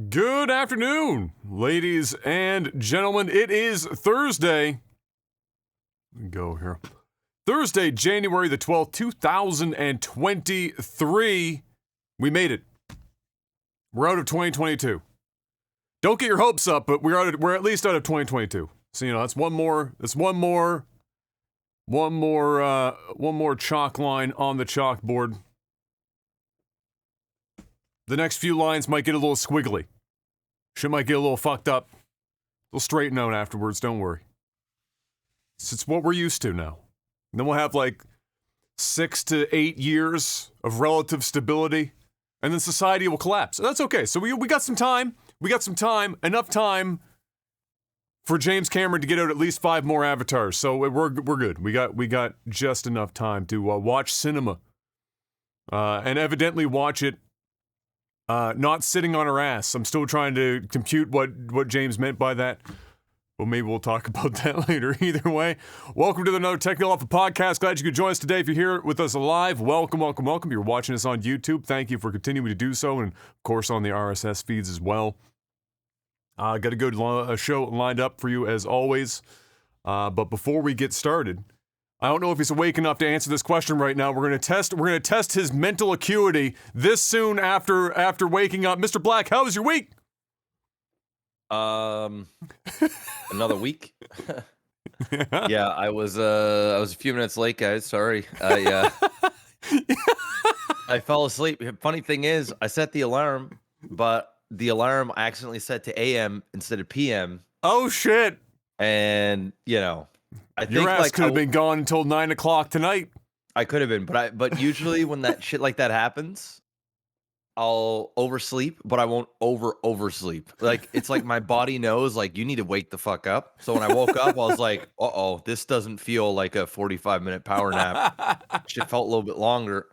Good afternoon, ladies and gentlemen. It is Thursday. Let me go here. Thursday, January the 12th, 2023. We made it. We're out of 2022. Don't get your hopes up, but we're at least out of 2022. So, that's one more chalk line on the chalkboard. The next few lines might get a little squiggly. Shit might get a little fucked up. We'll straighten out afterwards, don't worry. It's what we're used to now. And then we'll have like 6 to 8 years of relative stability, and then society will collapse. And that's okay. So we got some time. Enough time for James Cameron to get out at least 5 more Avatars. So we're good. We got just enough time to watch cinema. And evidently watch it not sitting on her ass. I'm still trying to compute what James meant by that. Well, maybe we'll talk about that later. Either way, welcome to another Technical Alpha podcast. Glad you could join us today. If you're here with us live, welcome. You're watching us on YouTube. Thank you for continuing to do so, and of course on the RSS feeds as well. Got a good show lined up for you as always. But before we get started, I don't know if he's awake enough to answer this question right now. We're gonna test his mental acuity this soon after waking up. Mr. Black, how was your week? Another week. Yeah, I was a few minutes late, guys. Sorry. I fell asleep. Funny thing is, I set the alarm, but the alarm I accidentally set to AM instead of PM. Oh shit! And I think your ass could have been gone until 9 o'clock tonight. I could have been, but usually when that shit like that happens, I'll oversleep, but I won't oversleep. Like, it's like my body knows, like, you need to wake the fuck up. So when I woke up, I was like, uh-oh, this doesn't feel like a 45-minute power nap. Shit felt a little bit longer.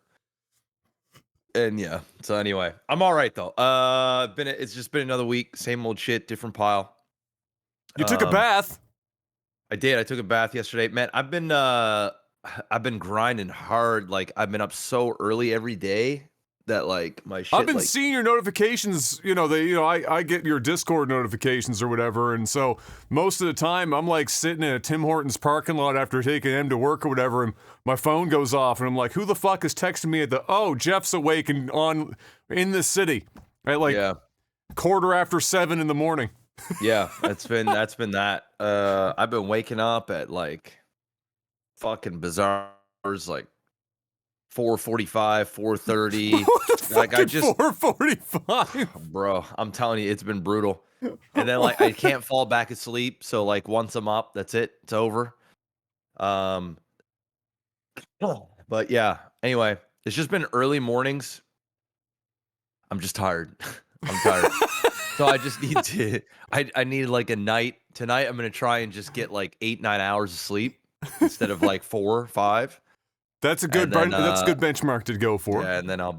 And yeah, so anyway, I'm all right though. It's just been another week, same old shit, different pile. You took a bath. I did. I took a bath yesterday. Man, I've been grinding hard. Like, I've been up so early every day that like my shit. I've been seeing your notifications. I get your Discord notifications or whatever, and so most of the time I'm like sitting in a Tim Hortons parking lot after taking him to work or whatever, and my phone goes off, and I'm like, who the fuck is texting me Jeff's awake and on in the city at like 7:15 in the morning. Yeah, that's been that. I've been waking up at like fucking bazaars, like 4:45, 4:30. Like I just 4:45. Bro, I'm telling you, it's been brutal. And then like I can't fall back asleep, so like once I'm up, that's it. It's over. But yeah. Anyway, it's just been early mornings. I'm just tired. I'm tired. So I just need to, I need like a night. Tonight I'm going to try and just get like 8-9 hours of sleep instead of like 4 or 5. That's a good benchmark to go for. Yeah, and then I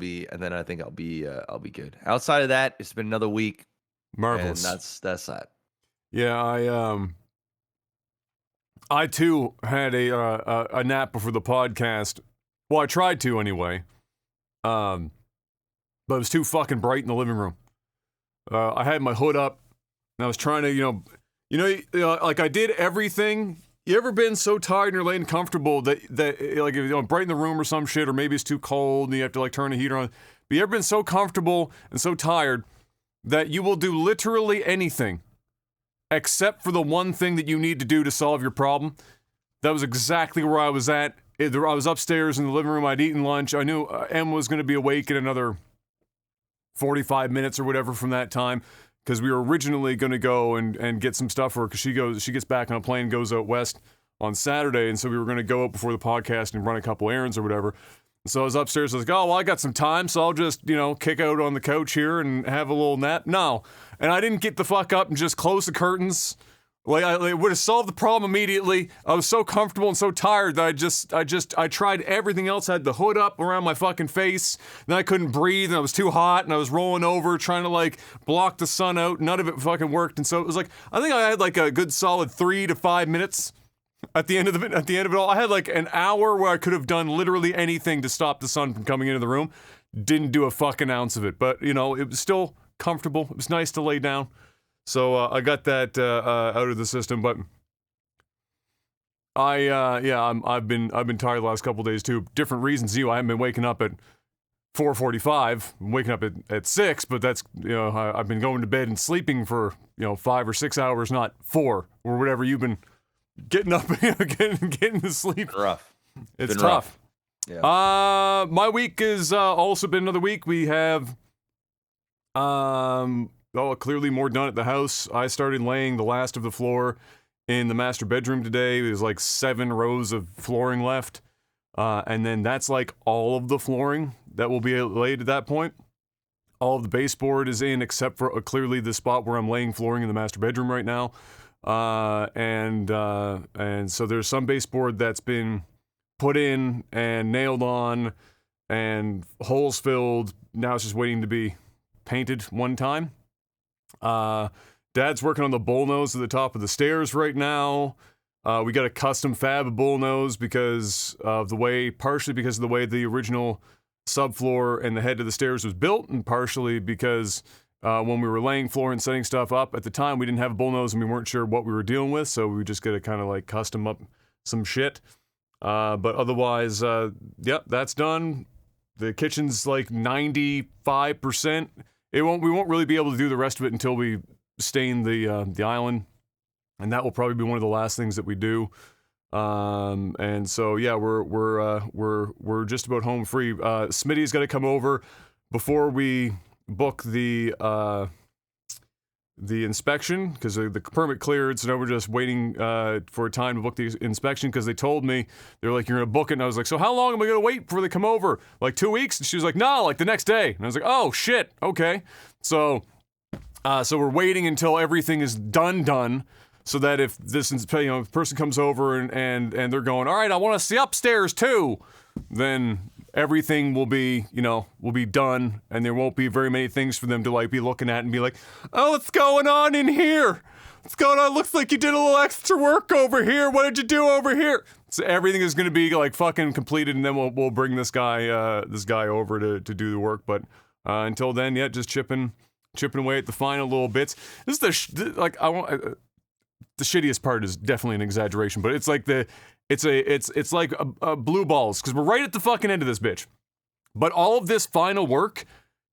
think I'll be good. Outside of that, it's been another week. Marvelous. And that's that. Yeah, I too had a nap before the podcast. Well, I tried to anyway. But it was too fucking bright in the living room. I had my hood up, and I was trying to, like I did everything. You ever been so tired and you're laying comfortable that like, brighten the room or some shit, or maybe it's too cold and you have to like turn the heater on. But you ever been so comfortable and so tired that you will do literally anything except for the one thing that you need to do to solve your problem? That was exactly where I was at. I was upstairs in the living room. I'd eaten lunch. I knew Em was going to be awake in another 45 minutes or whatever from that time, because we were originally going to go and get some stuff for her, because she gets back on a plane, goes out west on Saturday, and so we were going to go out before the podcast and run a couple errands or whatever. And so I was upstairs, I was like, oh, well, I got some time, so I'll just, kick out on the couch here and have a little nap. No. And I didn't get the fuck up and just close the curtains. Like, it would have solved the problem immediately. I was so comfortable and so tired that I tried everything else. I had the hood up around my fucking face. Then I couldn't breathe, and I was too hot, and I was rolling over trying to like block the sun out. None of it fucking worked. And so it was like, I think I had like a good solid 3 to 5 minutes at the end of it all. I had like an hour where I could have done literally anything to stop the sun from coming into the room. Didn't do a fucking ounce of it. But, it was still comfortable. It was nice to lay down. So I got that out of the system, but I've been tired the last couple days too. Different reasons. I haven't been waking up at 4:45. I'm waking up at 6, but that's I've been going to bed and sleeping for 5 or 6 hours, not 4 or whatever you've been getting up, getting to sleep. Rough. It's been tough. Rough. Yeah. My week has also been another week. We have clearly more done at the house. I started laying the last of the floor in the master bedroom today. There's like 7 rows of flooring left. And then that's like all of the flooring that will be laid at that point. All of the baseboard is in except for clearly the spot where I'm laying flooring in the master bedroom right now. And so there's some baseboard that's been put in and nailed on and holes filled. Now it's just waiting to be painted one time. Dad's working on the bullnose at the top of the stairs right now. We got a custom fab bullnose partially because of the way the original subfloor and the head of the stairs was built, and partially because when we were laying floor and setting stuff up at the time, we didn't have a bullnose and we weren't sure what we were dealing with, so we just got to kind of like custom up some shit. But otherwise, that's done. The kitchen's like 95%. We won't really be able to do the rest of it until we stain the island, and that will probably be one of the last things that we do. And so yeah, we're just about home free. Smitty's got to come over before we book the inspection, because the permit cleared, so now we're just waiting for a time to book the inspection, because they told me, they're like, you're gonna book it, and I was like, so how long am I gonna wait before they come over? Like 2 weeks? And she was like, no, like the next day. And I was like, oh shit, okay. So we're waiting until everything is done, so that if this person comes over and they're going, all right, I want to see upstairs too, then everything will be done, and there won't be very many things for them to like be looking at and be like, oh, what's going on in here? What's going on? Looks like you did a little extra work over here. What did you do over here? So everything is going to be like fucking completed, and then we'll bring this guy over to do the work. But until then, yeah, just chipping away at the final little bits. This is the shittiest part is definitely an exaggeration, but it's like it's like blue balls, because we're right at the fucking end of this bitch. But all of this final work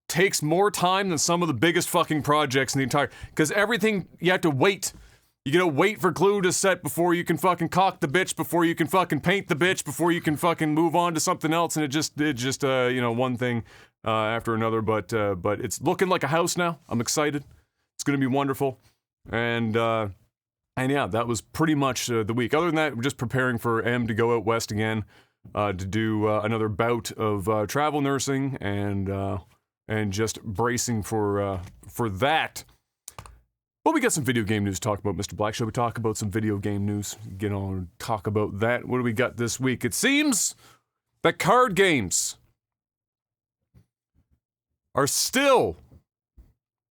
takes more time than some of the biggest fucking projects in the entire, because everything, you have to wait. You gotta wait for glue to set before you can fucking caulk the bitch, before you can fucking paint the bitch, before you can fucking move on to something else, and it just one thing after another. But it's looking like a house now. I'm excited. It's gonna be wonderful. And yeah, that was pretty much the week. Other than that, we're just preparing for M to go out west again to do another bout of travel nursing, and just bracing for that. Well, we got some video game news to talk about, Mr. Black. Shall we talk about some video game news? Get on and talk about that. What do we got this week? It seems that card games are still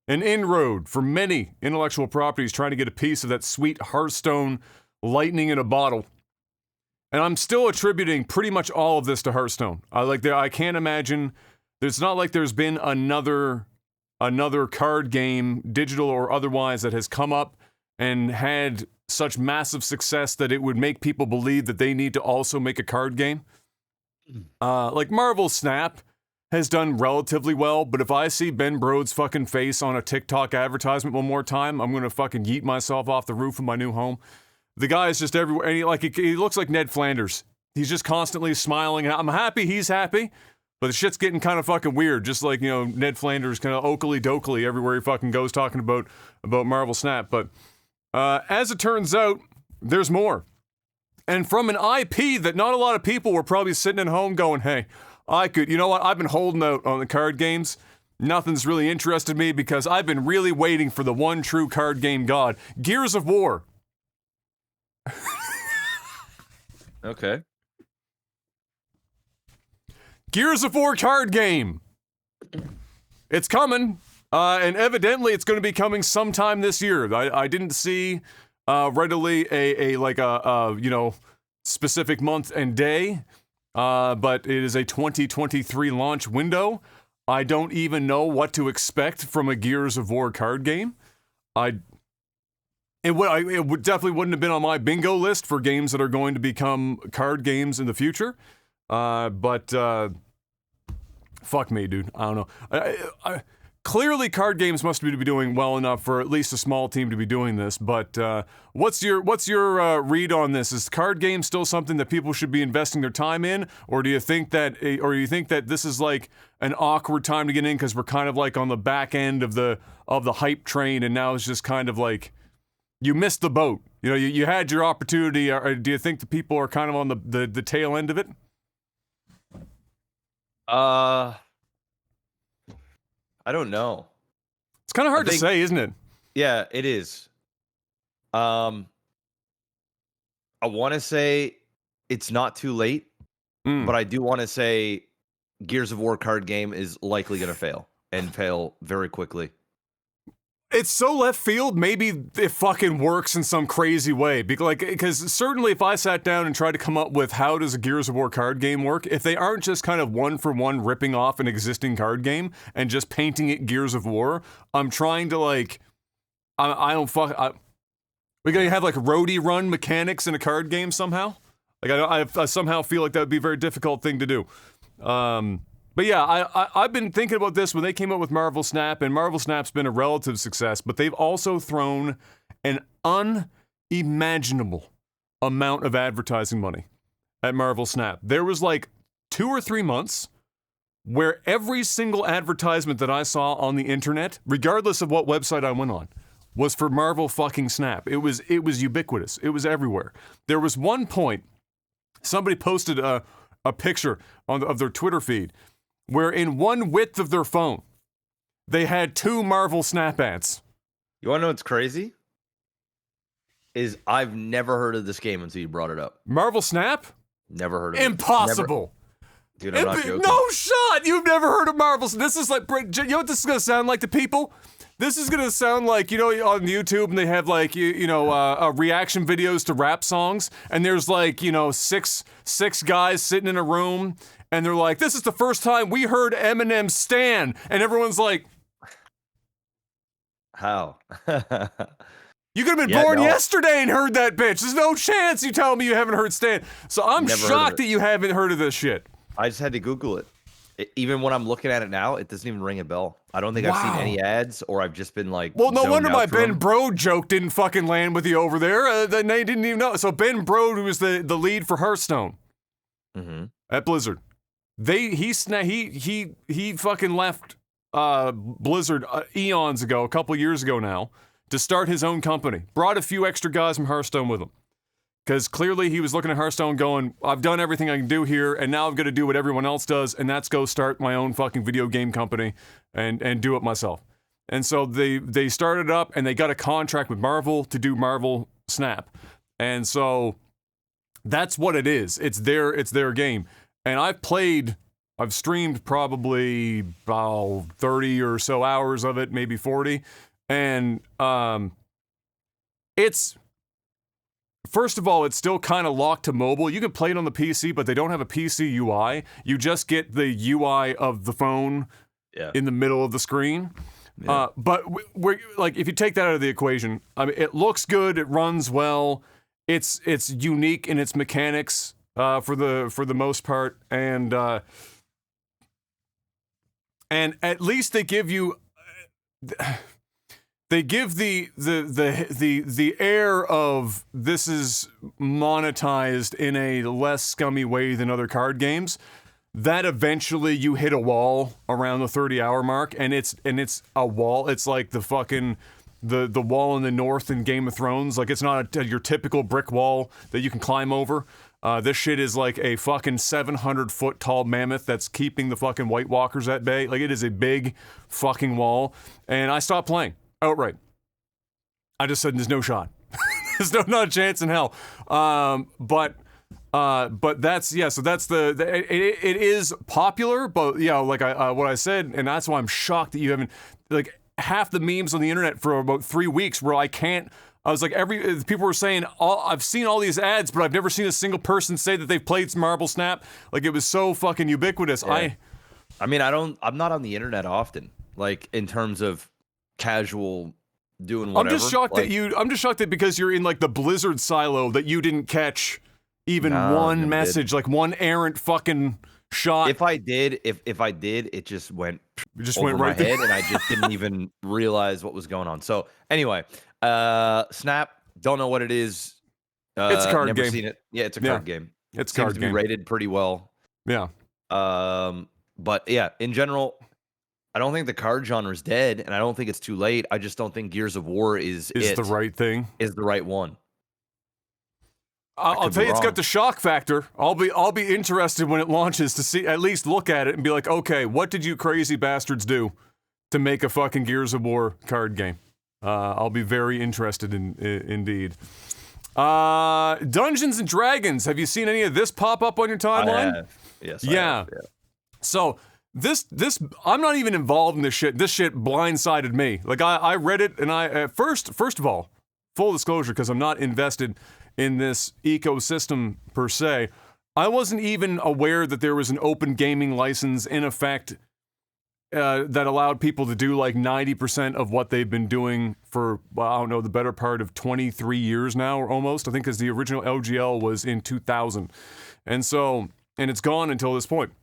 an inroad for many intellectual properties trying to get a piece of that sweet Hearthstone lightning in a bottle. And I'm still attributing pretty much all of this to Hearthstone. I can't imagine, it's not like there's been another card game, digital or otherwise, that has come up and had such massive success that it would make people believe that they need to also make a card game. Like Marvel Snap has done relatively well, but if I see Ben Brode's fucking face on a TikTok advertisement one more time, I'm gonna fucking yeet myself off the roof of my new home. The guy is just everywhere, and he looks like Ned Flanders. He's just constantly smiling. I'm happy he's happy, but the shit's getting kind of fucking weird. Just like, Ned Flanders, kind of Oakley Dokley everywhere he fucking goes talking about Marvel Snap. But as it turns out, there's more. And from an IP that not a lot of people were probably sitting at home going, hey, I've been holding out on the card games. Nothing's really interested me because I've been really waiting for the one true card game god, Gears of War. Okay. Gears of War card game. It's coming, and evidently it's going to be coming sometime this year. I didn't see readily a specific month and day, but it is a 2023 launch window. I don't even know what to expect from a Gears of War card game. It would definitely wouldn't have been on my bingo list for games that are going to become card games in the future. But fuck me, dude. I don't know. Clearly, card games must be doing well enough for at least a small team to be doing this. But what's your read on this? Is card games still something that people should be investing their time in, or do you think that this is like an awkward time to get in because we're kind of like on the back end of the hype train, and now it's just kind of like you missed the boat? You know, you had your opportunity. Or do you think the people are kind of on the tail end of it? I don't know. It's kind of hard to say, isn't it? Yeah, it is. I want to say it's not too late, but I do want to say Gears of War card game is likely going to fail and fail very quickly. It's so left field. Maybe it fucking works in some crazy way. Because certainly if I sat down and tried to come up with how does a Gears of War card game work, if they aren't just kind of one for one ripping off an existing card game and just painting it Gears of War, I'm trying to we gotta have like roadie run mechanics in a card game somehow. Like I somehow feel like that would be a very difficult thing to do. But yeah, I've been thinking about this when they came up with Marvel Snap, and Marvel Snap's been a relative success, but they've also thrown an unimaginable amount of advertising money at Marvel Snap. There was like 2 or 3 months where every single advertisement that I saw on the internet, regardless of what website I went on, was for Marvel fucking Snap. It was ubiquitous. It was everywhere. There was one point, somebody posted a picture of their Twitter feed where in one width of their phone, they had 2 Marvel Snap ads. You want to know what's crazy? Is I've never heard of this game until you brought it up. Marvel Snap? Never heard of it. Impossible. Dude, I'm not joking. No shot! You've never heard of Marvel Snap. This is like, you know what this is going to sound like to people? This is going to sound like, you know, on YouTube, and they have like, reaction videos to rap songs, and there's like, six guys sitting in a room, and they're like, this is the first time we heard Eminem Stan, and everyone's like, how? You could have been born yesterday and heard that bitch. There's no chance you tell me you haven't heard Stan. So I'm shocked that you haven't heard of this shit. I just had to Google it. Even when I'm looking at it now, it doesn't even ring a bell. I don't think I've seen any ads, or I've just been like, well, no wonder my Ben Brode joke didn't fucking land with you over there. They didn't even know. So Ben Brode, who was the lead for Hearthstone at Blizzard, he fucking left Blizzard eons ago, a couple years ago now, to start his own company. Brought a few extra guys from Hearthstone with him. Because clearly he was looking at Hearthstone going, I've done everything I can do here, and now I'm going to do what everyone else does, and that's go start my own fucking video game company and do it myself. And so they started up, and they got a contract with Marvel to do Marvel Snap. And so that's what it is. It's their game. And I've streamed probably about 30 or so hours of it, maybe 40. And first of all, it's still kind of locked to mobile. You can play it on the PC, but they don't have a PC UI. You just get the UI of the phone in the middle of the screen. Yeah. But we're like, if you take that out of the equation, I mean, it looks good. It runs well. It's unique in its mechanics for the most part, and at least they give you. They give the air of this is monetized in a less scummy way than other card games. That eventually you hit a wall around the 30-hour mark, and it's a wall. It's like the fucking the wall in the north in Game of Thrones. Like, it's not your typical brick wall that you can climb over. This shit is like a fucking 700-foot tall mammoth that's keeping the fucking White Walkers at bay. Like, it is a big fucking wall, and I stopped playing. Outright. I just said there's no shot. There's not a chance in hell. But that's, yeah, so that's it is popular, but yeah, like what I said, and that's why I'm shocked that you haven't, like, half the memes on the internet for about 3 weeks where I was like, people were saying, I've seen all these ads, but I've never seen a single person say that they've played Marvel Snap. Like, it was so fucking ubiquitous. Yeah. I mean, I'm not on the internet often, like in terms of casual doing whatever. I'm just shocked that because you're in like the Blizzard silo that you didn't catch even one never message, did. like one errant fucking shot. If I did, it just went over went my right there. head, and I just didn't even realize what was going on. So anyway, Snap, don't know what it is. It's a card never game. seen it. Yeah, it's a card game. It's a Seems card to game. be rated pretty well. Yeah. But yeah, in general, I don't think the card genre is dead, and I don't think it's too late. I just don't think Gears of War is the right thing. Is the right one. I'll tell you, it's got the shock factor. I'll be interested when it launches to see, at least look at it and be like, okay, what did you crazy bastards do to make a fucking Gears of War card game? I'll be very interested indeed. Dungeons and Dragons. Have you seen any of this pop up on your timeline? I have. Yes. Yeah. I have, yeah. So this I'm not even involved in this shit. This shit blindsided me. Like I read it and I first of all, full disclosure, because I'm not invested in this ecosystem per se, I wasn't even aware that there was an open gaming license in effect that allowed people to do like 90% of what they've been doing for, well, I don't know, the better part of 23 years now, or almost, I think, because the original LGL was in 2000. And it's gone until this point.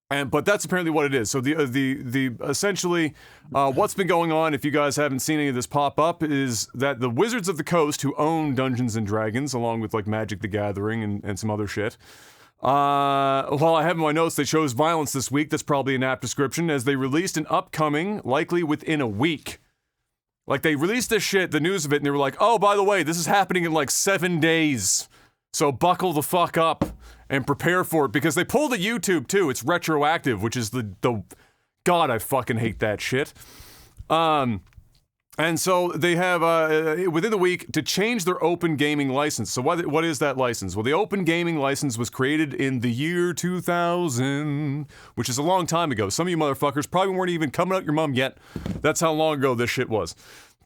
But that's apparently what it is. So the essentially what's been going on, if you guys haven't seen any of this pop up, is that the Wizards of the Coast, who own Dungeons and Dragons, along with like Magic the Gathering and some other shit. While I have in my notes, they chose violence this week. That's probably an apt description, as they released an upcoming, likely within a week. Like they released this shit, the news of it, and they were like, oh, by the way, this is happening in like 7 days. So buckle the fuck up and prepare for it, because they pulled a YouTube too. It's retroactive, which is the God, I fucking hate that shit. And so they have within the week to change their open gaming license. So what is that license? Well, the open gaming license was created in the year 2000, which is a long time ago. Some of you motherfuckers probably weren't even coming out your mum yet. That's how long ago this shit was.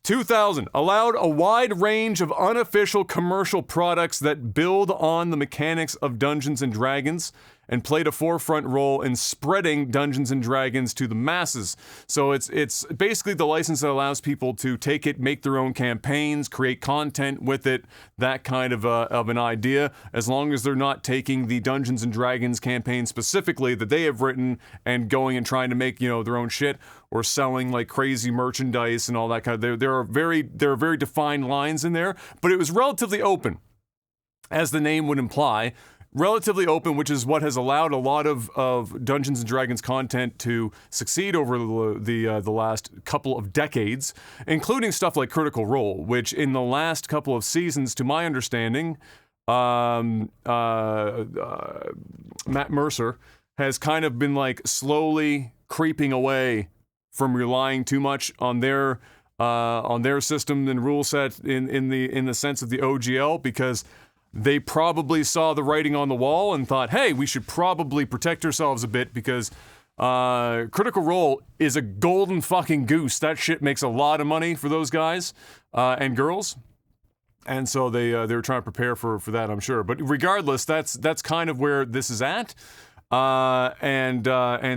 2000 allowed a wide range of unofficial commercial products that build on the mechanics of Dungeons and Dragons and played a forefront role in spreading Dungeons and Dragons to the masses. So it's basically the license that allows people to take it, make their own campaigns, create content with it, that kind of an idea, as long as they're not taking the Dungeons and Dragons campaign specifically that they have written and going and trying to make, you know, their own shit, or selling like crazy merchandise and all that kind of. There are very defined lines in there, but it was relatively open, as the name would imply. Relatively open, which is what has allowed a lot of Dungeons and Dragons content to succeed over the last couple of decades, including stuff like Critical Role, which in the last couple of seasons, to my understanding, Matt Mercer has kind of been like slowly creeping away from relying too much on their system and rule set in the sense of the OGL, because they probably saw the writing on the wall and thought, hey, we should probably protect ourselves a bit, because Critical Role is a golden fucking goose. That shit makes a lot of money for those guys and girls. And so they were trying to prepare for that, I'm sure. But regardless, that's kind of where this is at. And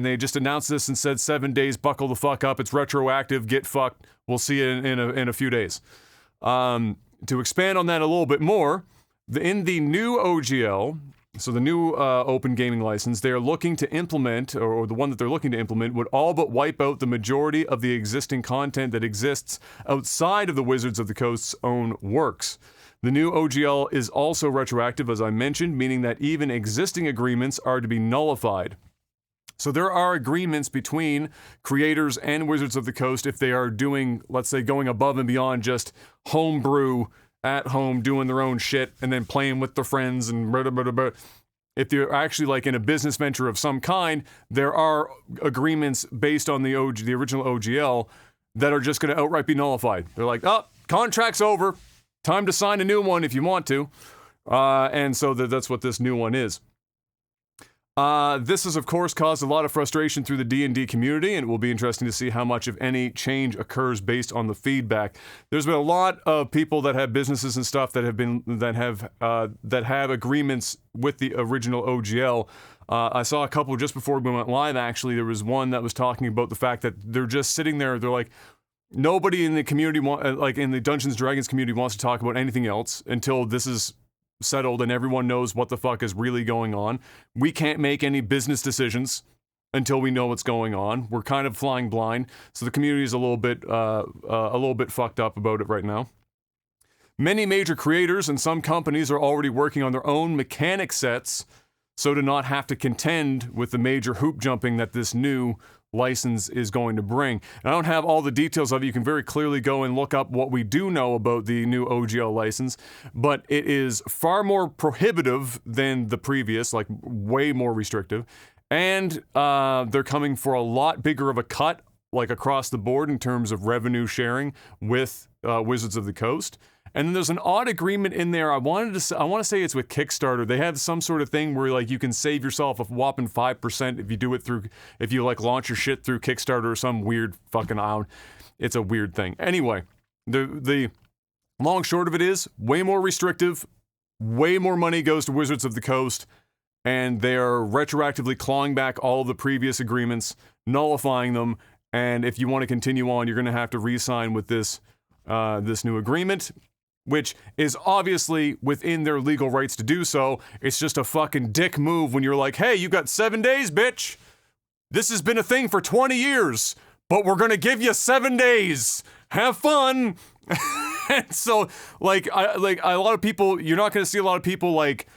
they just announced this and said 7 days, buckle the fuck up. It's retroactive. Get fucked. We'll see you in a few days. To expand on that a little bit more, in the new OGL, so the new open gaming license, they're looking to implement, or the one that they're looking to implement, would all but wipe out the majority of the existing content that exists outside of the Wizards of the Coast's own works. The new OGL is also retroactive, as I mentioned, meaning that even existing agreements are to be nullified. So there are agreements between creators and Wizards of the Coast if they are doing, let's say, going above and beyond just homebrew at home, doing their own shit, and then playing with their friends and blah, blah, blah, blah. If they're actually like in a business venture of some kind, there are agreements based on the original OGL that are just going to outright be nullified. They're like, oh, contract's over. Time to sign a new one if you want to. And so that's what this new one is. This has, of course, caused a lot of frustration through the D&D community, and it will be interesting to see how much, if any, change occurs based on the feedback. There's been a lot of people that have businesses and stuff that have agreements with the original OGL. I saw a couple just before we went live, actually. There was one that was talking about the fact that they're just sitting there. They're like, nobody in the community, like in the Dungeons & Dragons community, wants to talk about anything else until this is settled and everyone knows what the fuck is really going on. We can't make any business decisions until we know what's going on. We're kind of flying blind, so the community is a little bit fucked up about it right now. Many major creators and some companies are already working on their own mechanic sets, so to not have to contend with the major hoop jumping that this new license is going to bring. And I don't have all the details of it. You can very clearly go and look up what we do know about the new OGL license, but it is far more prohibitive than the previous, like way more restrictive. And they're coming for a lot bigger of a cut, like across the board in terms of revenue sharing with Wizards of the Coast. And then there's an odd agreement in there. I want to say it's with Kickstarter. They have some sort of thing where like you can save yourself a whopping 5% if you do it through, if you like launch your shit through Kickstarter or some weird fucking out. It's a weird thing. Anyway, the long short of it is way more restrictive, way more money goes to Wizards of the Coast, and they are retroactively clawing back all of the previous agreements, nullifying them. And if you want to continue on, you're going to have to re-sign with this new agreement, which is obviously within their legal rights to do so. It's just a fucking dick move when you're like, hey, you got 7 days, bitch. This has been a thing for 20 years, but we're gonna give you 7 days. Have fun. And so, like a lot of people, you're not gonna see a lot of people like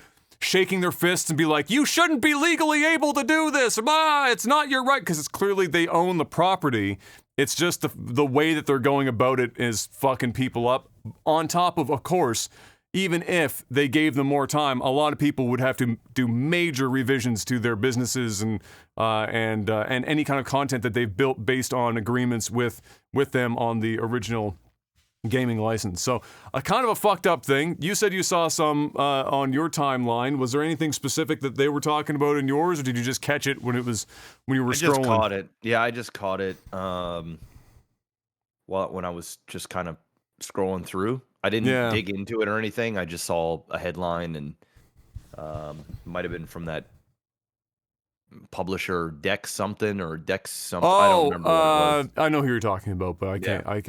shaking their fists and be like, you shouldn't be legally able to do this. It's not your right, because it's clearly they own the property. It's just the way that they're going about it is fucking people up. On top of course, even if they gave them more time, a lot of people would have to do major revisions to their businesses and any kind of content that they've built based on agreements with them on the original gaming license. So a kind of a fucked up thing. You said you saw some on your timeline. Was there anything specific that they were talking about in yours, or did you just catch it when you were scrolling? I just caught it. Yeah, I just caught it. When I was just kind of scrolling through, I didn't dig into it or anything. I just saw a headline, and might have been from that publisher Dex something or Dex something. I don't remember what it was. I know who you're talking about, but I can't. I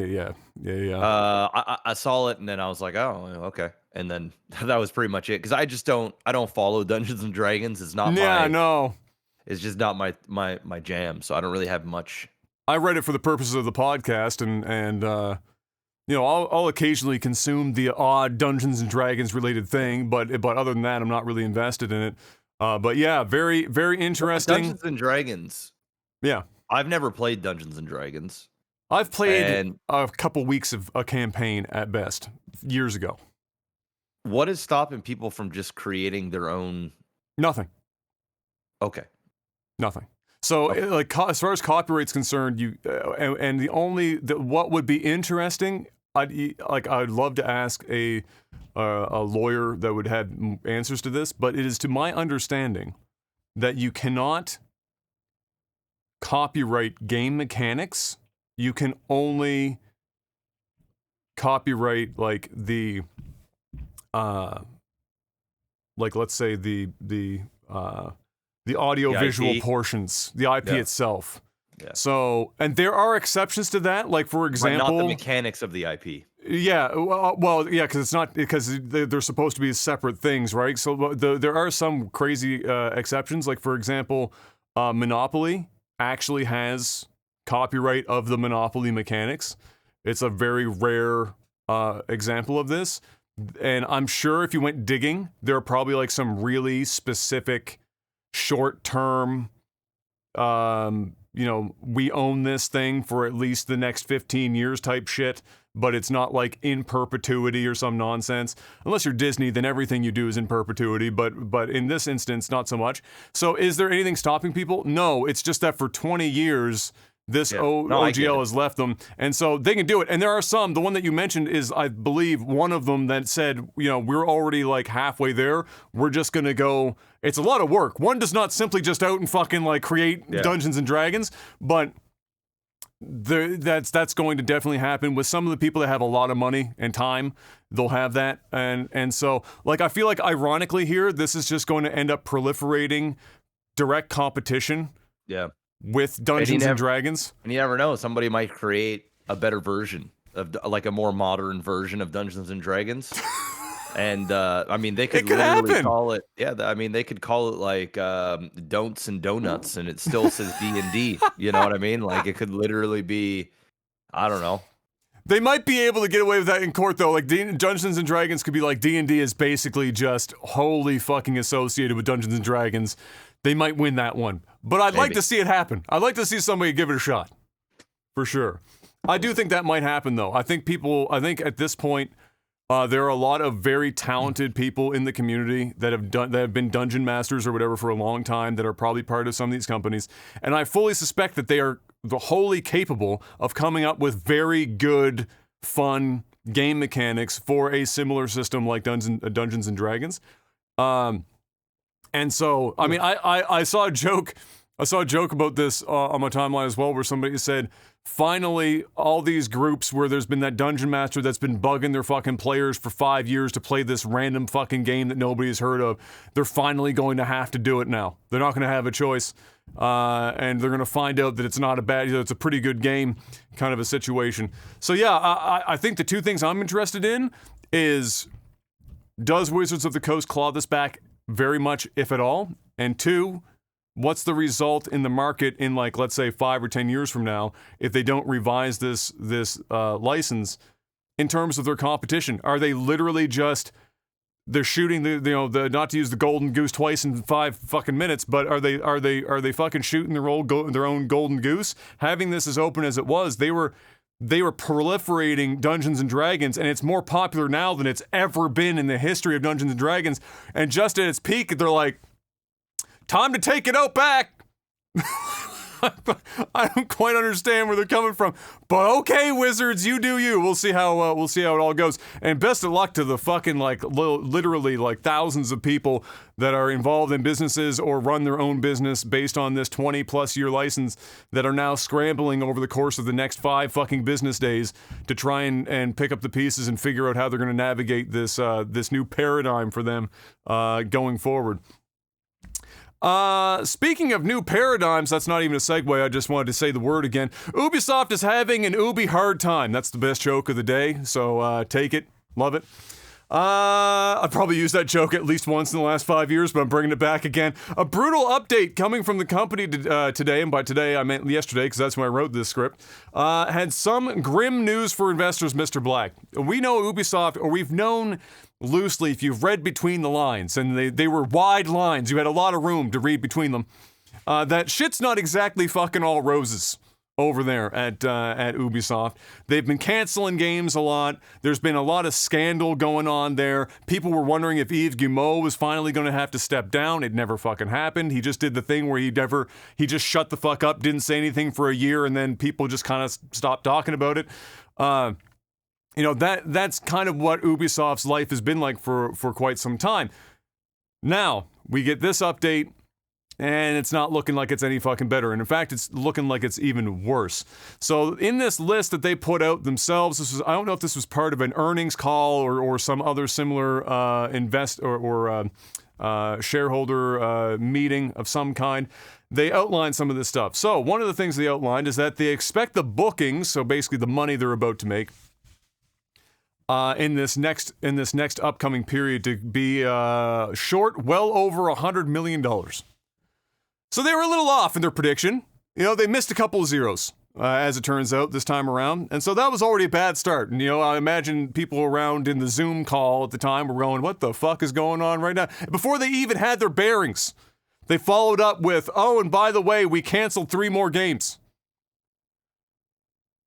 saw it and then I was like, oh, okay. And then that was pretty much it. Because I don't follow Dungeons and Dragons. It's not it's just not my jam. So I don't really have much. I read it for the purposes of the podcast, and you know, I'll occasionally consume the odd Dungeons and Dragons related thing, but other than that, I'm not really invested in it. But yeah, very, very interesting. Dungeons and Dragons. Yeah. I've never played Dungeons and Dragons. I've played a couple weeks of a campaign at best, years ago. What is stopping people from just creating their own? Nothing. Okay. Nothing. So, like, as far as copyright's concerned, what would be interesting, I'd love to ask a lawyer that would have answers to this, but it is to my understanding that you cannot copyright game mechanics. You can only copyright like the let's say the audio visual portions, the IP itself. Yeah. So, and there are exceptions to that, like for example, but not the mechanics of the IP. Yeah, well, yeah, because they're supposed to be separate things, right? So there are some crazy exceptions, like for example, Monopoly actually has copyright of the Monopoly mechanics. It's a very rare example of this, and I'm sure if you went digging, there are probably like some really specific short-term, we own this thing for at least the next 15 years type shit, but it's not like in perpetuity or some nonsense. Unless you're Disney, then everything you do is in perpetuity, but in this instance, not so much. So is there anything stopping people? No, it's just that for 20 years, this OGL has left them, and so they can do it. And there are some, the one that you mentioned is, I believe, one of them that said, we're already like halfway there. We're just gonna go, it's a lot of work. One does not simply just out and fucking like create Dungeons and Dragons, but that's going to definitely happen with some of the people that have a lot of money and time. They'll have that, and so like I feel like ironically here, this is just going to end up proliferating direct competition Yeah. with Dungeons and Dragons. And you never know, somebody might create a better version of like a more modern version of Dungeons and Dragons. And I mean, they could literally call it. Yeah, I mean, they could call it like Don'ts and Donuts, and it still says D&D. You know what I mean? Like it could literally be, I don't know. They might be able to get away with that in court, though. Like, Dungeons and Dragons could be like D&D is basically just wholly fucking associated with Dungeons and Dragons. They might win that one. But I'd like to see it happen. I'd like to see somebody give it a shot. For sure. I do think that might happen, though. I think at this point, there are a lot of very talented people in the community that have been dungeon masters or whatever for a long time that are probably part of some of these companies. And I fully suspect that they are wholly capable of coming up with very good, fun game mechanics for a similar system like Dungeons and Dragons. And so, I mean, I saw a joke about this on my timeline as well, where somebody said, finally, all these groups where there's been that dungeon master that's been bugging their fucking players for 5 years to play this random fucking game that nobody's heard of, they're finally going to have to do it now. They're not going to have a choice. And they're going to find out that it's not a bad, it's a pretty good game kind of a situation. So yeah, I think the two things I'm interested in is, does Wizards of the Coast claw this back very much, if at all? And two, what's the result in the market in, like, let's say 5 or 10 years from now if they don't revise this license in terms of their competition? Are they literally just, they're shooting the not to use the golden goose twice in 5 fucking minutes, but are they fucking shooting their own golden goose? Having this as open as it was, they were proliferating Dungeons and Dragons, and it's more popular now than it's ever been in the history of Dungeons and Dragons. And just at its peak, they're like, time to take it out back. I don't quite understand where they're coming from, but okay, Wizards, you do you. We'll see how it all goes. And best of luck to the fucking, like, literally like thousands of people that are involved in businesses or run their own business based on this 20+ year license that are now scrambling over the course of the next 5 fucking business days to try and pick up the pieces and figure out how they're going to navigate this new paradigm for them going forward. Speaking of new paradigms, that's not even a segue, I just wanted to say the word again. Ubisoft is having an Ubi hard time. That's the best joke of the day, so take it, love it. I've probably used that joke at least once in the last 5 years, but I'm bringing it back again. A brutal update coming from the company today, and by today I meant yesterday, because that's when I wrote this script, had some grim news for investors, Mr. Black. We know Ubisoft, or we've known loosely, if you've read between the lines, and they were wide lines, you had a lot of room to read between them, that shit's not exactly fucking all roses over there at Ubisoft. They've been canceling games a lot. There's been a lot of scandal going on there. People were wondering if Yves Guillemot was finally going to have to step down. It never fucking happened. He just did the thing where he just shut the fuck up, didn't say anything for a year, and then people just kind of stopped talking about it. That's kind of what Ubisoft's life has been like for quite some time. Now, we get this update, and it's not looking like it's any fucking better. And in fact, it's looking like it's even worse. So in this list that they put out themselves, I don't know if this was part of an earnings call or some other similar shareholder meeting of some kind. They outlined some of this stuff. So one of the things they outlined is that they expect the bookings, so basically the money they're about to make, in this next upcoming period to be short well over $100 million. So they were a little off in their prediction. They missed a couple of zeros, as it turns out, this time around. And so that was already a bad start. And, I imagine people around in the Zoom call at the time were going, what the fuck is going on right now? Before they even had their bearings, they followed up with, oh, and by the way, we canceled 3 more games,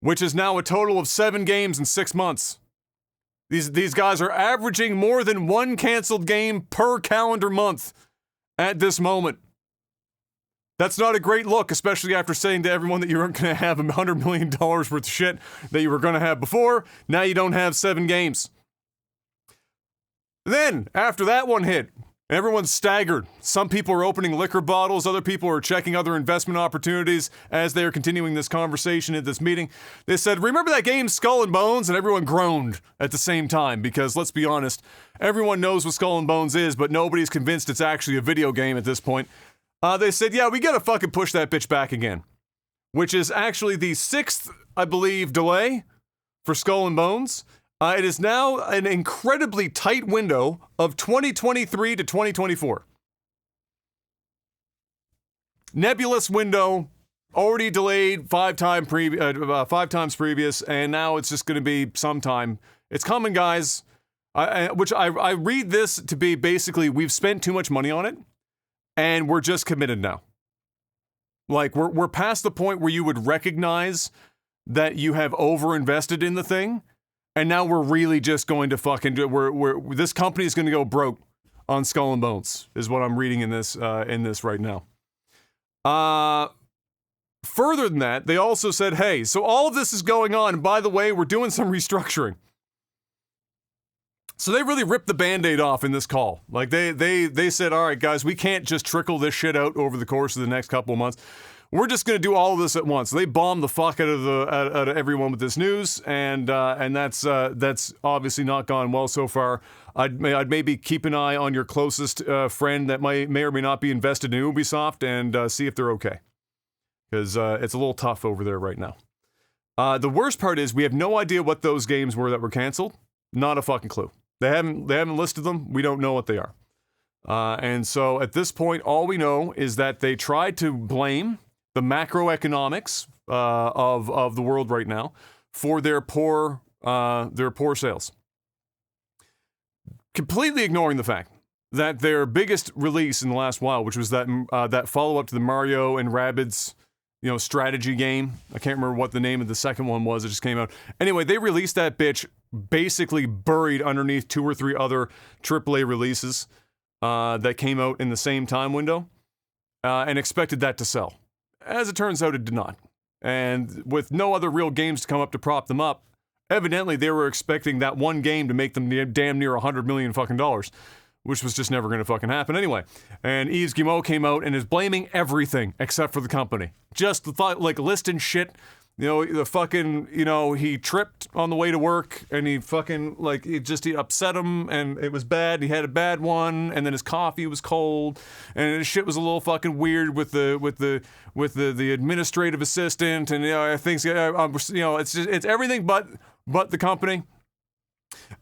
which is now a total of 7 games in 6 months. These guys are averaging more than 1 canceled game per calendar month at this moment. That's not a great look, especially after saying to everyone that you weren't going to have $100 million worth of shit that you were going to have before. Now you don't have 7 games. Then, after that one hit, everyone's staggered. Some people are opening liquor bottles. Other people are checking other investment opportunities as they are continuing this conversation at this meeting. They said, remember that game Skull and Bones? And everyone groaned at the same time because, let's be honest, everyone knows what Skull and Bones is, but nobody's convinced it's actually a video game at this point. They said, yeah, we gotta fucking push that bitch back again, which is actually the 6th, I believe, delay for Skull and Bones. It is now an incredibly tight window of 2023 to 2024. Nebulous window, already delayed 5 times previous, and now it's just going to be sometime. It's coming, guys. I read this to be basically we've spent too much money on it, and we're just committed now. Like we're past the point where you would recognize that you have overinvested in the thing, and now we're really just going to fucking do. This company is going to go broke on Skull and Bones, is what I'm reading in this right now. Further than that, they also said, hey, so all of this is going on, and by the way, we're doing some restructuring. So they really ripped the Band-Aid off in this call. Like they said, all right, guys, we can't just trickle this shit out over the course of the next couple of months. We're just going to do all of this at once. They bombed the fuck out of everyone with this news, and that's obviously not gone well so far. I'd maybe keep an eye on your closest friend that may or may not be invested in Ubisoft and see if they're okay, because it's a little tough over there right now. The worst part is we have no idea what those games were that were canceled. Not a fucking clue. They haven't listed them. We don't know what they are. And so at this point, all we know is that they tried to blame the macroeconomics of the world right now for their poor sales, completely ignoring the fact that their biggest release in the last while, which was that follow up to the Mario and Rabbids, strategy game. I can't remember what the name of the second one was. It just came out. Anyway, they released that bitch basically buried underneath 2 or 3 other AAA releases that came out in the same time window, and expected that to sell. As it turns out, it did not. And with no other real games to come up to prop them up, evidently they were expecting that one game to make them damn near $100 million fucking dollars, which was just never going to fucking happen anyway. And Yves Guillemot came out and is blaming everything except for the company. Just like listing shit. The fucking, he tripped on the way to work, and he fucking, he upset him, and it was bad. He had a bad one, and then his coffee was cold, and his shit was a little fucking weird with the administrative assistant, and I think it's everything but the company.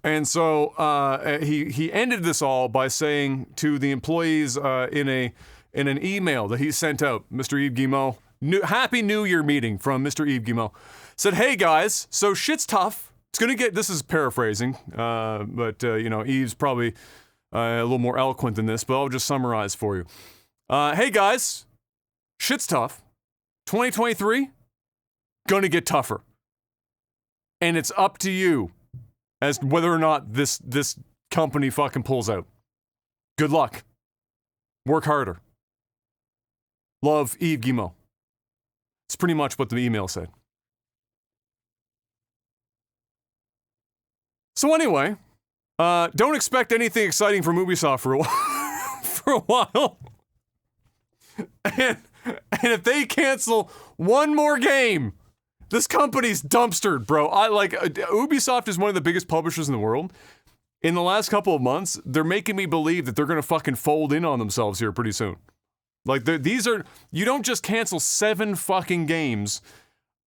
And so he ended this all by saying to the employees in an email that he sent out, Mr. Yves Guillemot. Happy New Year meeting from Mr. Yves Guillemot. Said, hey guys, so shit's tough. It's gonna get, this is paraphrasing, but Yves probably a little more eloquent than this, but I'll just summarize for you. Hey guys, shit's tough. 2023, gonna get tougher. And it's up to you as to whether or not this company fucking pulls out. Good luck. Work harder. Love, Yves Guillemot. It's pretty much what the email said. So anyway, don't expect anything exciting from Ubisoft for a while. And if they cancel one more game, this company's dumpstered, bro. Ubisoft is one of the biggest publishers in the world. In the last couple of months, they're making me believe that they're going to fucking fold in on themselves here pretty soon. You don't just cancel 7 fucking games,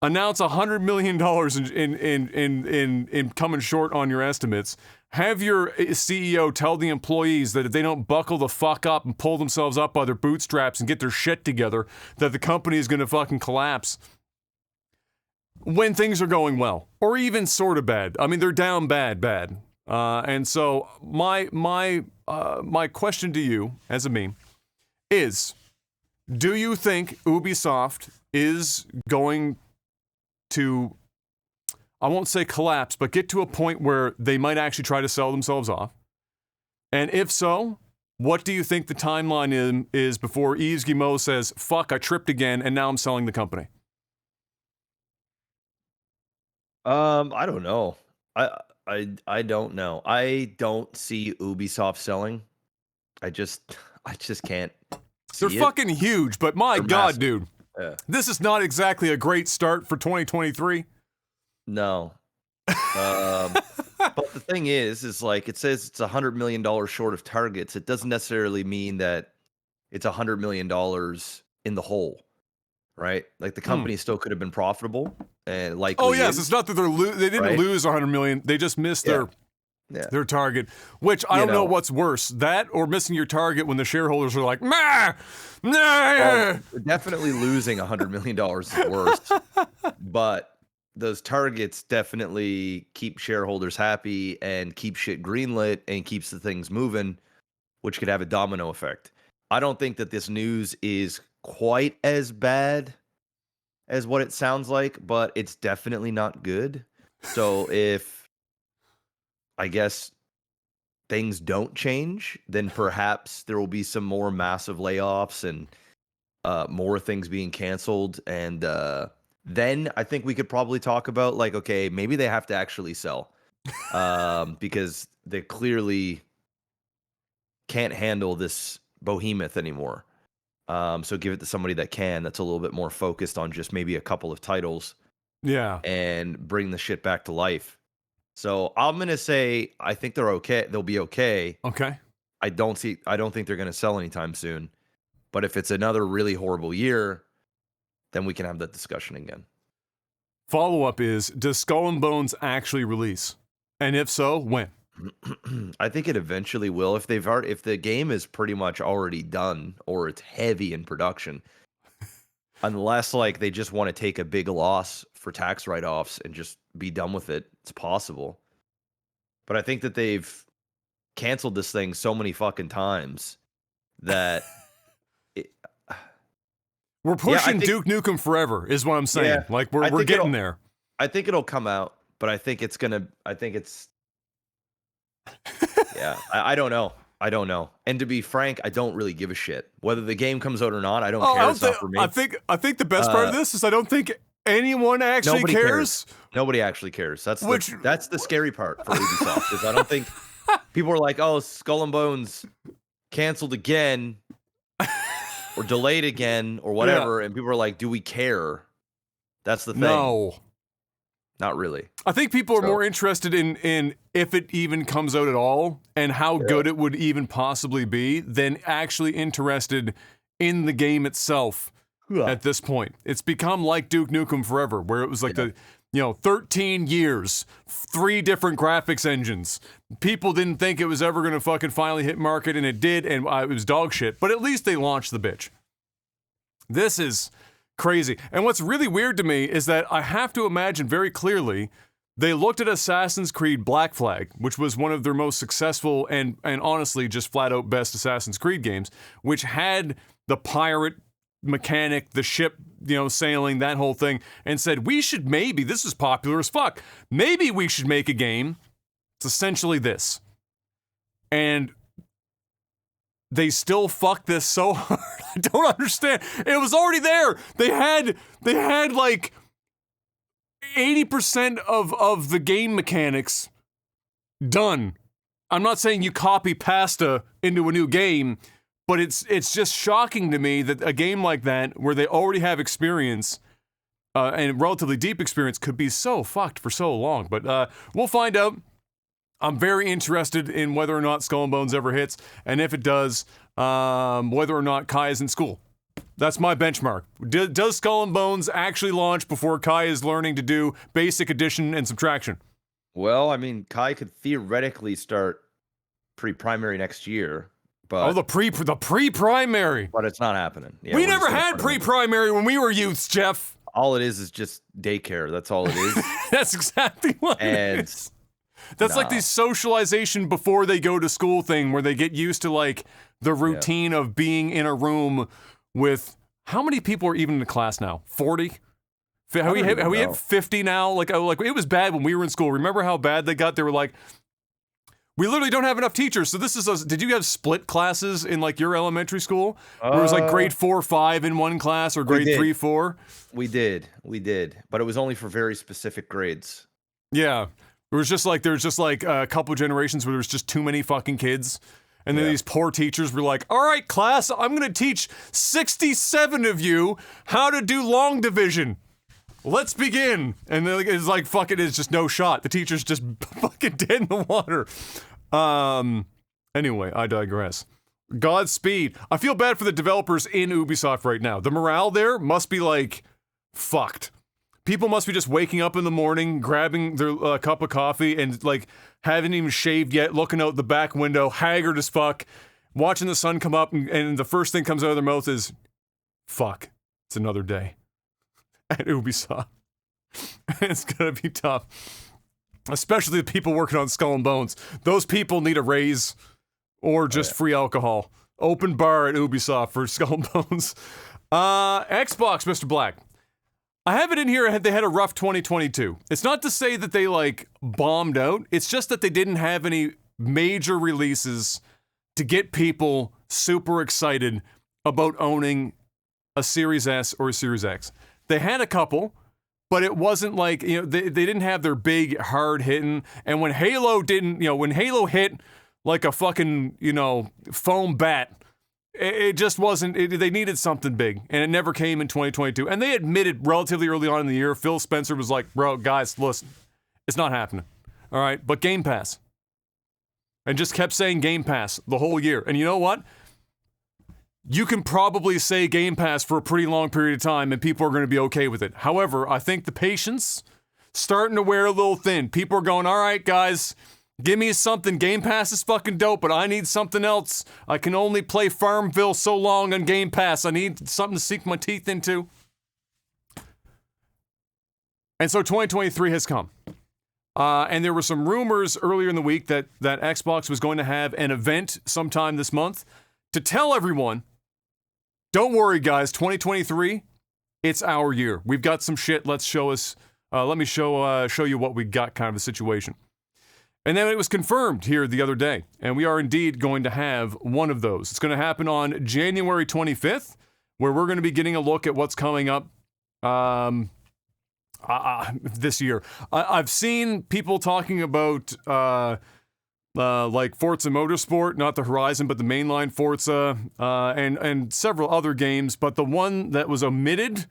announce $100 million in coming short on your estimates, have your CEO tell the employees that if they don't buckle the fuck up and pull themselves up by their bootstraps and get their shit together, that the company is going to fucking collapse when things are going well, or even sort of bad. I mean, they're down bad. And so my question to you as a meme is, do you think Ubisoft is going to, I won't say collapse, but get to a point where they might actually try to sell themselves off? And if so, what do you think the timeline is before Yves Guillemot says, fuck, I tripped again, and now I'm selling the company? I don't know. I don't know. I don't see Ubisoft selling. I just can't. They're fucking huge, but my God, dude. Yeah. This is not exactly a great start for 2023. No. But the thing is like, it says it's $100 million short of targets. It doesn't necessarily mean that it's $100 million in the hole, right? Like the company still could have been profitable and likely. Oh yes, it's not that they didn't right? lose $100 million. They just missed their target. Which I don't know what's worse, that or missing your target when the shareholders are like, nah. Well, definitely losing $100 million is worse, but those targets definitely keep shareholders happy and keep shit greenlit and keeps the things moving, which could have a domino effect. I don't think that this news is quite as bad as what it sounds like, but it's definitely not good. So if, I guess, things don't change, then perhaps there will be some more massive layoffs and more things being canceled. And then I think we could probably talk about, like, okay, maybe they have to actually sell because they clearly can't handle this behemoth anymore. So give it to somebody that can, that's a little bit more focused on just maybe a couple of titles. Yeah. And bring the shit back to life. So I'm going to say I think they're okay. They'll be okay. Okay. I don't think they're going to sell anytime soon. But if it's another really horrible year, then we can have that discussion again. Follow-up is, does Skull and Bones actually release? And if so, when? I think it eventually will. If the game is pretty much already done or it's heavy in production, unless like they just want to take a big loss for tax write-offs and just be done with it, it's possible. But I think that they've canceled this thing so many fucking times that we're pushing Duke Nukem Forever is what I'm saying. Yeah, like we're getting there. I think it'll come out, but I think it's yeah, I don't know. I don't know. And to be frank, I don't really give a shit. Whether the game comes out or not, I don't care. It's not for me. I think the best part of this is I don't think anyone actually cares. Nobody actually cares. That's the scary part for Ubisoft. Is I don't think people are like, oh, Skull and Bones canceled again or delayed again or whatever. And people are like, do we care? That's the thing. No. Not really. I think people are more interested in if it even comes out at all and how good it would even possibly be than actually interested in the game itself at this point. It's become like Duke Nukem Forever, where it was like 13 years, 3 different graphics engines. People didn't think it was ever going to fucking finally hit market, and it did, and it was dog shit. But at least they launched the bitch. This is crazy. And what's really weird to me is that I have to imagine very clearly they looked at Assassin's Creed Black Flag, which was one of their most successful and honestly just flat out best Assassin's Creed games, which had the pirate mechanic, the ship, sailing, that whole thing, and said, this is popular as fuck. Maybe we should make a game. It's essentially this. And they still fucked this so hard. I don't understand. It was already there. They had like 80% of the game mechanics done. I'm not saying you copy pasta into a new game, but it's just shocking to me that a game like that, where they already have experience and relatively deep experience, could be so fucked for so long. But we'll find out. I'm very interested in whether or not Skull and Bones ever hits, and if it does, whether or not Kai is in school. That's my benchmark. Does Skull and Bones actually launch before Kai is learning to do basic addition and subtraction? Well, I mean, Kai could theoretically start pre-primary next year, but the pre-primary. But it's not happening. Yeah, we never had pre-primary when we were youths, Jeff. All it is just daycare. That's all it is. That's exactly what it is. That's like the socialization before they go to school thing, where they get used to like the routine of being in a room with how many people are even in the class now? 40? Have we hit 50 now? Like it was bad when we were in school. Remember how bad they got? They were like, we literally don't have enough teachers. So this is did you have split classes in like your elementary school? Where it was like grade 4, 5 in one class or grade 3, 4? We did. But it was only for very specific grades. Yeah. There's just like a couple generations where there was just too many fucking kids. And then these poor teachers were like, all right, class, I'm going to teach 67 of you how to do long division. Let's begin. And then it's like, fuck it, it's just no shot. The teacher's just fucking dead in the water. Anyway, I digress. Godspeed. I feel bad for the developers in Ubisoft right now. The morale there must be like fucked. People must be just waking up in the morning, grabbing their cup of coffee, and like haven't even shaved yet, looking out the back window, haggard as fuck, watching the sun come up, and the first thing comes out of their mouth is, fuck, it's another day at Ubisoft. It's gonna be tough. Especially the people working on Skull and Bones. Those people need a raise or just free alcohol. Open bar at Ubisoft for Skull and Bones. Xbox, Mr. Black. I have it in here, they had a rough 2022. It's not to say that they, like, bombed out. It's just that they didn't have any major releases to get people super excited about owning a Series S or a Series X. They had a couple, but it wasn't like, you know, they didn't have their big, hard-hitting, and when Halo didn't, you know, when Halo hit like a fucking, you know, foam bat, it just wasn't, they needed something big, and it never came in 2022. And they admitted relatively early on in the year, Phil Spencer was like, bro, guys, listen, it's not happening. All right, but Game Pass. And just kept saying Game Pass the whole year. And you know what? You can probably say Game Pass for a pretty long period of time, and people are going to be okay with it. However, I think the patience starting to wear a little thin. People are going, all right, guys, give me something. Game Pass is fucking dope, but I need something else. I can only play Farmville so long on Game Pass. I need something to sink my teeth into. And so 2023 has come. And there were some rumors earlier in the week that Xbox was going to have an event sometime this month to tell everyone, don't worry, guys, 2023, it's our year. We've got some shit. Let's show us. Let me show you what we got, kind of a situation. And then it was confirmed here the other day, and we are indeed going to have one of those. It's going to happen on January 25th, where we're going to be getting a look at what's coming up this year. I've seen people talking about like Forza Motorsport, not the Horizon, but the mainline Forza, and several other games. But the one that was omitted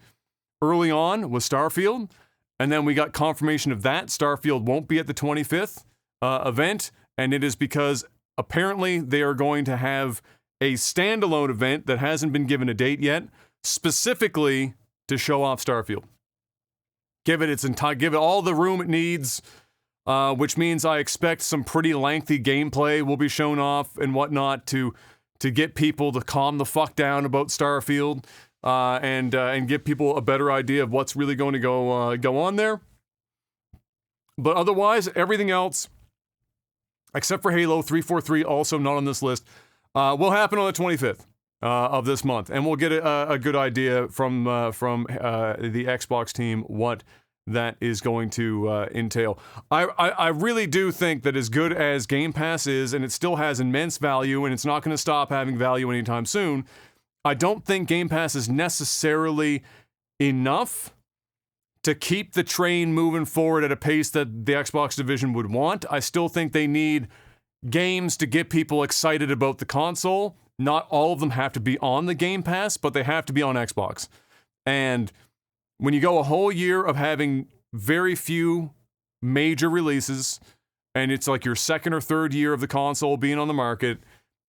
early on was Starfield, and then we got confirmation of that. Starfield won't be at the 25th. Event, and it is because apparently they are going to have a standalone event that hasn't been given a date yet, specifically to show off Starfield. Give it all the room it needs, which means I expect some pretty lengthy gameplay will be shown off and whatnot to get people to calm the fuck down about Starfield, and give people a better idea of what's really going to go on there. But otherwise, everything else, except for Halo 343, also not on this list, will happen on the 25th of this month. And we'll get a good idea from the Xbox team what that is going to entail. I really do think that as good as Game Pass is, and it still has immense value, and it's not going to stop having value anytime soon, I don't think Game Pass is necessarily enough to keep the train moving forward at a pace that the Xbox division would want. I still think they need games to get people excited about the console. Not all of them have to be on the Game Pass, but they have to be on Xbox. And when you go a whole year of having very few major releases, and it's like your second or third year of the console being on the market,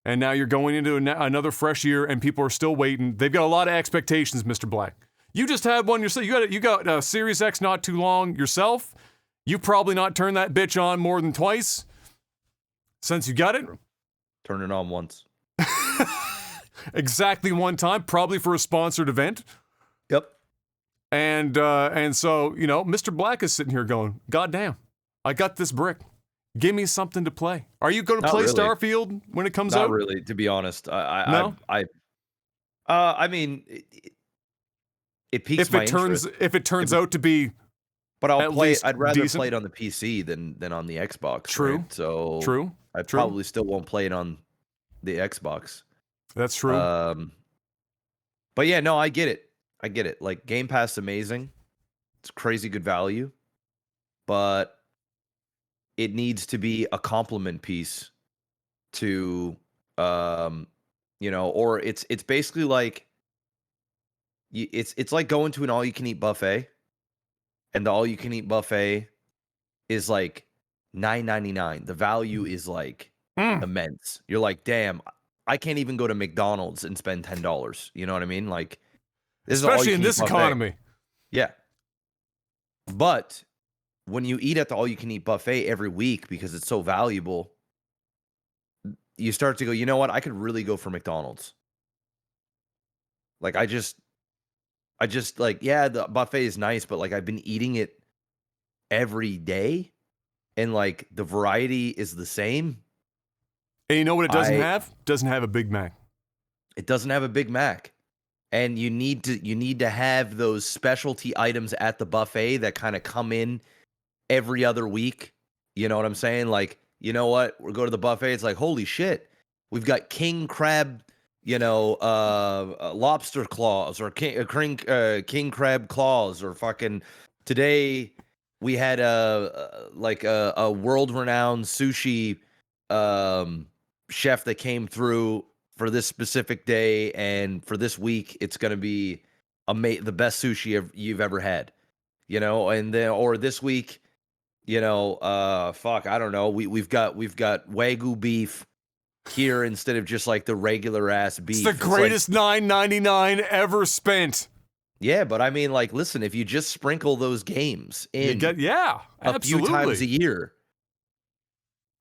and now you're going into another fresh year and people are still waiting, they've got a lot of expectations, Mr. Black. You just had one yourself. You got a Series X not too long yourself. You probably not turned that bitch on more than twice since you got it. Turn it on once. Exactly one time, probably for a sponsored event. Yep. And so, you know, Mr. Black is sitting here going, God damn, I got this brick. Give me something to play. Are you going to play really. Starfield when it comes out? Not really, to be honest. No? I mean, it piques my interest. If it turns out to be, but I'll play. I'd rather decent. play it on the PC than on the Xbox. True. Right? So True. I probably still won't play it on the Xbox. That's true. But yeah, no, I get it. I get it. Like Game Pass, amazing. It's crazy good value, but it needs to be a complement piece to, you know, or it's basically like. It's like going to an all-you-can-eat buffet, and the all-you-can-eat buffet is like $9.99. The value is like immense. You're like, damn, I can't even go to McDonald's and spend $10. You know what I mean? Like, this Especially is in this economy. Yeah. But when you eat at the all-you-can-eat buffet every week because it's so valuable, you start to go, you know what? I could really go for McDonald's. Like, I just like, yeah, the buffet is nice, but like I've been eating it every day and like the variety is the same. And you know what it doesn't have? Doesn't have a Big Mac. It doesn't have a Big Mac. And you need to have those specialty items at the buffet that kind of come in every other week. You know what I'm saying? Like, you know what? We'll go to the buffet. It's like, holy shit, we've got king crab, lobster claws or king crab claws, or fucking today we had a world-renowned sushi chef that came through for this specific day, and for this week it's going to be the best sushi you've ever had, and then, or this week, I don't know, we've got Wagyu beef here instead of just like the regular ass beef. It's the greatest $9.99 ever spent. Yeah, but I mean, like, listen, if you just sprinkle those games in a few times a year,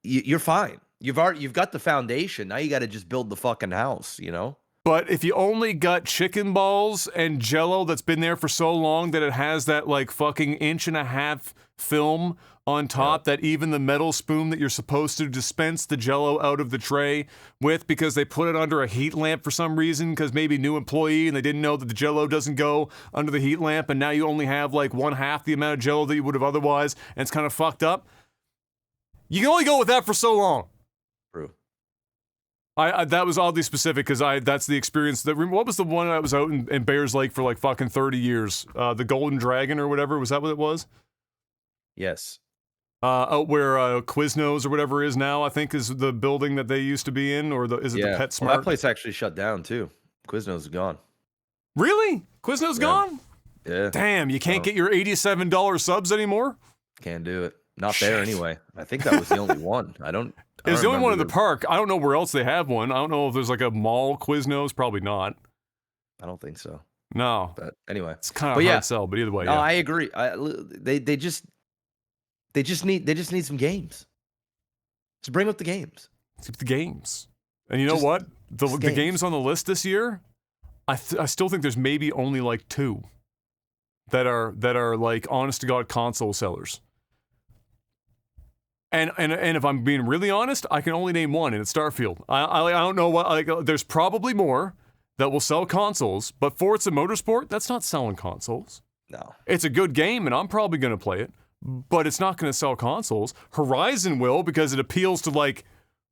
you're fine. You've got the foundation. Now you got to just build the fucking house, But if you only got chicken balls and Jell-O that's been there for so long that it has that like fucking 1.5-inch film on top, that even the metal spoon that you're supposed to dispense the Jell-O out of the tray with, because they put it under a heat lamp for some reason, because maybe new employee and they didn't know that the Jell-O doesn't go under the heat lamp, and now you only have like 1/2 the amount of Jell-O that you would have otherwise, and it's kind of fucked up. You can only go with that for so long. True. I that was oddly specific because that's the experience. What was the one that was out in Bears Lake for like fucking 30 years? The Golden Dragon or whatever. Was that what it was? Yes. Out where Quiznos or whatever is now, I think, is the building that they used to be in, or is it the PetSmart? Well, that place actually shut down too. Quiznos is gone. Really? Quiznos gone? Yeah. Damn, you can't get your $87 subs anymore? Can't do it. Not there anyway. I think that was the only one. It was the only one in the park. I don't know where else they have one. I don't know if there's like a mall Quiznos. Probably not. I don't think so. No. But anyway, it's kind of hard sell. But either way, no, I agree. They just need some games. Just bring up the games. Keep the games. And you know what? The games on the list this year, I still think there's maybe only like 2 that are like honest to God console sellers. And if I'm being really honest, I can only name one, and it's Starfield. I don't know what. There's probably more that will sell consoles, but Forza Motorsport, that's not selling consoles. No. It's a good game, and I'm probably going to play it, but it's not going to sell consoles. Horizon will, because it appeals to like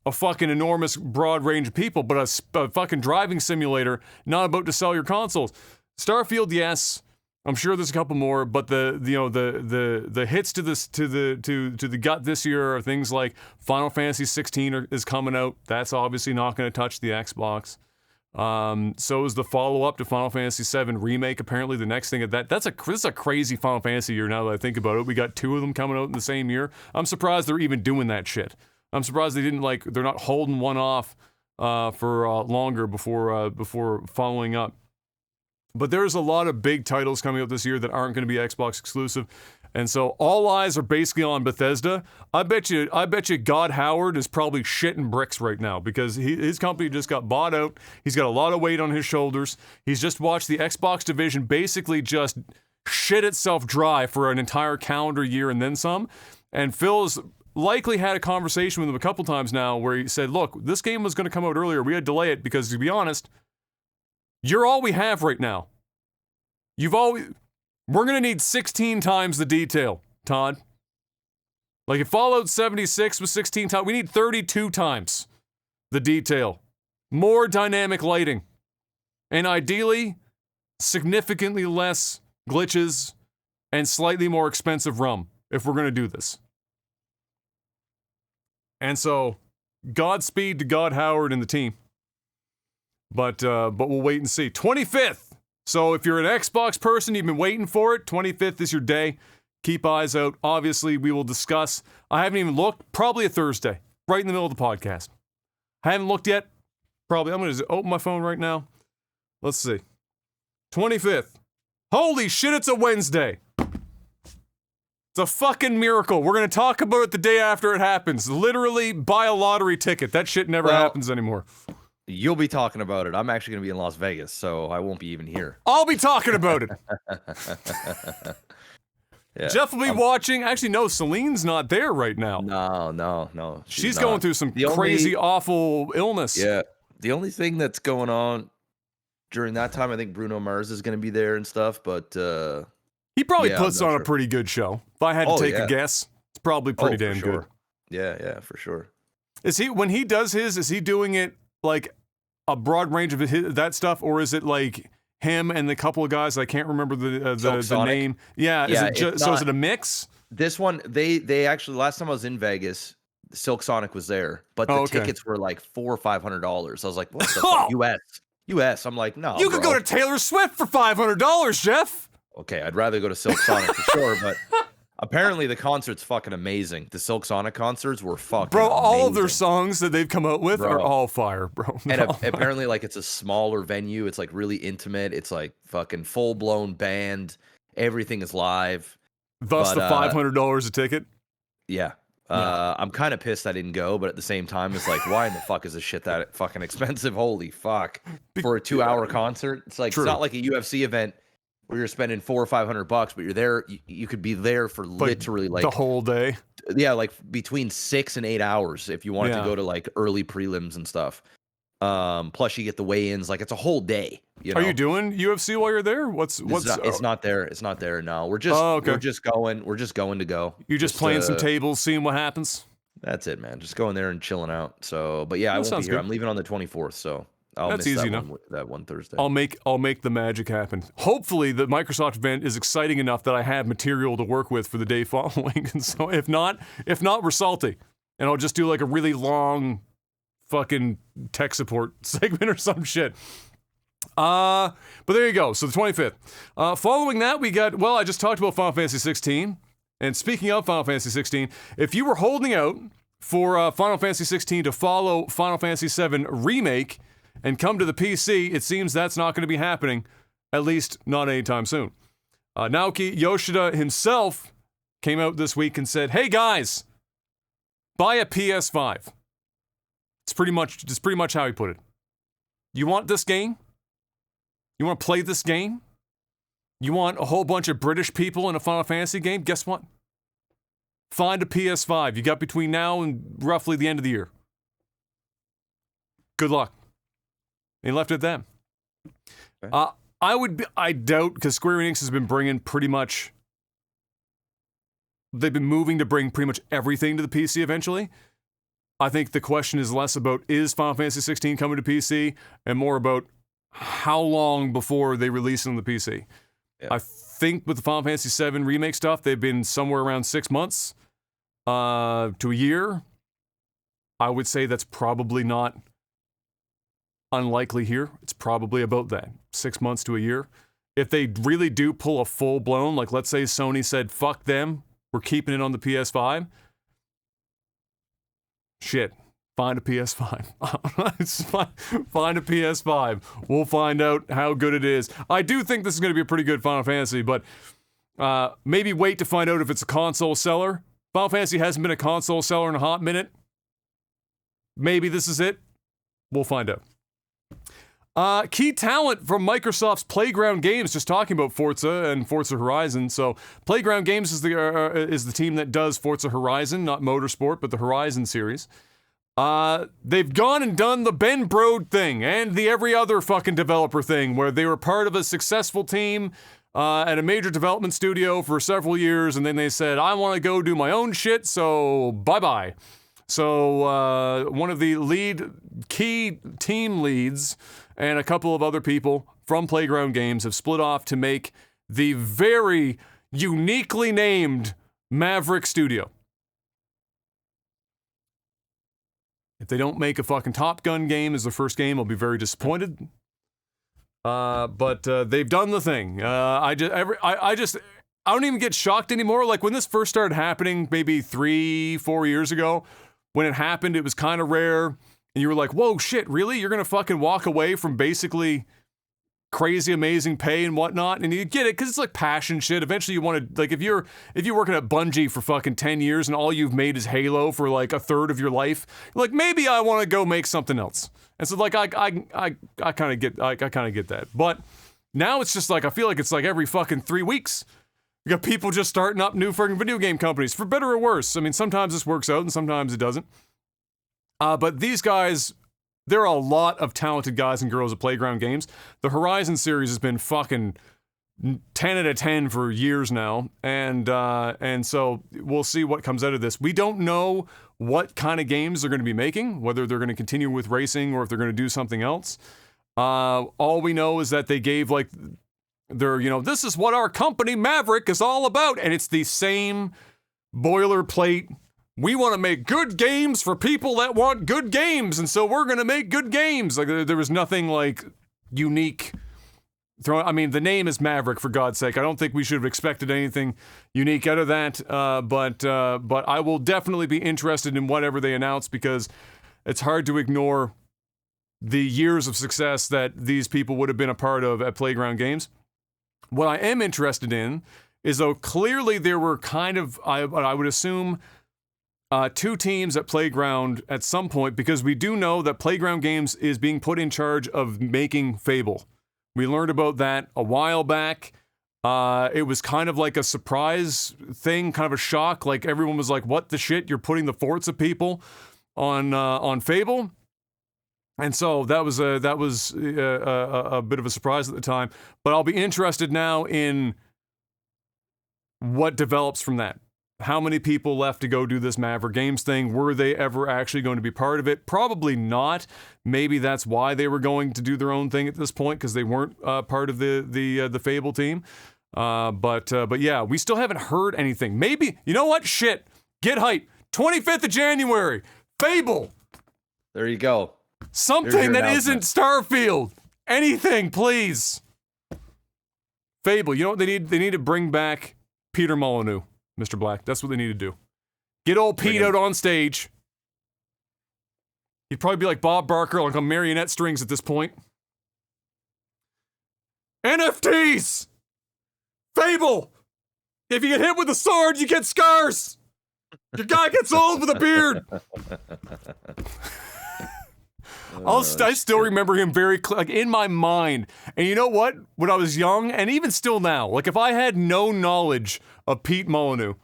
a fucking enormous broad range of people, but a fucking driving simulator not about to sell your consoles. Starfield, yes. I'm sure there's a couple more, but the hits to the gut this year are things like Final Fantasy 16 is coming out. That's obviously not going to touch the Xbox. So is the follow-up to Final Fantasy 7 Remake. Apparently, the next thing this is a crazy Final Fantasy year. Now that I think about it, we got 2 of them coming out in the same year. I'm surprised they're even doing that shit. I'm surprised they're not holding one off for longer before following up. But there's a lot of big titles coming out this year that aren't going to be Xbox exclusive. And so all eyes are basically on Bethesda. I bet you God Howard is probably shitting bricks right now because his company just got bought out. He's got a lot of weight on his shoulders. He's just watched the Xbox division basically just shit itself dry for an entire calendar year and then some. And Phil's likely had a conversation with him a couple times now where he said, look, this game was going to come out earlier. We had to delay it because, to be honest, you're all we have right now. We're going to need 16 times the detail, Todd. Like if Fallout 76 was 16 times, we need 32 times the detail. More dynamic lighting. And ideally, significantly less glitches and slightly more expensive ROM if we're going to do this. And so, Godspeed to God Howard and the team. But we'll wait and see. 25th. So if you're an Xbox person, you've been waiting for it, 25th is your day. Keep eyes out. Obviously, we will discuss. I haven't even looked. Probably a Thursday, right in the middle of the podcast. I haven't looked yet. probably, I'm going to open my phone right now. Let's see. 25th. Holy shit, it's a Wednesday. It's a fucking miracle. We're going to talk about it the day after it happens. Literally buy a lottery ticket. That shit never happens anymore. You'll be talking about it. I'm actually going to be in Las Vegas, so I won't be even here. I'll be talking about it. Yeah. Jeff will be watching. Actually, no, Celine's not there right now. No. She's going through some crazy, awful illness. Yeah. The only thing that's going on during that time, I think Bruno Mars is going to be there and stuff, but he probably puts on a pretty good show. If I had to take a guess, it's probably pretty damn good. Yeah, for sure. Is he, when he does his, is he doing it like a broad range of that stuff, or is it like him and the couple of guys? I can't remember the name. Yeah, so is it a mix? This one, they actually, last time I was in Vegas, Silk Sonic was there, but the tickets were like $400 or $500. I was like, what the fuck? US. I'm like, no. You could go to Taylor Swift for $500, Jeff. Okay, I'd rather go to Silk Sonic for sure, but apparently the concert's fucking amazing. The Silk Sonic concerts were fucking amazing. All of their songs that they've come out with are all fire, bro. And apparently, like, it's a smaller venue. It's like really intimate. It's like fucking full blown band. Everything is live. Thus, the $500 a ticket. Yeah. I'm kind of pissed I didn't go, but at the same time, it's like, why in the fuck is this shit that fucking expensive? Holy fuck. For a 2-hour concert? It's like, It's not like a UFC event where you're spending $400 or $500, but you're there. You could be there for literally like the whole day. Yeah, like between 6 and 8 hours if you wanted to go to like early prelims and stuff. Plus you get the weigh-ins. Like, it's a whole day. You know? Are you doing UFC while you're there? It's not there. It's not there. No, we're just going to go. You're just playing some tables, seeing what happens. That's it, man. Just going there and chilling out. So, but yeah, I won't be here. Good. I'm leaving on the 24th, so I'll miss easy enough. That one Thursday. I'll make the magic happen. Hopefully, the Microsoft event is exciting enough that I have material to work with for the day following. And so, if not, we're salty, and I'll just do like a really long, fucking tech support segment or some shit. But there you go. So the 25th. Following that, we got. Well, I just talked about Final Fantasy 16. And speaking of Final Fantasy 16, if you were holding out for Final Fantasy 16 to follow Final Fantasy 7 Remake and come to the PC, it seems that's not going to be happening, at least not anytime soon. Naoki Yoshida himself came out this week and said, "Hey guys, buy a PS5." It's pretty much how he put it. You want this game? You want to play this game? You want a whole bunch of British people in a Final Fantasy game? Guess what? Find a PS5. You got between now and roughly the end of the year. Good luck. He left it at that. Okay. I doubt, because Square Enix has been bringing they've been moving to bring pretty much everything to the PC eventually. I think the question is less about, is Final Fantasy 16 coming to PC, and more about how long before they release it on the PC. Yeah. I think with the Final Fantasy 7 remake stuff, they've been somewhere around 6 months to a year. I would say that's probably not unlikely here. It's probably about that, 6 months to a year. If they really do pull a full-blown, like let's say Sony said, fuck them, we're keeping it on the PS5. Shit. Find a PS5. Find a PS5. We'll find out how good it is. I do think this is going to be a pretty good Final Fantasy, but maybe wait to find out if it's a console seller. Final Fantasy hasn't been a console seller in a hot minute. Maybe this is it. We'll find out. Key talent from Microsoft's Playground Games, just talking about Forza and Forza Horizon. So Playground Games is the team that does Forza Horizon, not Motorsport, but the Horizon series. They've gone and done the Ben Brode thing and the every other fucking developer thing, where they were part of a successful team at a major development studio for several years, and then they said, I want to go do my own shit, so bye-bye. So one of the key team leads and a couple of other people from Playground Games have split off to make the very uniquely named Maverick Studio. If they don't make a fucking Top Gun game as the first game, I'll be very disappointed. But they've done the thing. I don't even get shocked anymore. Like when this first started happening, maybe 3-4 years ago, when it happened, it was kind of rare. and you were like, whoa, shit, really? You're going to fucking walk away from basically crazy, amazing pay and whatnot? And you get it, because it's like passion shit. Eventually you want to, like, if you're working at Bungie for fucking 10 years and all you've made is Halo for like a third of your life, you're like, maybe I want to go make something else. And so like, I kind of get that. But now it's just like, I feel like it's like every fucking 3 weeks. You got people just starting up new fucking video game companies, for better or worse. I mean, sometimes this works out and sometimes it doesn't. But these guys, there are a lot of talented guys and girls at Playground Games. The Horizon series has been fucking 10 out of 10 for years now. And so we'll see what comes out of this. We don't know what kind of games they're going to be making, whether they're going to continue with racing or if they're going to do something else. All we know is that they gave like this is what our company Maverick is all about. And it's the same boilerplate. We want to make good games for people that want good games. And so we're going to make good games. Like there was nothing like unique. I mean, the name is Maverick, for God's sake. I don't think we should have expected anything unique out of that. But I will definitely be interested in whatever they announce, because it's hard to ignore the years of success that these people would have been a part of at Playground Games. What I am interested in is, though, clearly there were kind of, I would assume, two teams at Playground at some point, because we do know that Playground Games is being put in charge of making Fable. We learned about that a while back. It was kind of like a surprise thing, kind of a shock. Like everyone was like, "What the shit? You're putting the Forza people on Fable?" And so that was a bit of a surprise at the time. But I'll be interested now in what develops from that. How many people left to go do this Maverick Games thing? Were they ever actually going to be part of it? Probably not. Maybe that's why they were going to do their own thing at this point, because they weren't part of the Fable team. But yeah, we still haven't heard anything. Maybe, you know what? Shit. Get hype. 25th of January. Fable. There you go. Something that isn't Starfield. Anything, please. Fable. You know what they need? They need to bring back Peter Molyneux. Mr. Black, that's what they need to do. Get old Pete out on stage. He'd probably be like Bob Barker, like on marionette strings at this point. NFTs! Fable! If you get hit with a sword, you get scars! Your guy gets old with a beard! I still remember him very like in my mind. And you know what? When I was young, and even still now, like if I had no knowledge of Pete Molyneux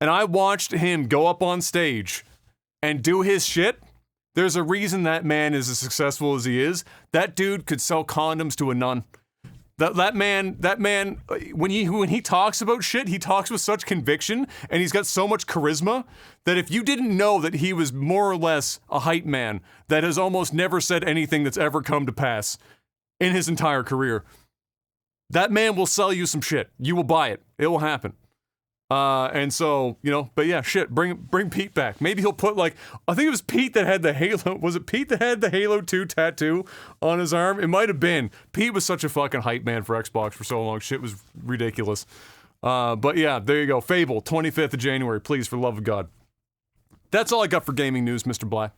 and I watched him go up on stage and do his shit, there's a reason that man is as successful as he is. That dude could sell condoms to a nun. That man, when he talks about shit, he talks with such conviction, and he's got so much charisma that if you didn't know that he was more or less a hype man that has almost never said anything that's ever come to pass in his entire career, that man will sell you some shit. You will buy it. It will happen. And so, but yeah, shit, bring Pete back. Maybe he'll put I think it was Pete that had the Halo, was it Pete that had the Halo 2 tattoo on his arm? It might have been. Pete was such a fucking hype man for Xbox for so long. Shit was ridiculous. But yeah, there you go. Fable, 25th of January, please, for the love of God. That's all I got for gaming news, Mr. Black.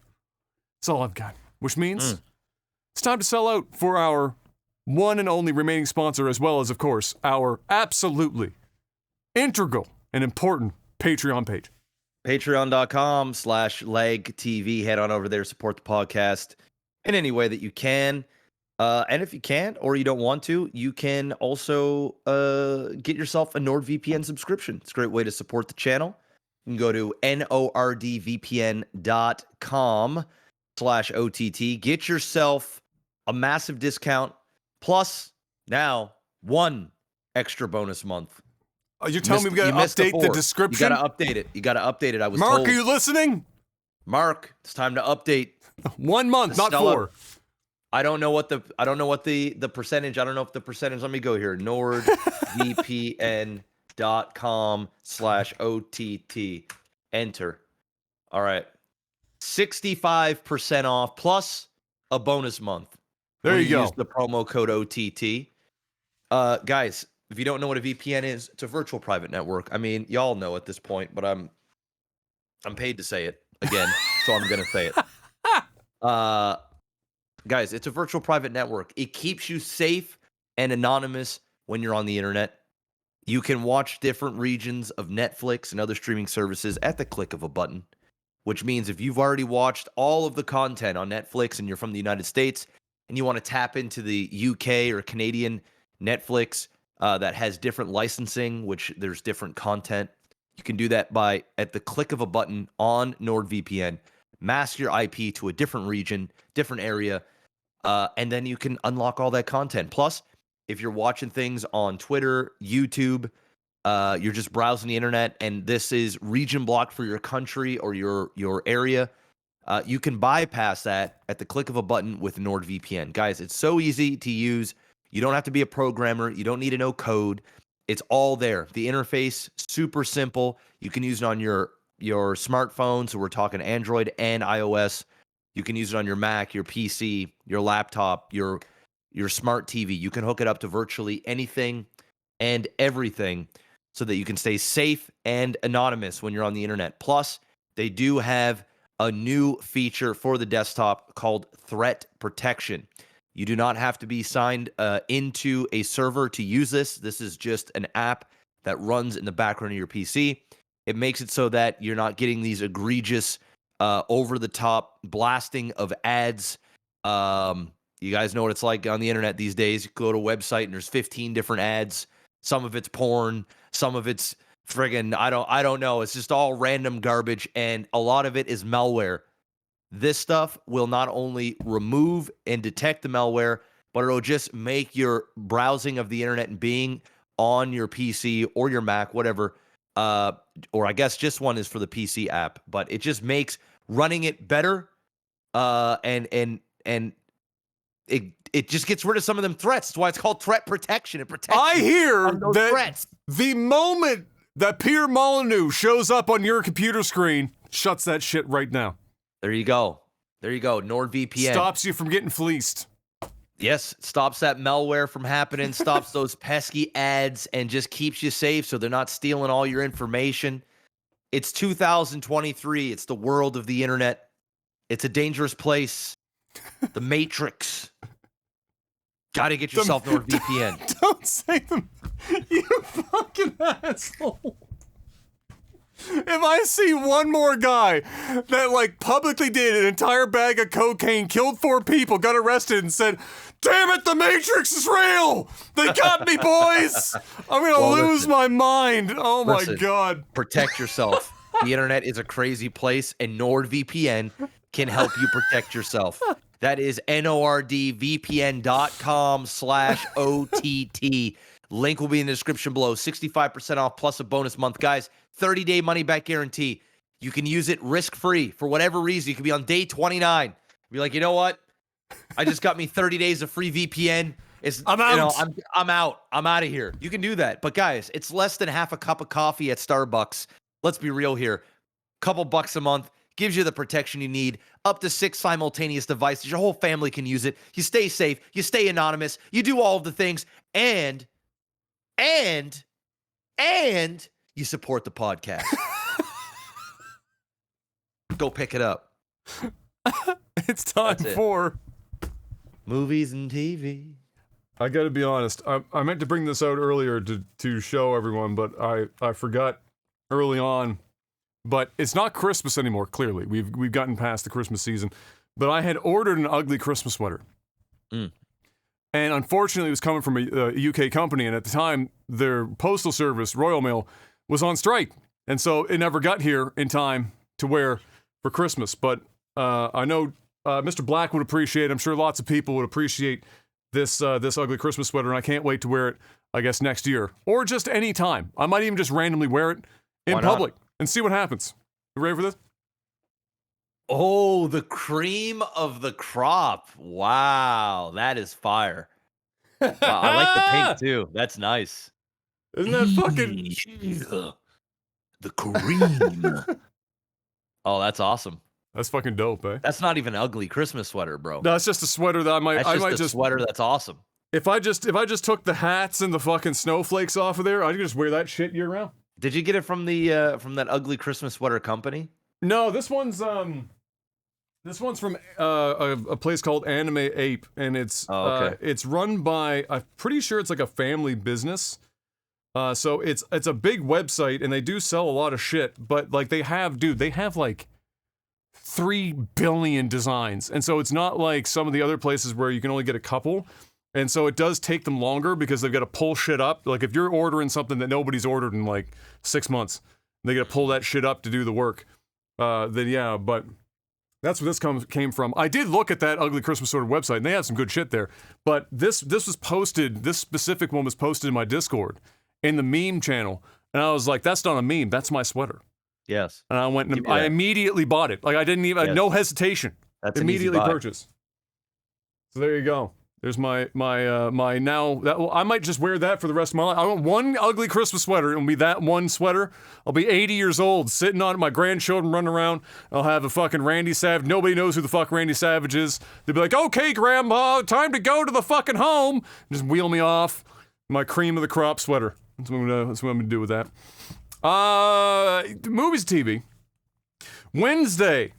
That's all I've got. Which means it's time to sell out for our one and only remaining sponsor, as well as, of course, our absolutely integral and important Patreon page. Patreon.com/legtv. Head on over there, support the podcast in any way that you can. And if you can't, or you don't want to, you can also get yourself a NordVPN subscription. It's a great way to support the channel. You can go to nordvpn.com/OTT. Get yourself a massive discount, plus now one extra bonus month. Oh, you're telling me we gotta update the description? You gotta update it. I was Mark, told. are you listening? Mark, it's time to update. 1 month, not 4. I don't know what the percentage. I don't know if the percentage. Let me go here. nordvpn.com/OTT. Enter. All right. 65% off plus a bonus month. There you go. Use the promo code OTT. Guys, if you don't know what a VPN is, it's a virtual private network. I mean, y'all know at this point, but I'm paid to say it again, so I'm gonna say it. Guys, it's a virtual private network. It keeps you safe and anonymous when you're on the internet. You can watch different regions of Netflix and other streaming services at the click of a button, which means if you've already watched all of the content on Netflix and you're from the United States and you want to tap into the UK or Canadian Netflix that has different licensing, which there's different content, you can do that by at the click of a button on NordVPN. Mask your IP to a different region, different area, and then you can unlock all that content. Plus, if you're watching things on Twitter, YouTube, you're just browsing the internet, and this is region blocked for your country or your area, you can bypass that at the click of a button with NordVPN. Guys, it's so easy to use. You don't have to be a programmer. You don't need to know code. It's all there. The interface, super simple. You can use it on your smartphone. So we're talking Android and iOS. You can use it on your Mac, your PC, your laptop, your smart TV. You can hook it up to virtually anything and everything so that you can stay safe and anonymous when you're on the internet. Plus, they do have a new feature for the desktop called Threat Protection. You do not have to be signed into a server to use this. This is just an app that runs in the background of your PC. It makes it so that you're not getting these egregious, over-the-top blasting of ads. You guys know what it's like on the internet these days. You go to a website and there's 15 different ads. Some of it's porn. Some of it's friggin' I don't know. It's just all random garbage, and a lot of it is malware. This stuff will not only remove and detect the malware, but it'll just make your browsing of the internet and being on your PC or your Mac, whatever, or I guess just one is for the PC app, but it just makes running it better, and it just gets rid of some of them threats. That's why it's called threat protection. It protects I hear from those that threats. The moment that Pierre Molyneux shows up on your computer screen, shuts that shit right now. There you go. NordVPN. Stops you from getting fleeced. Yes, stops that malware from happening, stops those pesky ads, and just keeps you safe so they're not stealing all your information. It's 2023. It's the world of the internet. It's a dangerous place. The Matrix. Gotta get yourself NordVPN. Don't say them. You fucking asshole. If I see one more guy that like publicly did an entire bag of cocaine, killed 4 people, got arrested, and said, "Damn it, the Matrix is real! They got me, boys! I'm gonna lose my mind." Oh my God. Protect yourself. The internet is a crazy place, and NordVPN can help you protect yourself. That is nordvpn.com/OTT. Link will be in the description below. 65% off plus a bonus month. Guys, 30-day money-back guarantee. You can use it risk-free for whatever reason. You could be on day 29. Be like, you know what? I just got me 30 days of free VPN. I'm out. I'm out. I'm out of here. You can do that. But guys, it's less than half a cup of coffee at Starbucks. Let's be real here. Couple bucks a month gives you the protection you need. Up to 6 simultaneous devices. Your whole family can use it. You stay safe. You stay anonymous. You do all of the things. And you support the podcast. Go pick it up. It's time for movies and TV. I gotta be honest. I meant to bring this out earlier to show everyone, but I forgot early on. But it's not Christmas anymore. Clearly, we've gotten past the Christmas season. But I had ordered an ugly Christmas sweater. And unfortunately, it was coming from a UK company, and at the time, their postal service, Royal Mail, was on strike. And so it never got here in time to wear for Christmas. But I know Mr. Black would appreciate it. I'm sure lots of people would appreciate this ugly Christmas sweater, and I can't wait to wear it, I guess, next year. Or just any time. I might even just randomly wear it in public and see what happens. You ready for this? Oh, the cream of the crop. Wow, that is fire. Wow, I like the pink too. That's nice. Isn't that fucking... The cream. Oh, that's awesome. That's fucking dope, eh? That's not even an ugly Christmas sweater, bro. No, it's just a sweater that I might just sweater that's awesome. If I just took the hats and the fucking snowflakes off of there, I could just wear that shit year round. Did you get it from the from that ugly Christmas sweater company? No, this one's This one's from a place called Anime Ape, and it's it's run by, I'm pretty sure it's like a family business. So it's a big website, and they do sell a lot of shit. But like they have like 3 billion designs, and so it's not like some of the other places where you can only get a couple. And so it does take them longer because they've got to pull shit up. Like if you're ordering something that nobody's ordered in like 6 months, they got to pull that shit up to do the work. Then yeah, but that's where this came from. I did look at that Ugly Christmas Sweater website, and they have some good shit there. But this was posted, this specific one was posted in my Discord, in the meme channel. And I was like, that's not a meme, that's my sweater. Yes. And I went and I immediately bought it. Like I didn't even, no hesitation. That's immediately purchase. So there you go. There's my now that I might just wear that for the rest of my life. I want one ugly Christmas sweater. It'll be that one sweater. I'll be 80 years old, sitting on it, my grandchildren running around. I'll have a fucking Randy Savage. Nobody knows who the fuck Randy Savage is. They'll be like, "Okay, Grandma, time to go to the fucking home." Just wheel me off. My cream of the crop sweater. That's what I'm gonna do with that. Movies, TV. Wednesday.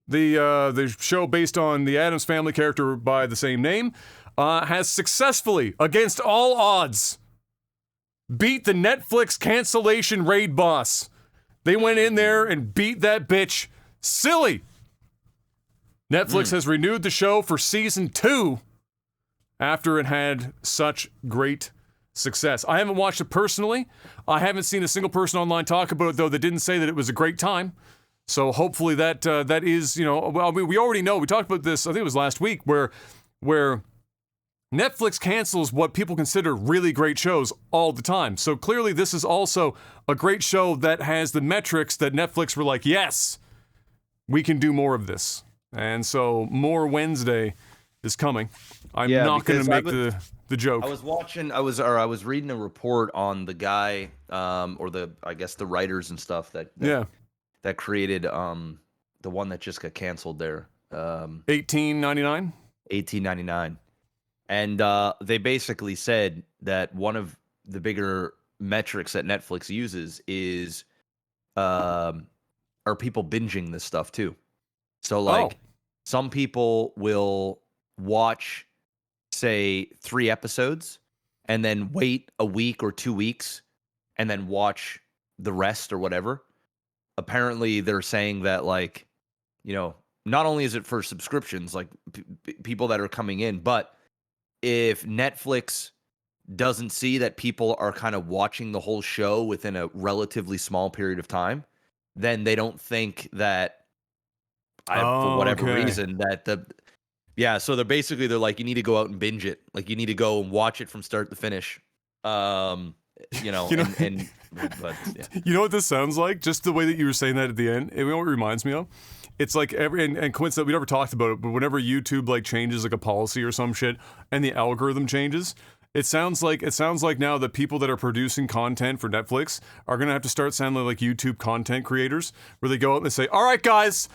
The show based on the Addams Family character by the same name has successfully, against all odds, beat the Netflix cancellation raid boss. They went in there and beat that bitch silly. Netflix has renewed the show for season 2 after it had such great success. I haven't watched it personally. I haven't seen a single person online talk about it, though, that didn't say that it was a great time. So hopefully that is, you know, well, we already know, we talked about this, I think it was last week, where Netflix cancels what people consider really great shows all the time. So clearly this is also a great show that has the metrics that Netflix were like, yes, we can do more of this. And so more Wednesday is coming. I'm not going to make the joke. I was reading a report on the guy, or I guess the writers and stuff that created the one that just got canceled there. 1899? 1899. And they basically said that one of the bigger metrics that Netflix uses is are people binging this stuff too. So like some people will watch, say, 3 episodes and then wait a week or 2 weeks and then watch the rest or whatever. Apparently they're saying that, like, you know, not only is it for subscriptions, like people that are coming in, but if Netflix doesn't see that people are kind of watching the whole show within a relatively small period of time, then they don't think that, for whatever reason, that so they're like, you need to go out and binge it. Like, you need to go and watch it from start to finish. You know, but yeah. You know what this sounds like? Just the way that you were saying that at the end. You know what it reminds me of? It's like and coincidentally, we never talked about it, but whenever YouTube like changes like a policy or some shit, and the algorithm changes, it sounds like now that people that are producing content for Netflix are gonna have to start sounding like YouTube content creators, where they go out and they say, "All right, guys,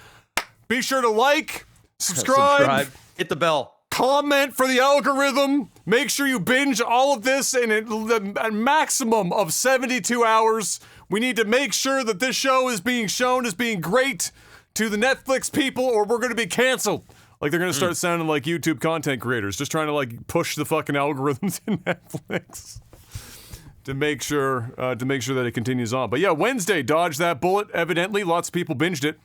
be sure to like, subscribe, hit the bell. Comment for the algorithm. Make sure you binge all of this in a maximum of 72 hours. We need to make sure that this show is being shown as being great to the Netflix people, or we're going to be canceled." Like they're going to start sounding like YouTube content creators, just trying to like push the fucking algorithms in Netflix to make sure that it continues on. But yeah, Wednesday, dodged that bullet. Evidently, lots of people binged it.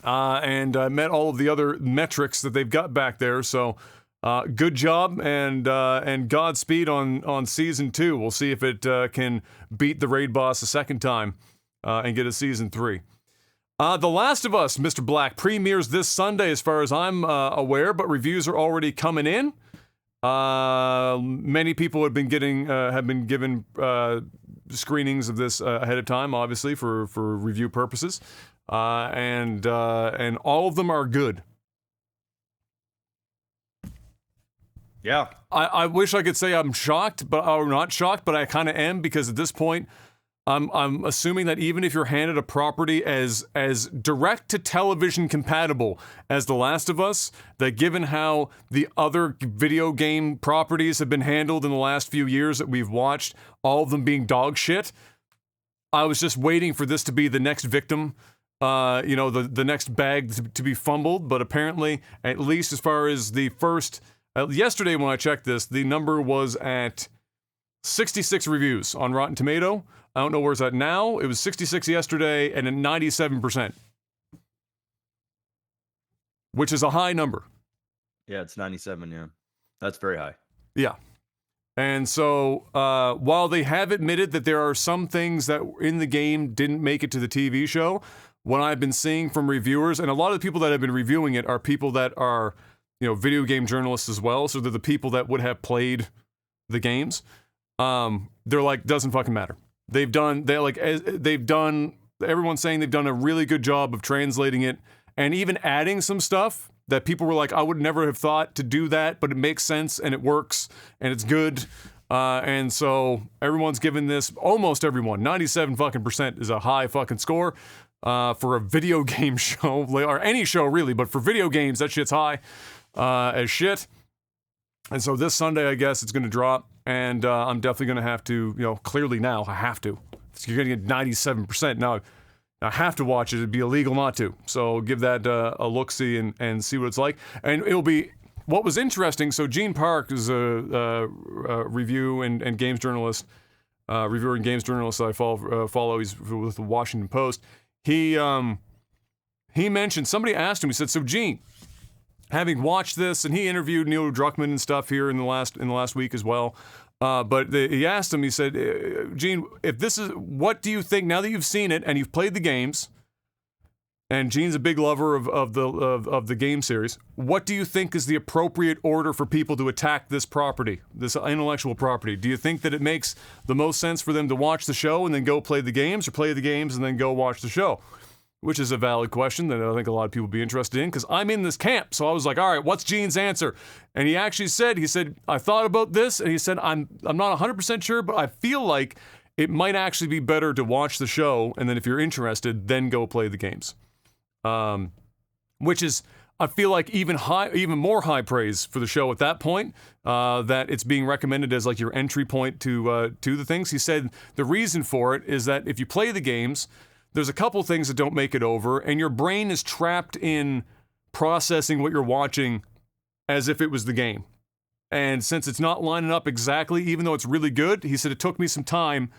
And met all of the other metrics that they've got back there. So, good job and Godspeed on season 2. We'll see if it can beat the raid boss a second time and get a season 3. The Last of Us, Mr. Black, premieres this Sunday, as far as I'm aware, but reviews are already coming in. Many people have been given screenings of this ahead of time, obviously for review purposes. And all of them are good. Yeah. I wish I could say I'm shocked, or not shocked, but I kind of am, because at this point, I'm assuming that even if you're handed a property as direct to television compatible as The Last of Us, that given how the other video game properties have been handled in the last few years that we've watched, all of them being dog shit, I was just waiting for this to be the next victim the next bag to be fumbled, but apparently, at least as far as the first, yesterday when I checked this, the number was at 66 reviews on Rotten Tomato. I don't know where it's at now. It was 66 yesterday and at 97%, which is a high number. Yeah, it's 97, yeah. That's very high. Yeah. And so, while they have admitted that there are some things that in the game didn't make it to the TV show, what I've been seeing from reviewers, and a lot of the people that have been reviewing it are people that are, video game journalists as well, so they're the people that would have played the games. They're like, doesn't fucking matter. Everyone's saying they've done a really good job of translating it and even adding some stuff that people were like, I would never have thought to do that, but it makes sense and it works and it's good. And so everyone's given this, almost everyone, 97% is a high fucking score for a video game show, or any show really, but for video games, that shit's high as shit. And so this Sunday, I guess it's going to drop, and I'm definitely going to have to, clearly now, I have to. You're going to get 97%. Now, I have to watch it. It'd be illegal not to. So give that a look-see and see what it's like. And it'll be, what was interesting, so Gene Park is a review and games journalist, reviewer and games journalist that I follow. He's with the Washington Post. He mentioned, somebody asked him, he said, so Gene, having watched this, and he interviewed Neil Druckmann and stuff here in the last week as well. He asked him, he said, Gene, what do you think, now that you've seen it and you've played the games, and Gene's a big lover of the game series, what do you think is the appropriate order for people to attack this property, this intellectual property? Do you think that it makes the most sense for them to watch the show and then go play the games, or play the games and then go watch the show? Which is a valid question that I think a lot of people would be interested in, because I'm in this camp. So I was like, all right, what's Gene's answer? And he actually said, I thought about this, and he said, I'm not 100% sure, but I feel like it might actually be better to watch the show, and then if you're interested, then go play the games. Which is, I feel like even more high praise for the show at that point, that it's being recommended as like your entry point to the things. He said the reason for it is that if you play the games, there's a couple things that don't make it over, and your brain is trapped in processing what you're watching as if it was the game. And since it's not lining up exactly, even though it's really good, he said it took me some time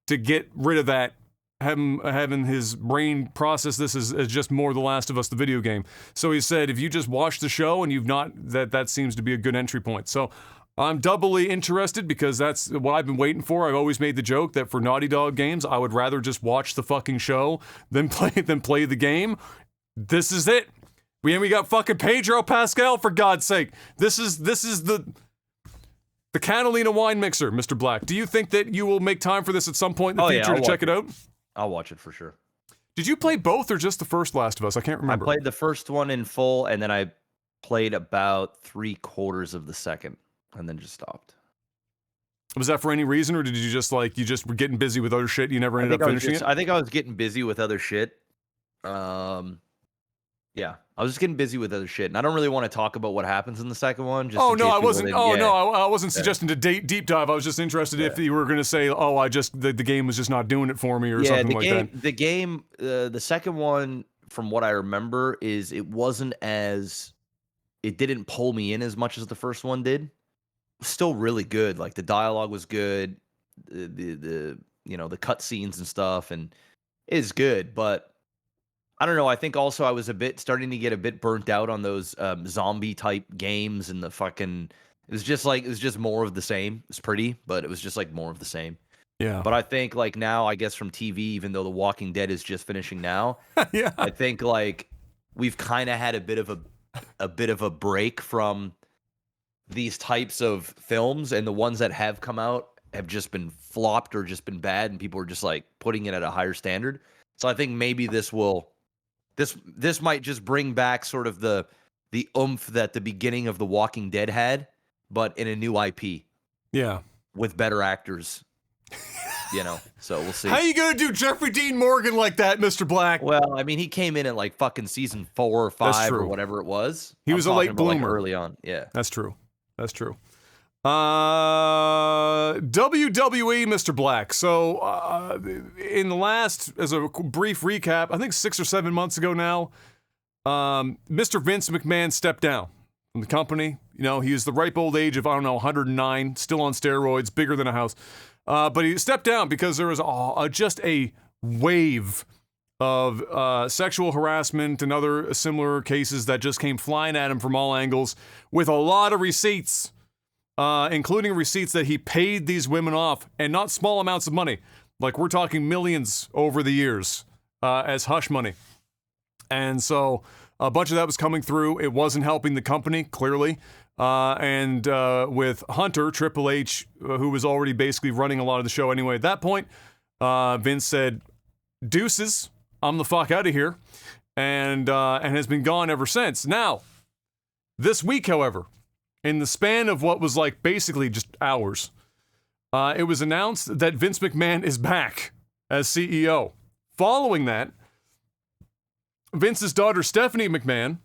to get rid of that, having his brain process this as just more The Last of Us, the video game. So he said, if you just watch the show and you've not, that seems to be a good entry point. So I'm doubly interested, because that's what I've been waiting for. I've always made the joke that for Naughty Dog games, I would rather just watch the fucking show than play the game. This is it. We got fucking Pedro Pascal, for God's sake. This is the Catalina wine mixer, Mr. Black. Do you think that you will make time for this at some point in the future to check it out? I'll watch it for sure. Did you play both or just the first Last of Us? I can't remember. I played the first one in full, and then I played about 3/4 of the second, and then just stopped. Was that for any reason, or did you just were getting busy with other shit? You never ended up finishing it? I think I was getting busy with other shit. Yeah, I was just getting busy with other shit, and I don't really want to talk about what happens in the second one. I wasn't suggesting to deep dive. I was just interested if you were going to say, the game was just not doing it for me, or something like that. The game, the second one, from what I remember, is it didn't pull me in as much as the first one did. Still really good. Like, the dialogue was good, the cutscenes and stuff, and it is good, but I don't know. I think also I was starting to get a bit burnt out on those zombie type games, and it was just more of the same. It's pretty, but it was just like more of the same. Yeah. But I think like now, I guess from TV, even though The Walking Dead is just finishing now, yeah. I think like we've kind of had a bit of a break from these types of films, and the ones that have come out have just been flopped or just been bad, and people are just like putting it at a higher standard. So I think maybe this might just bring back sort of the oomph that the beginning of The Walking Dead had, but in a new IP. Yeah. With better actors. So we'll see. How you gonna do Jeffrey Dean Morgan like that, Mr. Black? Well, I mean, he came in at like fucking season 4 or 5 or whatever it was. He was a late bloomer early on. Yeah. That's true. WWE, Mr. Black. So, in the last, as a brief recap, I think 6 or 7 months ago now, Mr. Vince McMahon stepped down from the company. You know, he was the ripe old age of, 109, still on steroids, bigger than a house. But he stepped down because there was just a wave of sexual harassment and other similar cases that just came flying at him from all angles with a lot of receipts. Including receipts that he paid these women off, and not small amounts of money. Like, we're talking millions over the years as hush money. And so a bunch of that was coming through. It wasn't helping the company, clearly. And with Hunter, Triple H, who was already basically running a lot of the show anyway at that point, Vince said, deuces, I'm the fuck out of here. And has been gone ever since. Now, this week, however, in the span of what was like basically just hours, it was announced that Vince McMahon is back as CEO. Following that, Vince's daughter Stephanie McMahon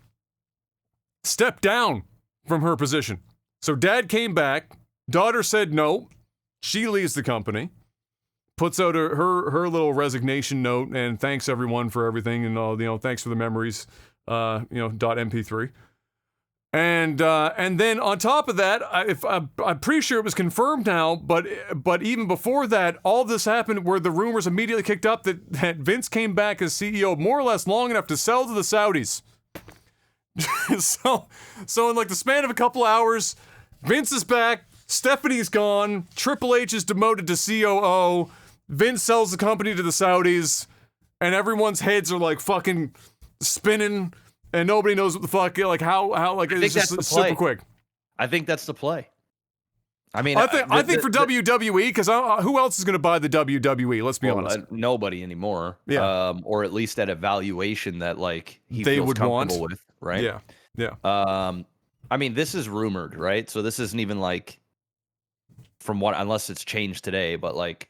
stepped down from her position. So dad came back, daughter said no, she leaves the company, puts out her little resignation note and thanks everyone for everything and all, thanks for the memories, .mp3. And then on top of that, I'm pretty sure it was confirmed now, but even before that, all this happened where the rumors immediately kicked up that Vince came back as CEO more or less long enough to sell to the Saudis. so in like the span of a couple hours, Vince is back, Stephanie's gone, Triple H is demoted to COO, Vince sells the company to the Saudis, and everyone's heads are like fucking spinning. And nobody knows what the fuck, like how it's just super quick. I think that's the play. I mean, I think for WWE, because who else is going to buy the WWE? Let's be honest. Nobody anymore. Yeah. Or at least at a valuation that like they feels would comfortable want with, right? Yeah. Yeah. I mean, this is rumored, right? So this isn't even like from what, unless it's changed today, but like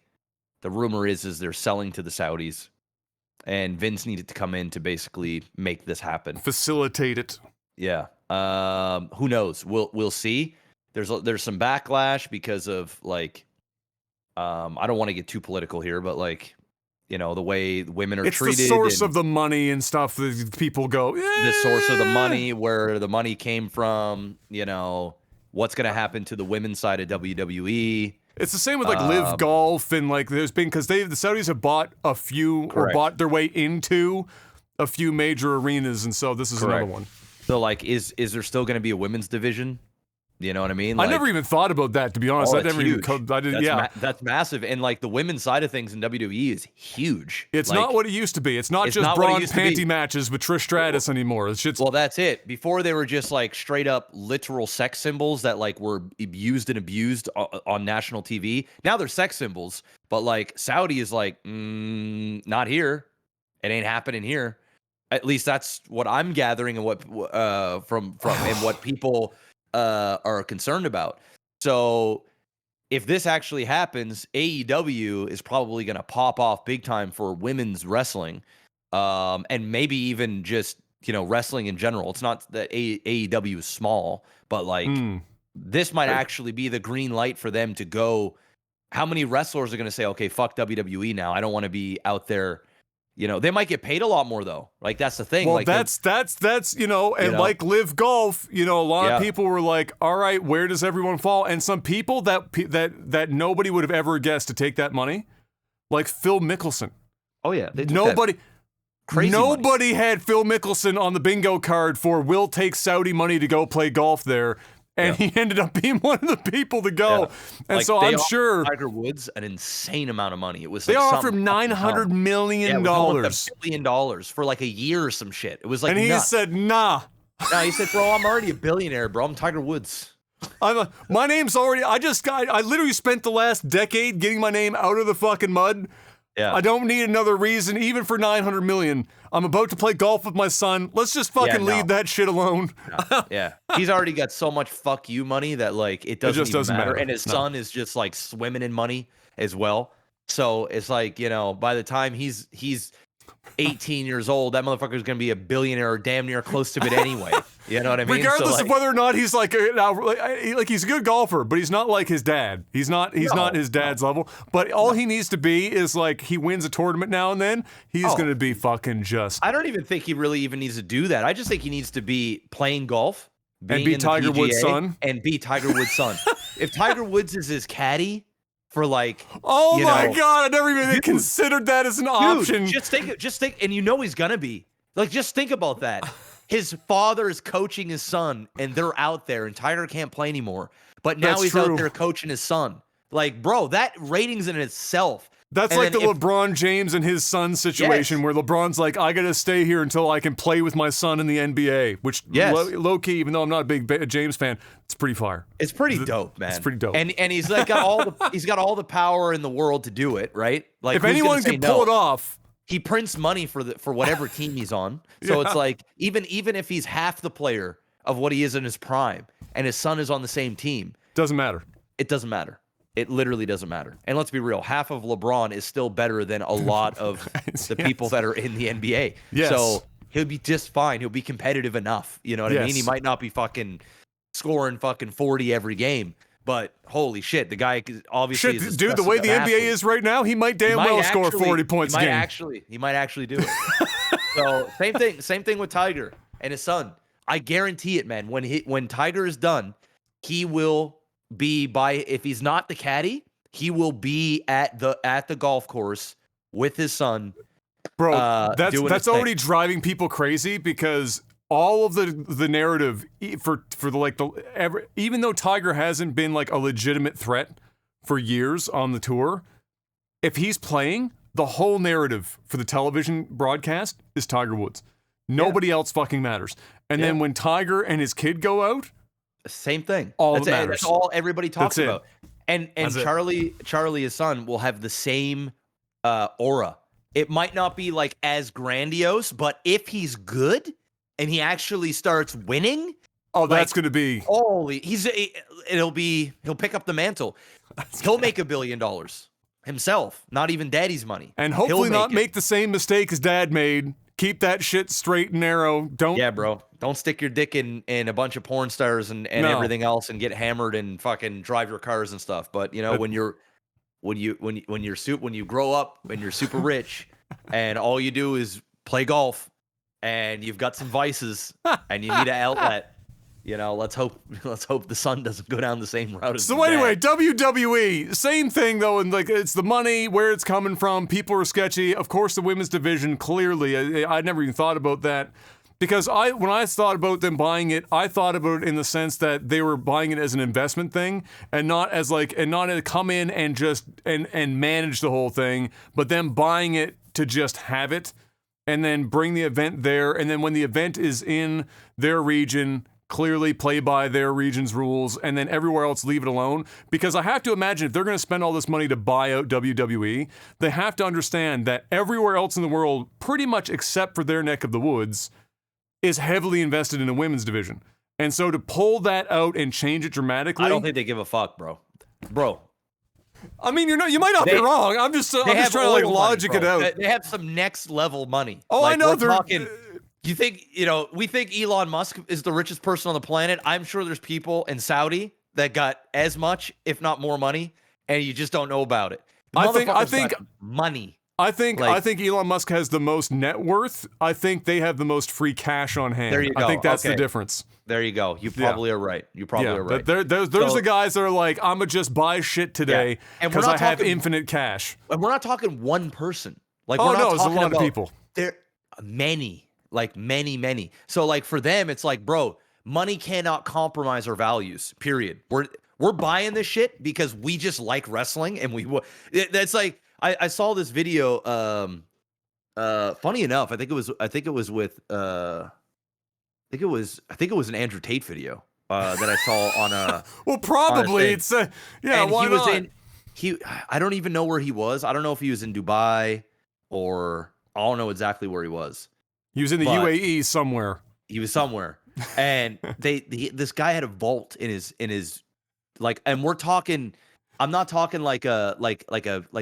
the rumor is they're selling to the Saudis. And Vince needed to come in to basically make this happen. Facilitate it. Yeah. Who knows? We'll see. There's some backlash because of like, I don't want to get too political here, but like, the way women are treated. It's the source of the money and stuff that people go, the source of the money, where the money came from, what's going to happen to the women's side of WWE. It's the same with like Live Golf and like there's been, because the Saudis have bought a few or bought their way into a few major arenas, and so this is another one. So like, is there still going to be a women's division? You know what I mean? Like, I never even thought about that, to be honest. I never huge. That's massive, and like the women's side of things in WWE is huge. It's like, not what it used to be. It's not just brawn panty matches with Trish Stratus anymore. Well, that's it. Before they were just like straight up literal sex symbols that like were used and abused on national TV. Now they're sex symbols, but like Saudi is like, not here. It ain't happening here. At least that's what I'm gathering, and what from and what people are concerned about. So if this actually happens, AEW is probably going to pop off big time for women's wrestling, and maybe even just wrestling in general. It's not that AEW is small, but like this might actually be the green light for them to go. How many wrestlers are going to say, okay, fuck WWE now, I don't want to be out there? They might get paid a lot more though. Like that's the thing. Well, like that's like Live Golf. A lot of people were like, "All right, where does everyone fall?" And some people that nobody would have ever guessed to take that money, like Phil Mickelson. Oh yeah, nobody had Phil Mickelson on the bingo card for "We'll take Saudi money to go play golf there." And he ended up being one of the people to go. Yeah. And like, so I'm sure Tiger Woods an insane amount of money. It was they offered him $900 million. $1 billion for like a year or some shit. It was like, and he said, nah. No, he said, bro, I'm already a billionaire, bro. I'm Tiger Woods. My name's already. I literally spent the last decade getting my name out of the fucking mud. Yeah. I don't need another reason, even for $900 million. I'm about to play golf with my son. Let's just fucking leave that shit alone. No. Yeah. He's already got so much fuck you money that like it doesn't matter. And his son is just like swimming in money as well. So it's like, by the time he's 18 years old, that motherfucker's gonna be a billionaire or damn near close to it anyway. You know what I mean? Regardless of whether or not he's like he's a good golfer, but he's not like his dad. He's not his dad's level. But all he needs to be is like he wins a tournament now and then. He's gonna be fucking just. I don't even think he really even needs to do that. I just think he needs to be playing golf, and be Tiger Woods' son, and be Tiger Woods' son. If Tiger Woods is his caddy for like, oh my god, I never even considered that as an option. Just think, and he's gonna be like, just think about that. His father is coaching his son, and they're out there, and Tiger can't play anymore. But now he's out there coaching his son. Like, bro, that ratings in itself. That's like the LeBron James and his son situation, where LeBron's like, I gotta stay here until I can play with my son in the NBA. Which low key, even though I'm not a big James fan, it's pretty fire. It's pretty dope, man. It's pretty dope. And he's like got all the power in the world to do it, right? Like, if anyone can pull it off, he prints money for whatever team he's on. So it's like even if he's half the player of what he is in his prime, and his son is on the same team, doesn't matter. It doesn't matter. It literally doesn't matter. And let's be real, half of LeBron is still better than a lot of the people that are in the NBA. Yes. So he'll be just fine. He'll be competitive enough. You know what I mean? He might not be fucking scoring fucking 40 every game, but holy shit, the guy obviously is dude, the way the NBA is right now, he might score 40 points a game. He might actually do it. So same thing with Tiger and his son. I guarantee it, man. When Tiger is done, he will be if he's not the caddy, he will be at the golf course with his son. Bro, that's already driving people crazy, because all of the narrative even though Tiger hasn't been like a legitimate threat for years on the tour, if he's playing, the whole narrative for the television broadcast is Tiger Woods. Nobody else fucking matters. And then when Tiger and his kid go out, same thing. That's all everybody talks about. And That's Charlie, his son, will have the same aura. It might not be like as grandiose, but if he's good and he actually starts winning, that's gonna be he'll pick up the mantle. He'll make $1 billion himself, not even daddy's money. And hopefully not make the same mistake his dad made. Keep that shit straight and narrow. Don't stick your dick in a bunch of porn stars and everything else and get hammered and fucking drive your cars and stuff. But you know, when you grow up and you're super rich and all you do is play golf and you've got some vices and you need an outlet, you know, let's hope the son doesn't go down the same route as So anyway, WWE, same thing though, and like it's the money, where it's coming from, people are sketchy. Of course, the women's division, clearly, I never even thought about that. Because when I thought about them buying it, I thought about it in the sense that they were buying it as an investment thing, and not as come in and just and manage the whole thing, but them buying it to just have it, and then bring the event there, and then when the event is in their region, clearly play by their region's rules, and then everywhere else leave it alone. Because I have to imagine if they're going to spend all this money to buy out WWE, they have to understand that everywhere else in the world, pretty much except for their neck of the woods, is heavily invested in the women's division. And so to pull that out and change it dramatically, I don't think they give a fuck, bro. I mean, you might not be wrong. I'm just trying to like logic it out. They have some next level money. Oh, like, I know. They're talking. You think, we think Elon Musk is the richest person on the planet. I'm sure there's people in Saudi that got as much, if not more money, and you just don't know about it. I think money. I think Elon Musk has the most net worth. I think they have the most free cash on hand. There you go. I think that's the difference. There you go. You probably are right. You probably are right. There's the guys that are like, I'm gonna just buy shit today because I have infinite cash. And we're not talking one person. Like, it's a lot of people. There are many. Like many. So like for them, it's like, bro, money cannot compromise our values. Period. We're buying this shit because we just like wrestling, and that's like I saw this video. Funny enough, I think it was an Andrew Tate video that I saw on a. Well, probably it's why not? I don't even know where he was. I don't know if he was in Dubai or I don't know exactly where he was. He was in the UAE somewhere. He was somewhere, and this guy had a vault in his like, and we're talking. I'm not talking like a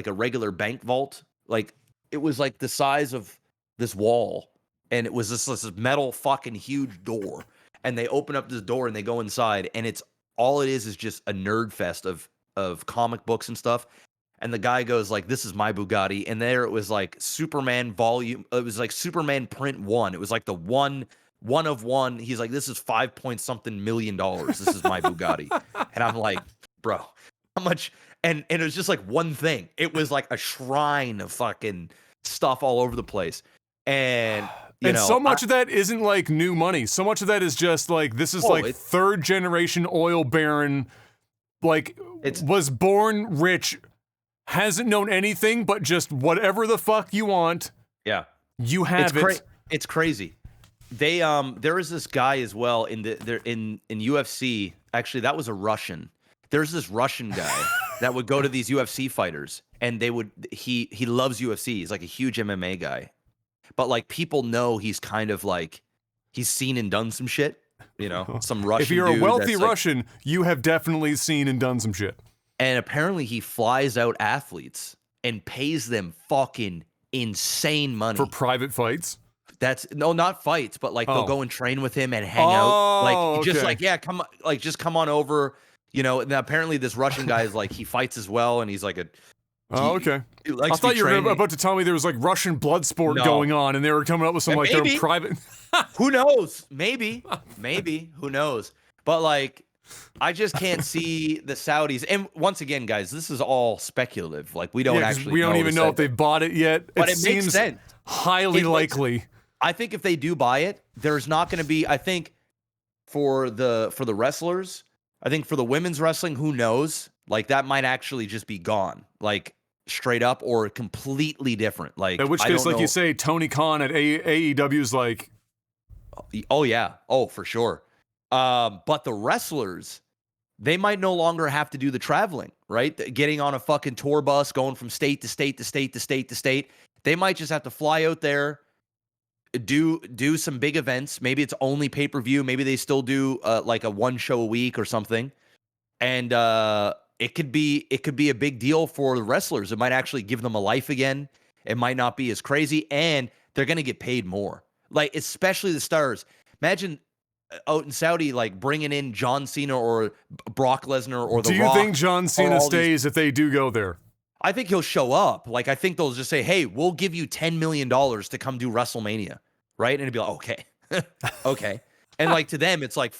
regular bank vault. Like, it was like the size of this wall, and it was this metal fucking huge door. And they open up this door and they go inside, and it's all it is just a nerd fest of comic books and stuff. And the guy goes like, "This is my Bugatti," and there it was like Superman volume. It was like Superman print 1. It was like the one of one. He's like, "This is $5 point something million. This is my Bugatti," and I'm like, "Bro, how much?" And it was just like one thing. It was like a shrine of fucking stuff all over the place, and. So much of that isn't like new money. So much of that is just like, this is third generation oil baron, like was born rich, hasn't known anything but just whatever the fuck you want. Yeah. You have it. It's crazy. They there is this guy as well in UFC. Actually, that was a Russian. There's this Russian guy that would go to these UFC fighters, and he loves UFC. He's like a huge MMA guy. But like people know he's kind of like he's seen and done some shit, some Russian. If you're a wealthy Russian, you have definitely seen and done some shit. And apparently he flies out athletes and pays them fucking insane money for private fights. Not fights, but like they'll go and train with him and hang out. Like just like, yeah, come on over. And apparently this Russian guy is like, he fights as well, and he's like okay. I thought you were about to tell me there was like Russian blood sport going on, and they were coming up with some like their private. Who knows? Maybe. Who knows? But like, I just can't see the Saudis. And once again, guys, this is all speculative. Like we don't even know if they bought it yet. But it makes sense. Highly likely. I think if they do buy it, there's not going to be. I think for the wrestlers, I think for the women's wrestling, who knows? Like that might actually just be gone. Like. Straight up or completely different. Like, in which case, like you say, Tony Khan at AEW is like, oh yeah, for sure. But the wrestlers, they might no longer have to do the traveling, right? Getting on a fucking tour bus, going from state to state to state to state to state. They might just have to fly out there, do some big events. Maybe it's only pay-per-view. Maybe they still do like a one show a week or something, and It could be a big deal for the wrestlers. It might actually give them a life again. It might not be as crazy, and they're going to get paid more. Like, especially the stars. Imagine out in Saudi, like, bringing in John Cena or Brock Lesnar or The Rock. Do you think John Cena stays if they do go there? I think he'll show up. Like, I think they'll just say, hey, we'll give you $10 million to come do WrestleMania, right? And it'd be like, okay. Okay. And, like, to them, it's like,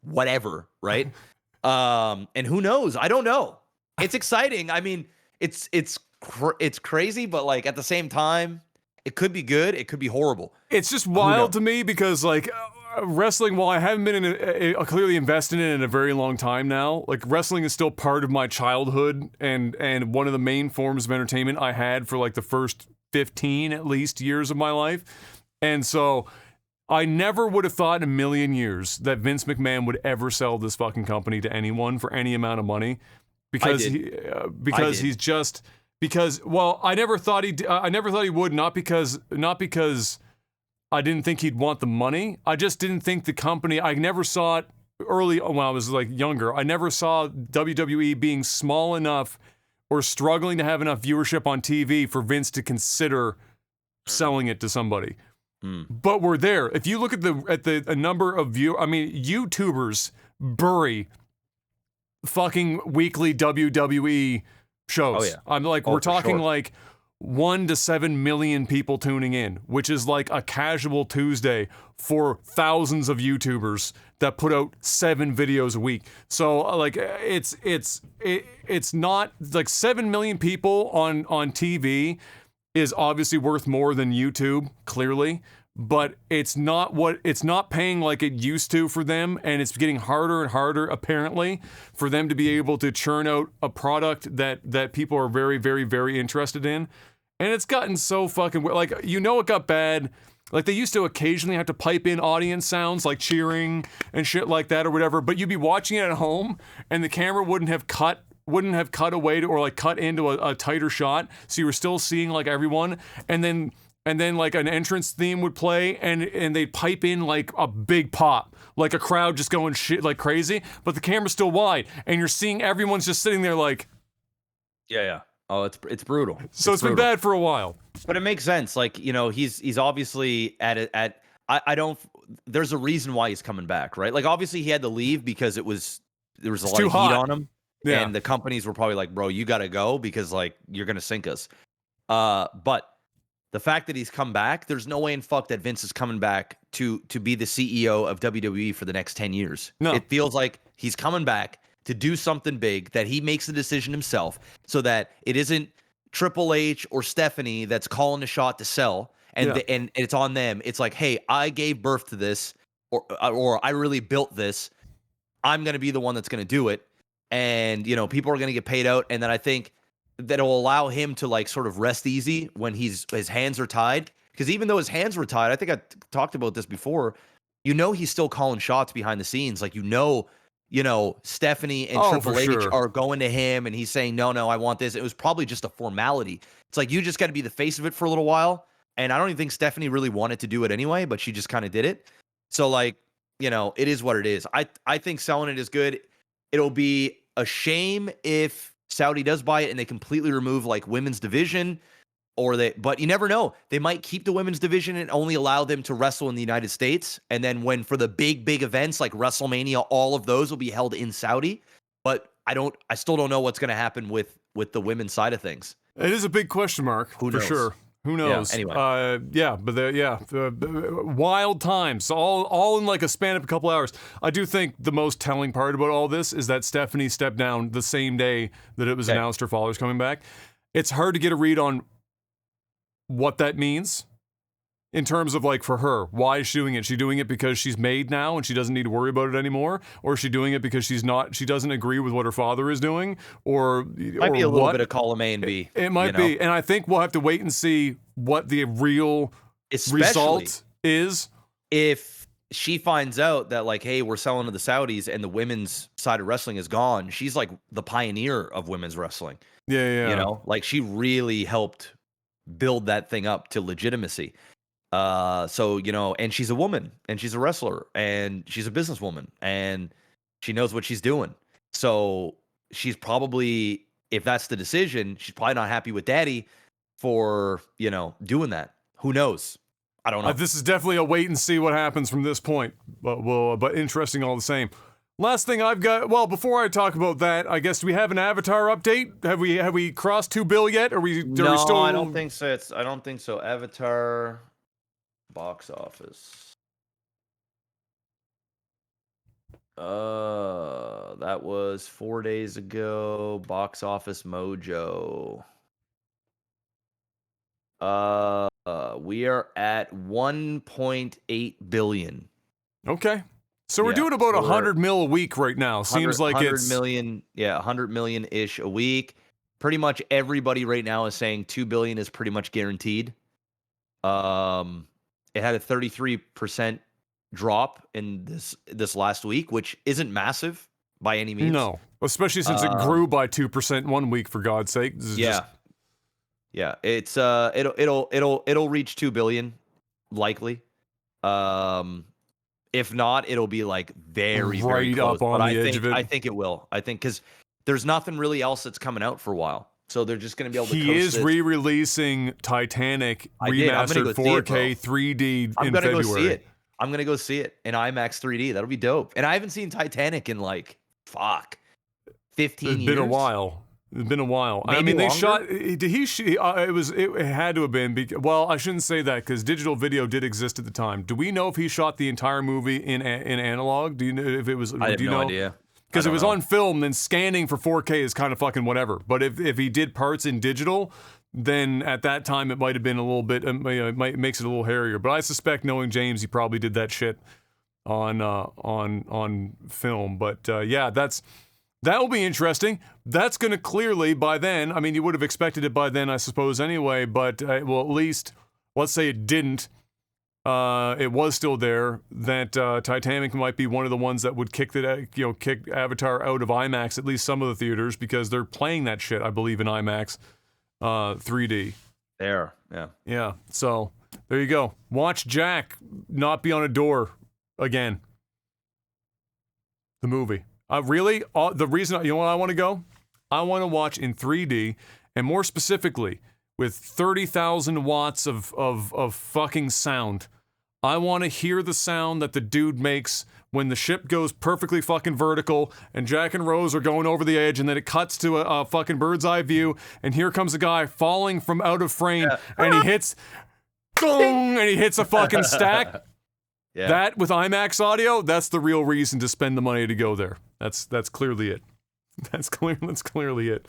whatever, right? And who knows? I don't know. It's exciting. I mean, it's crazy, but like at the same time, it could be good. It could be horrible. It's just wild to me because like wrestling, while I haven't been clearly invested in it in a very long time now, like wrestling is still part of my childhood and one of the main forms of entertainment I had for like the first 15 at least years of my life. And so I never would have thought in a million years that Vince McMahon would ever sell this fucking company to anyone for any amount of money, because I never thought he would, not because I didn't think he'd want the money. I just didn't think the company. I never saw it early when I was like younger. I never saw WWE being small enough or struggling to have enough viewership on TV for Vince to consider selling it to somebody. But we're there. If you look at the number of YouTubers bury fucking weekly WWE shows. Oh, yeah. I'm like, we're talking like 1 to 7 million people tuning in, which is like a casual Tuesday for thousands of YouTubers that put out 7 videos a week. So like it's not like 7 million people on TV is obviously worth more than YouTube, clearly, but it's not paying like it used to for them, and it's getting harder and harder, apparently, for them to be able to churn out a product that people are very, very, very interested in. And it's gotten so fucking, like, it got bad. Like, they used to occasionally have to pipe in audience sounds, like cheering and shit like that or whatever, but you'd be watching it at home, and the camera wouldn't have cut away to, or like cut into a tighter shot, so you were still seeing like everyone, and then like an entrance theme would play, and they'd pipe in like a big pop, like a crowd just going shit like crazy, but the camera's still wide, and you're seeing everyone's just sitting there like, yeah, Oh, it's brutal. So it's been brutal. bad for a while. But it makes sense. Like, you know, he's obviously I don't. There's a reason why he's coming back, right? Like, obviously he had to leave because there was a lot too of heat hot. on him, Yeah. and the companies were probably like, "Bro, you got to go because like you're gonna sink us." But the fact that he's come back, there's no way in fuck that Vince is coming back to be the CEO of WWE for the next 10 years. No. It feels like he's coming back to do something big, that he makes the decision himself, so that it isn't Triple H or Stephanie that's calling the shot to sell, and and it's on them. It's like, hey, I gave birth to this, or I really built this. I'm going to be the one that's going to do it, and you know, people are going to get paid out, and then I think that'll allow him to like sort of rest easy when his hands are tied. Because even though his hands were tied, I think I talked about this before. You know, he's still calling shots behind the scenes. Like, you know, Stephanie and Triple H are going to him and he's saying, no, I want this. It was probably just a formality. It's like, you just got to be the face of it for a little while. And I don't even think Stephanie really wanted to do it anyway, but she just kind of did it. So like, you know, it is what it is. I think selling it is good. It'll be a shame if Saudi does buy it and they completely remove like women's division, but you never know. They might keep the women's division and only allow them to wrestle in the United States. And then when for the big events like WrestleMania, all of those will be held in Saudi. But I still don't know what's going to happen with the women's side of things. It is a big question mark. Who knows? For sure. Who knows? Yeah, anyway. Wild times, all in like a span of a couple hours. I do think the most telling part about all this is that Stephanie stepped down the same day that it was announced her father's coming back. It's hard to get a read on what that means in terms of like for her. Why is she doing it? Is she doing it because she's made now and she doesn't need to worry about it anymore? Or is she doing it because she doesn't agree with what her father is doing? Or might be a little bit of column A and B. It might be. And I think we'll have to wait and see what the real result is. If she finds out that like, hey, we're selling to the Saudis and the women's side of wrestling is gone, she's like the pioneer of women's wrestling. Yeah. You know, like she really helped build that thing up to legitimacy. So, you know, and she's a woman and she's a wrestler and she's a businesswoman and she knows what she's doing. So she's probably, if that's the decision, she's probably not happy with daddy for, you know, doing that. Who knows? I don't know. This is definitely a wait and see what happens from this point, but interesting all the same. Last thing I've got, well, before I talk about that, I guess, do we have an Avatar update? Have we crossed 2 billion yet? Are we still... I don't think so. I don't think so. Avatar box office. That was 4 days ago. Box Office Mojo. We are at 1.8 billion. Okay. So we're doing about 100 mil a week right now. Seems like 100 million, 100 million-ish a week. Pretty much everybody right now is saying 2 billion is pretty much guaranteed. It had a 33% drop in this last week, which isn't massive by any means. No, especially since it grew by 2% 1 week, for God's sake. Yeah, it's it'll reach 2 billion likely. If not, it'll be like very close. Up on but the edge of it. I think it will. I think because there's nothing really else that's coming out for a while, so they're just going to be able to. He is re-releasing Titanic remastered 4K 3D in February. Go see it. I'm gonna go see it in IMAX 3D. That'll be dope. And I haven't seen Titanic in like 15 years. It's been a while. It's been a while. Maybe I mean, longer? they shot. It had to have been. Well, I shouldn't say that because digital video did exist at the time. Do we know if he shot the entire movie in analog? Do you know if it was? I have no idea. Because it was on film, then scanning for 4K is kind of fucking whatever. But if he did parts in digital, then at that time it might have been a little bit. It makes it a little hairier. But I suspect, knowing James, he probably did that shit on film. But that will be interesting. That's going to clearly, by then, I mean, you would have expected it by then, I suppose, anyway, but, well, at least, let's say it didn't, it was still there, that Titanic might be one of the ones that would kick Avatar out of IMAX, at least some of the theaters, because they're playing that shit, I believe, in IMAX 3D. There, yeah. Yeah, so, there you go. Watch Jack not be on a door again. The movie. Really? The reason, you know what I want to go? I want to watch in 3D and more specifically, with 30,000 watts of fucking sound. I want to hear the sound that the dude makes when the ship goes perfectly fucking vertical and Jack and Rose are going over the edge, and then it cuts to a fucking bird's eye view, and here comes a guy falling from out of frame, and he hits, boom, and he hits a fucking stack. Yeah. That with IMAX audio, that's the real reason to spend the money to go there. That's clearly it. That's clearly it.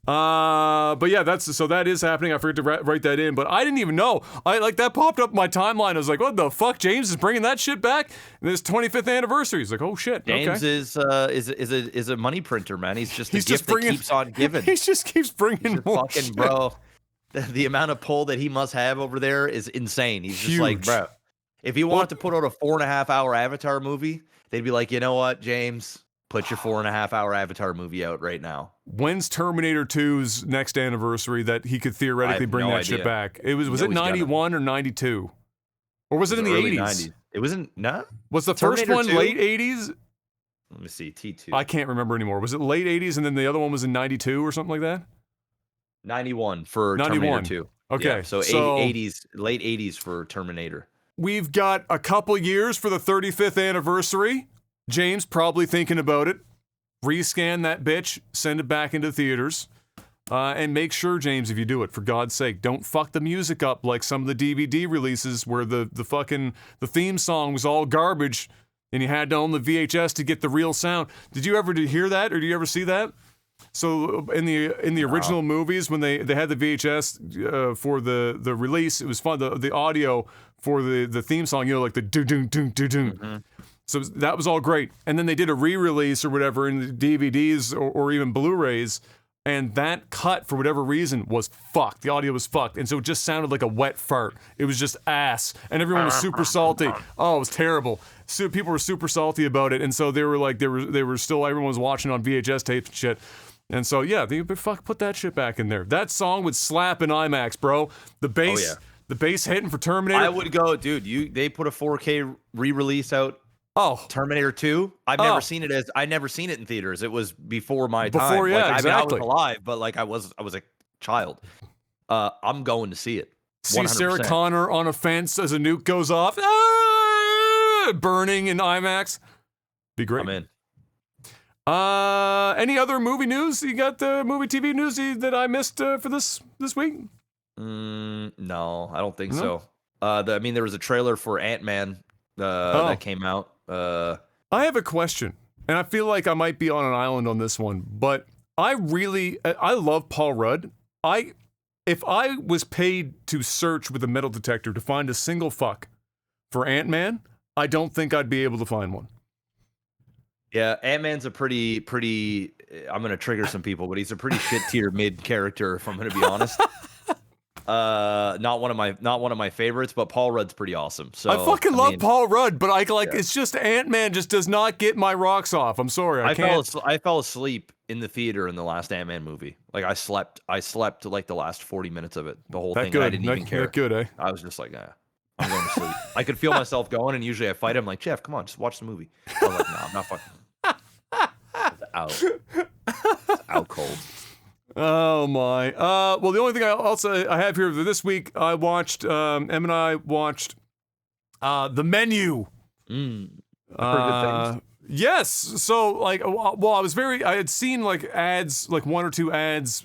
But yeah, that is happening. I forgot to write that in, but I didn't even know. That popped up in my timeline. I was like, what the fuck? James is bringing that shit back? And this 25th anniversary. He's like, oh shit. James okay. is a money printer, man. He's just gift that keeps on giving. He just keeps bringing more fucking shit. Bro. The amount of pull that he must have over there is insane. He's just like, bro, if he wanted to put out a 4.5-hour Avatar movie, they'd be like, you know what, James? Put your 4.5-hour Avatar movie out right now. When's Terminator 2's next anniversary that he could theoretically bring that shit back? Was it 91 or 92? Or was it in the 80s? 90s. It wasn't, no? Was the Terminator first one 2? late 80s? Let me see, T2. I can't remember anymore. Was it late 80s and then the other one was in 92 or something like that? 91 for 91. Terminator 2. Okay. Yeah, so 80s, late 80s for Terminator. We've got a couple years for the 35th anniversary. James probably thinking about it. Rescan that bitch, send it back into theaters, and make sure, James, if you do it, for God's sake, don't fuck the music up like some of the DVD releases where the theme song was all garbage, and you had to own the VHS to get the real sound. Did you ever hear that, or do you ever see that? So in the original movies, when they had the VHS for the release, it was fun. The audio for the theme song, like the do do do do do. Mm-hmm. So that was all great. And then they did a re-release or whatever in the DVDs or even Blu-rays, and that cut, for whatever reason, was fucked. The audio was fucked. And so it just sounded like a wet fart. It was just ass. And everyone was super salty. Oh, it was terrible. So people were super salty about it. And so they were like, they were still, everyone was watching on VHS tapes and shit. And so, yeah, they put that shit back in there. That song would slap in IMAX, bro. The bass, the bass hitting for Terminator. I would go, dude, they put a 4K re-release out. Oh, Terminator 2. I've never seen it in theaters. It was before my time. Yeah, exactly. I mean, I was alive, but like I was a child. I'm going to see it. 100%. See Sarah Connor on a fence as a nuke goes off, burning in IMAX. Be great. I'm in. Any other movie news? You got the movie TV news that I missed for this week? No, I don't think so. There was a trailer for Ant-Man that came out. I have a question, and I feel like I might be on an island on this one, but I love Paul Rudd. If I was paid to search with a metal detector to find a single fuck for Ant-Man, I don't think I'd be able to find one. Yeah, Ant-Man's a pretty. I'm gonna trigger some people, but he's a pretty shit tier mid character. If I'm gonna be honest, not one of my favorites, but Paul Rudd's pretty awesome. So I fucking love Paul Rudd, but it's just Ant-Man just does not get my rocks off. I'm sorry, I can't. I fell asleep in the theater in the last Ant-Man movie. Like I slept like the last 40 minutes of it. The whole thing. I didn't even care. That good, eh? I was just like, I'm going to sleep. I could feel myself going, and usually I fight him like, Jeff, come on, just watch the movie. I was like, no, I'm not fucking. It's out cold. Oh my. Well, the only thing I have here this week, I watched. Em and I watched The Menu. I've heard good things. Yes. So I had seen like ads, like one or two ads,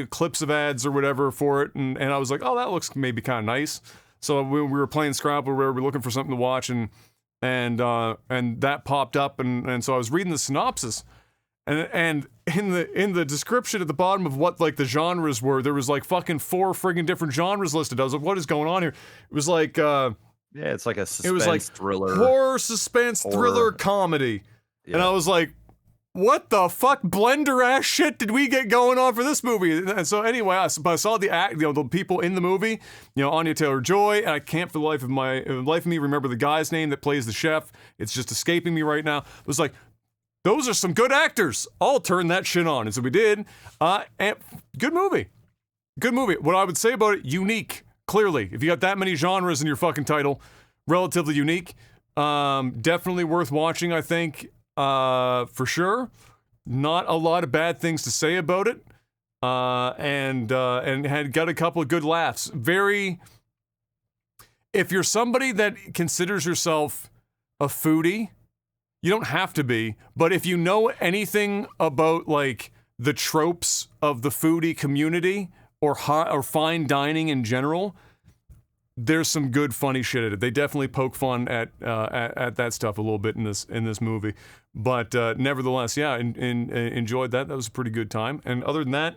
clips of ads or whatever for it, and I was like, oh, that looks maybe kind of nice. So we were playing Scrabble, we were looking for something to watch, and that popped up, and so I was reading the synopsis, and in the description at the bottom of what like the genres were, there was like fucking 4 friggin' different genres listed. I was like, what is going on here? It was like it's like a suspense thriller, horror, suspense, thriller, comedy, and I was like, what the fuck blender ass shit did we get going on for this movie? And so anyway, I saw the people in the movie, Anya Taylor-Joy, and I can't for the life of me remember the guy's name that plays the chef. It's just escaping me right now. It was like, those are some good actors. I'll turn that shit on. And so we did. And good movie. Good movie. What I would say about it, unique. Clearly, if you got that many genres in your fucking title, relatively unique. Definitely worth watching, I think. For sure. Not a lot of bad things to say about it. and had got a couple of good laughs. If you're somebody that considers yourself a foodie, you don't have to be, but if you know anything about like the tropes of the foodie community or fine dining in general, there's some good funny shit at it. They definitely poke fun at that stuff a little bit in this movie, but nevertheless, yeah, enjoyed that. That was a pretty good time. And other than that,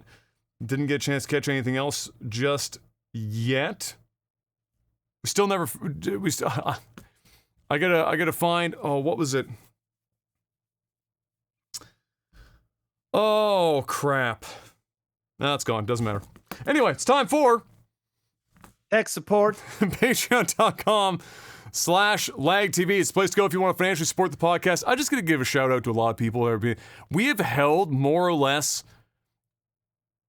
didn't get a chance to catch anything else just yet. We still never. I gotta find. Oh, what was it? Oh crap! No, it's gone. Doesn't matter. Anyway, it's time for tech support. Patreon.com/lagtv. It's a place to go if you want to financially support the podcast. I'm just gonna give a shout out to a lot of people. We have held more or less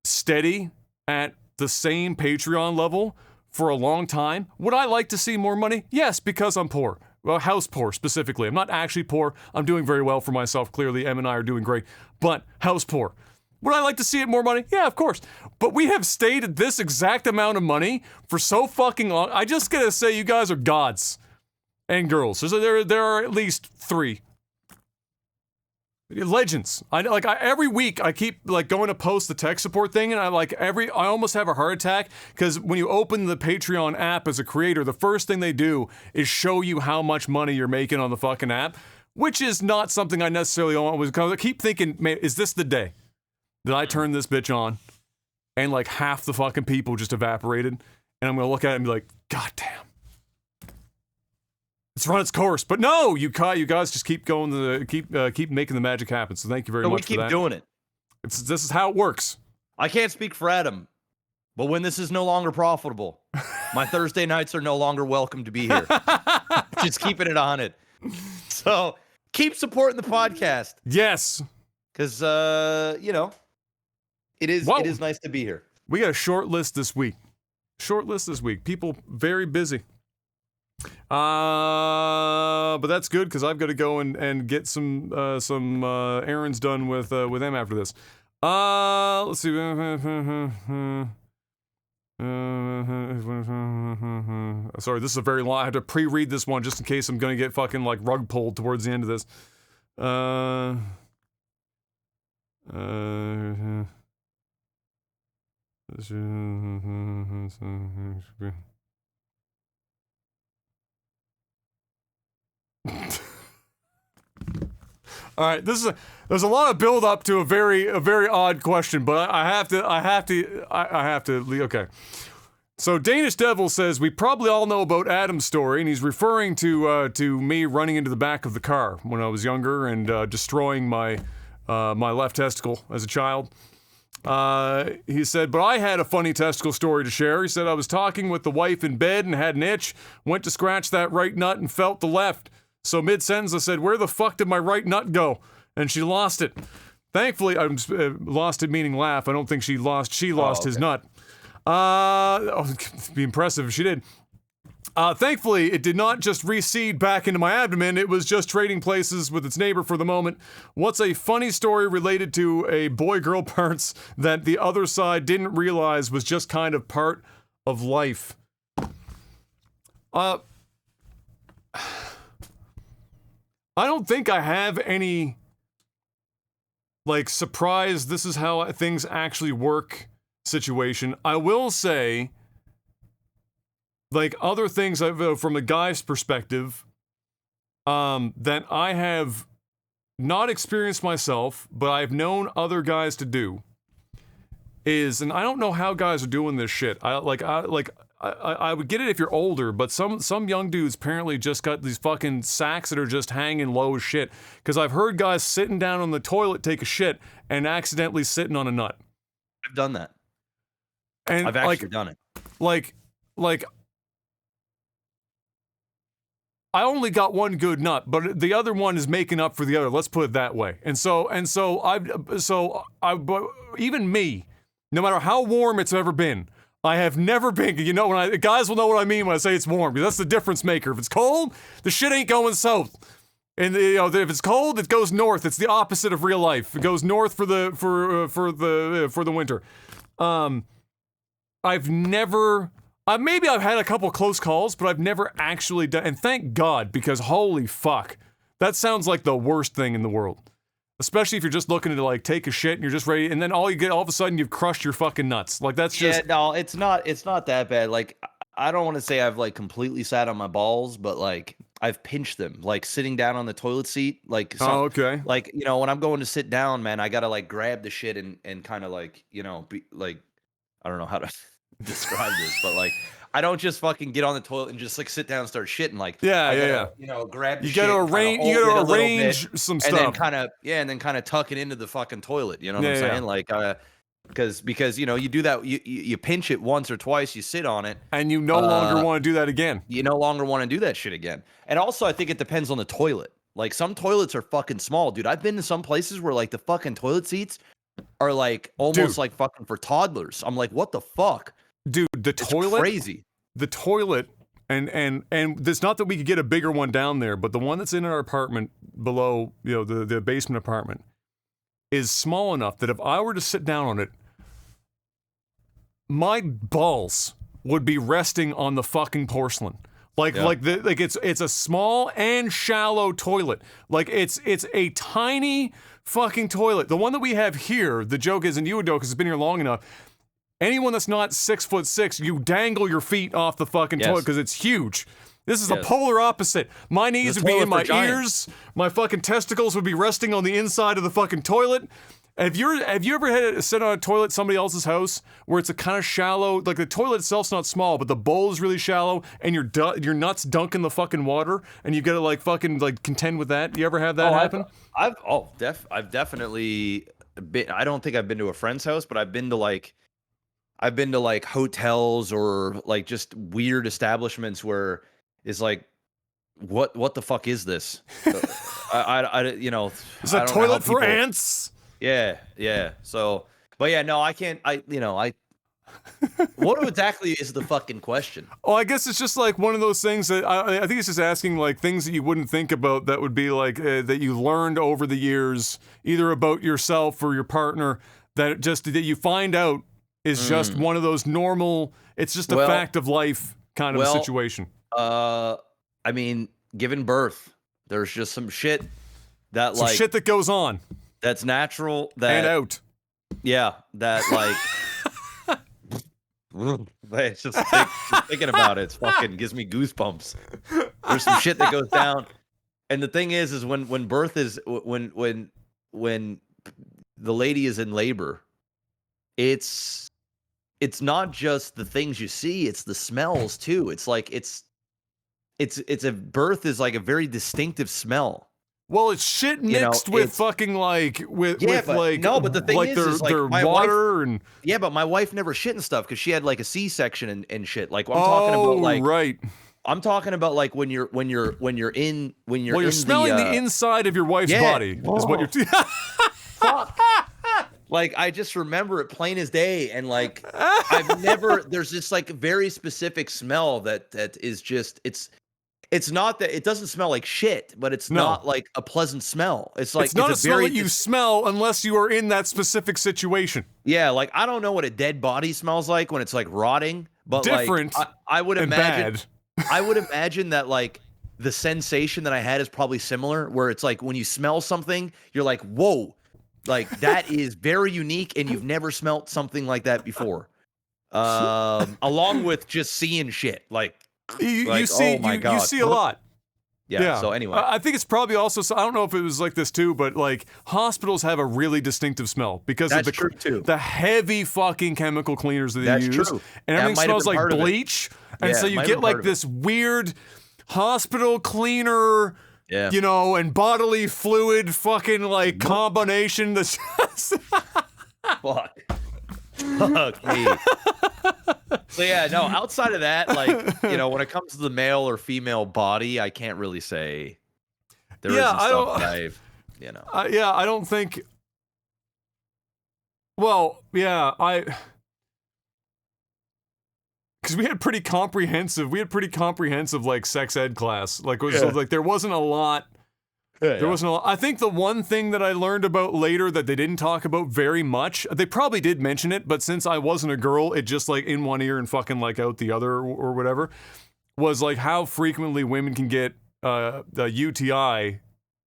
steady at the same Patreon level for a long time. Would I like to see more money? Yes, because I'm poor. Well, house poor specifically. I'm not actually poor. I'm doing very well for myself. Clearly, Em and I are doing great. But house poor. Would I like to see it more money? Yeah, of course. But we have stayed at this exact amount of money for so fucking long. I just gotta say, you guys are gods and girls. There are at least 3. Legends. Every week I keep like going to post the tech support thing, and I almost have a heart attack because when you open the Patreon app as a creator, the first thing they do is show you how much money you're making on the fucking app, which is not something I necessarily want. I keep thinking, man, is this the day that I turn this bitch on and like half the fucking people just evaporated, and I'm gonna look at it and be like, God damn. It's run its course, but no, you guys just keep going, keep making the magic happen. So thank you very much for that. We keep doing it. This is how it works. I can't speak for Adam, but when this is no longer profitable, my Thursday nights are no longer welcome to be here. Just keeping it on it. So keep supporting the podcast. Yes, because it is nice to be here. We got a short list this week. People very busy. But that's good because I've got to go and get some errands done with them after this. Let's see. Sorry, this is a very long. I have to pre-read this one just in case I'm gonna get fucking like rug pulled towards the end of this. All right, there's a lot of build up to a very odd question, but I have to. Okay. So Danish Devil says we probably all know about Adam's story, and he's referring to me running into the back of the car when I was younger and destroying my left testicle as a child. He said, but I had a funny testicle story to share. He said, I was talking with the wife in bed and had an itch, went to scratch that right nut and felt the left. So mid-sentence I said, where the fuck did my right nut go? And she lost it. Thankfully, I lost it meaning laugh. I don't think she lost his nut. It'd be impressive if she did. Thankfully, it did not just reseed back into my abdomen. It was just trading places with its neighbor for the moment. What's a funny story related to a boy-girl parts that the other side didn't realize was just kind of part of life? I don't think I have any, like, surprise, this is how things actually work situation. I will say, like, other things from a guy's perspective, that I have not experienced myself, but I've known other guys to do, is, and I don't know how guys are doing this shit. I would get it if you're older, but some young dudes apparently just got these fucking sacks that are just hanging low as shit. Because I've heard guys sitting down on the toilet take a shit and accidentally sitting on a nut. I've done that. And I've actually done it. Like, I only got one good nut, but the other one is making up for the other. Let's put it that way. But even me, no matter how warm it's ever been, I have never been, guys will know what I mean when I say it's warm, because that's the difference maker. If it's cold, the shit ain't going south. And if it's cold, it goes north. It's the opposite of real life. It goes north for the winter. I've never. Maybe I've had a couple close calls, but I've never actually done. And thank God, because holy fuck, that sounds like the worst thing in the world. Especially if you're just looking to like take a shit and you're just ready, and then all of a sudden you've crushed your fucking nuts. Like that's just. Yeah, no, it's not that bad. Like I don't want to say I've like completely sat on my balls, but like I've pinched them, like sitting down on the toilet seat. Like okay. Like when I'm going to sit down, man, I gotta like grab the shit and kind of like be like, I don't know how to describe this, but like I don't just fucking get on the toilet and just like sit down and start shitting. Like yeah. Grab the you shit. You gotta arrange some stuff, and then kind of tuck it into the fucking toilet. You know what I'm saying? Like because you do that, you pinch it once or twice, you sit on it, and you no longer want to do that again. You no longer want to do that shit again. And also, I think it depends on the toilet. Like some toilets are fucking small, dude. I've been to some places where like the fucking toilet seats are like almost like fucking for toddlers. I'm like, what the fuck? Dude, it's crazy. The toilet, and it's not that we could get a bigger one down there, but the one that's in our apartment below, the basement apartment, is small enough that if I were to sit down on it, my balls would be resting on the fucking porcelain. It's a small and shallow toilet. Like it's a tiny fucking toilet. The one that we have here, the joke is, and you would know because it's been here long enough. Anyone that's not 6'6", you dangle your feet off the fucking toilet because it's huge. This is a polar opposite. My knees would be in my ears. My fucking testicles would be resting on the inside of the fucking toilet. Have you ever had to sit on a toilet at somebody else's house where it's a kind of shallow, like the toilet itself's not small, but the bowl is really shallow, and your nuts dunk in the fucking water, and you gotta like fucking like contend with that? You ever have that happen? I've definitely been. I don't think I've been to a friend's house, but I've been to like hotels or like just weird establishments where it's like, what the fuck is this? Is a toilet for ants? Yeah. So, but yeah, no, I can't. What exactly is the fucking question? Oh, I guess it's just like one of those things that I think it's just asking like things that you wouldn't think about that would be like that you learned over the years, either about yourself or your partner, that you find out is just one of those normal. It's just a fact of life kind of a situation. I mean, given birth, there's just some shit that some shit that goes on. That's natural. And out. Yeah, that like. It's just thinking about it. It's fucking gives me goosebumps. There's some shit that goes down, and the thing is when birth is when the lady is in labor, it's not just the things you see; it's the smells too. It's like it's a birth is like a very distinctive smell. Well, it's shit mixed with fucking like with like no, but the thing like is their my water wife, and but my wife never shit and stuff because she had like a C-section and shit. Like I'm talking about like right. I'm talking about like when you're smelling the inside of your wife's body is what you're. Fuck. Like I just remember it plain as day, and like I've never. There's this like very specific smell that is just It's not that it doesn't smell like shit, but it's not like a pleasant smell. It's like it's not a smell that you smell unless you are in that specific situation. Yeah, like I don't know what a dead body smells like when it's like rotting, but different. Like, I would imagine. Bad. I would imagine that like the sensation that I had is probably similar, where it's like when you smell something, you're like, whoa, like that is very unique, and you've never smelt something like that before. Along with just seeing shit like. You see, oh my God. You see a lot. Yeah. So anyway, I think it's probably also. I don't know if it was like this too, but like hospitals have a really distinctive smell because of the heavy fucking chemical cleaners that they use, true. And everything smells like bleach, and so you get like this weird hospital cleaner, and bodily fluid fucking like combination. That's fuck me. So yeah, no, outside of that, like, when it comes to the male or female body, I can't really say there isn't stuff that I've, I don't think, well, yeah, because we had pretty comprehensive like sex ed class. Like, like there wasn't a lot There wasn't a lot. I think the one thing that I learned about later that they didn't talk about very much, they probably did mention it, but since I wasn't a girl, it just like in one ear and fucking like out the other or whatever, was like how frequently women can get the UTI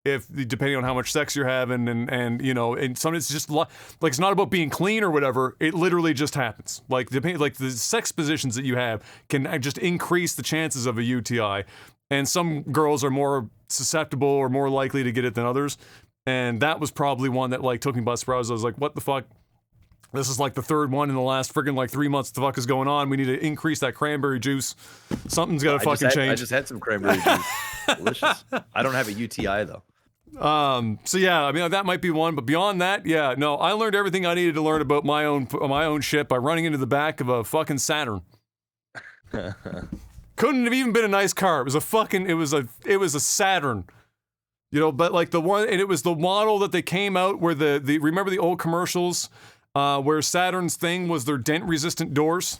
if depending on how much sex you're having and you know, and some it's just like it's not about being clean or whatever. It literally just happens. Like the sex positions that you have can just increase the chances of a UTI. And some girls are more susceptible or more likely to get it than others. And that was probably one that like took me by surprise. I was like, what the fuck? This is like the third one in the last friggin' like 3 months. What the fuck is going on? We need to increase that cranberry juice. Something's got to fucking change. I just had some cranberry juice. Delicious. I don't have a UTI though. So yeah, I mean that might be one, but beyond that, yeah, no, I learned everything I needed to learn about my own ship by running into the back of a fucking Saturn. Couldn't have even been a nice car. It was a Saturn. You know, but like the one, and it was the model that they came out where the remember the old commercials where Saturn's thing was their dent resistant doors?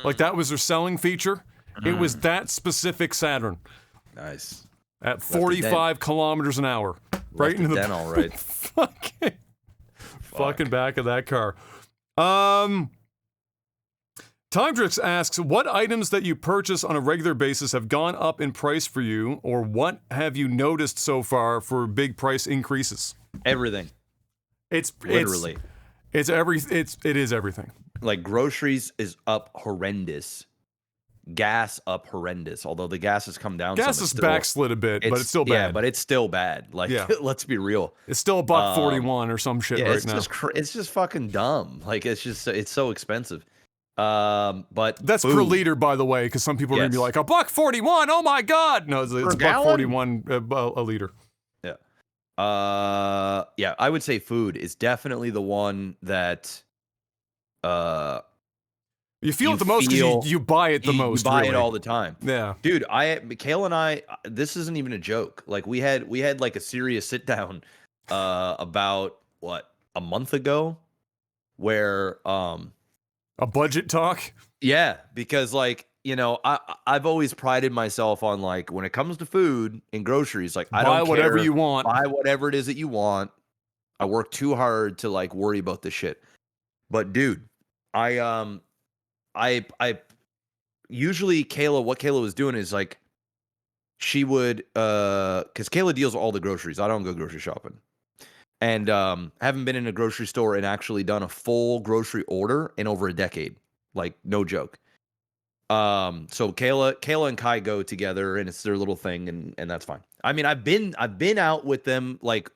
Like that was their selling feature. It was that specific Saturn. Nice. At 45 kilometers an hour. Right into the dent, all right. fucking back of that car. Timedrix asks, what items that you purchase on a regular basis have gone up in price for you, or what have you noticed so far for big price increases? Everything. It is everything. Like groceries is up horrendous. Gas up horrendous. Although the gas has come down. Gas has backslid a bit, but it's still bad. Yeah, but it's still bad. Like, let's be real. It's still $1.41 or some shit right now. It's just fucking dumb. Like, it's so expensive. But that's per liter, by the way, because some people are gonna be like $1.41. Oh my god! No, it's $1.41 a liter. Yeah. Yeah. I would say food is definitely the one that. You feel it the most because you buy it the most. You buy it all the time. Yeah, dude. Mikhail and I. This isn't even a joke. Like we had like a serious sit down, about a month ago, where a budget talk? Yeah, because like, you know, I've always prided myself on like when it comes to food and groceries, like I don't care. Buy whatever you want. Buy whatever it is that you want. I work too hard to like worry about this shit. But dude, I usually what Kayla was doing is like she would because Kayla deals with all the groceries. I don't go grocery shopping. And haven't been in a grocery store and actually done a full grocery order in over a decade. Like, no joke. So Kayla and Kai go together and it's their little thing and that's fine. I mean, I've been out with them like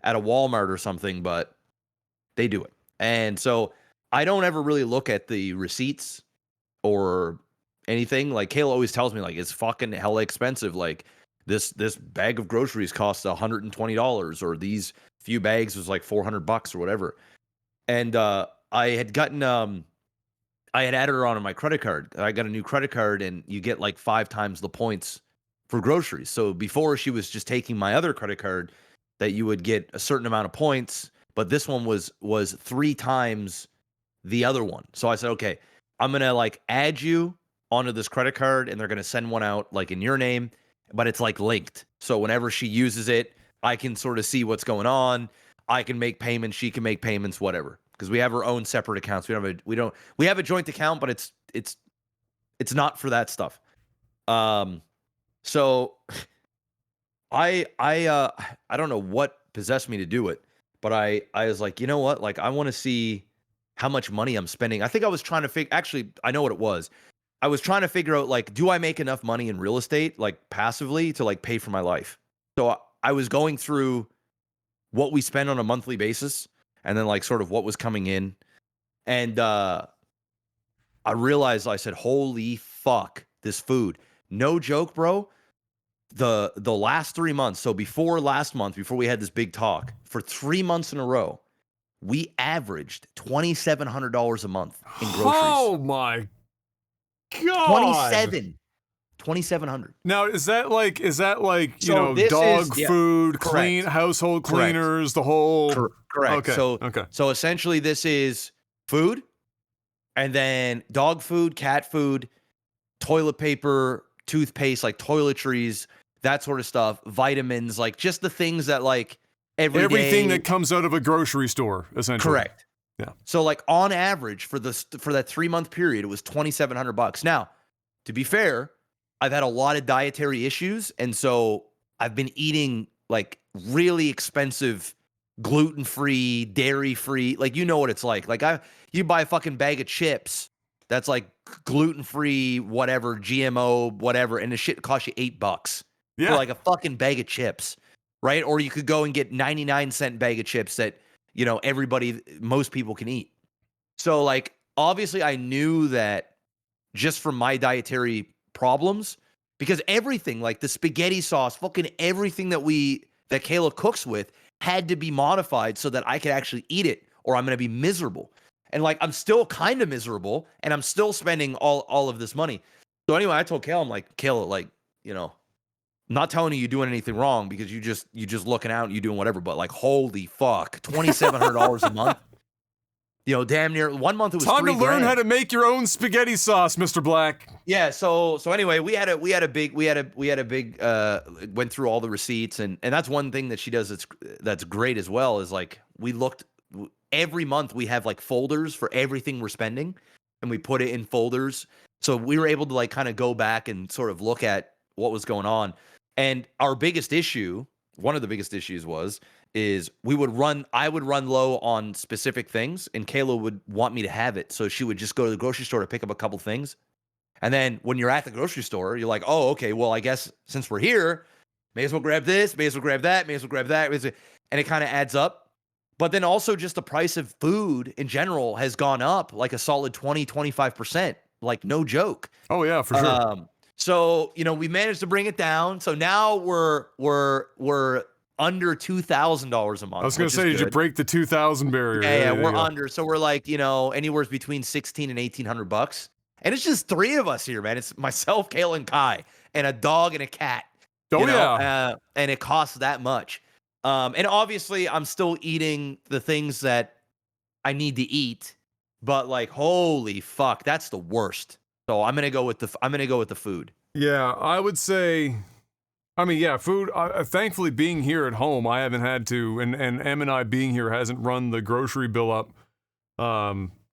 at a Walmart or something, but they do it. And so I don't ever really look at the receipts or anything. Like Kayla always tells me like it's fucking hella expensive. Like this bag of groceries costs $120 or these few bags was like $400 or whatever. And I had gotten I had added her on my credit card. I got a new credit card and you get like 5 times the points for groceries. So before she was just taking my other credit card that you would get a certain amount of points, but this one was 3 times the other one. So I said, okay, I'm going to like add you onto this credit card and they're going to send one out like in your name, but it's like linked. So whenever she uses it, I can sort of see what's going on. I can make payments. She can make payments, whatever. Because we have our own separate accounts. We have a joint account, but it's not for that stuff. So I don't know what possessed me to do it, but I was like, you know what? Like I want to see how much money I'm spending. I think I was trying to actually, I know what it was. I was trying to figure out like, do I make enough money in real estate, like passively to like pay for my life? So I was going through what we spend on a monthly basis and then like sort of what was coming in. And I realized, I said, holy fuck, this food. No joke, bro. The last 3 months, so before last month, before we had this big talk, for 3 months in a row, we averaged $2,700 a month in groceries. Oh my God. 2,700. Now, is that like so dog food, clean household cleaners, the whole correct. Okay. So essentially this is food and then dog food, cat food, toilet paper, toothpaste, like toiletries, that sort of stuff, vitamins, like just the things that like everything that comes out of a grocery store, essentially. Correct. Yeah. So like on average for that 3-month period, it was $2,700. Now, to be fair, I've had a lot of dietary issues, and so I've been eating like really expensive gluten-free, dairy-free, like you know what it's like. Like you buy a fucking bag of chips that's like gluten-free, whatever, GMO, whatever, and the shit costs you $8 for like a fucking bag of chips, right? Or you could go and get 99-cent bag of chips that, you know, most people can eat. So like, obviously I knew that just from my dietary problems, because everything like the spaghetti sauce, fucking everything that Kayla cooks with had to be modified so that I could actually eat it, or I'm going to be miserable. And like, I'm still kind of miserable, and I'm still spending all of this money. So anyway, I told Kayla, I'm like, Kayla, like, you know, I'm not telling you you're doing anything wrong, because you just looking out and you doing whatever, but like, holy fuck, $2,700 a month. You know, damn near 1 month it was time to $3,000. learn how to make your own spaghetti sauce, Mr. Black. Yeah. So anyway, we had a big went through all the receipts, and that's one thing that she does that's great as well, is like we looked every month. We have like folders for everything we're spending, and we put it in folders. So we were able to like kind of go back and sort of look at what was going on. And our biggest issue, one of the biggest issues is I would run low on specific things, and Kayla would want me to have it. So she would just go to the grocery store to pick up a couple things. And then when you're at the grocery store, you're like, oh, okay, well, I guess since we're here, may as well grab this, may as well grab that, may as well grab that. And it kind of adds up. But then also just the price of food in general has gone up like a solid 20-25%. Like, no joke. Oh, yeah, for sure. So, you know, we managed to bring it down. So now we're under $2,000 a month. I was going to say, did you break the 2,000 barrier? Yeah, we're under. So we're like, you know, anywhere between $1,600 and $1,800. And it's just three of us here, man. It's myself, Kayla, and Kai, and a dog and a cat. Oh, yeah. And it costs that much. And obviously, I'm still eating the things that I need to eat, but like, holy fuck, that's the worst. So I'm gonna go with the food. Yeah, I would say. I mean, yeah, food. Thankfully, being here at home, I haven't had to, and Em and I being here hasn't run the grocery bill up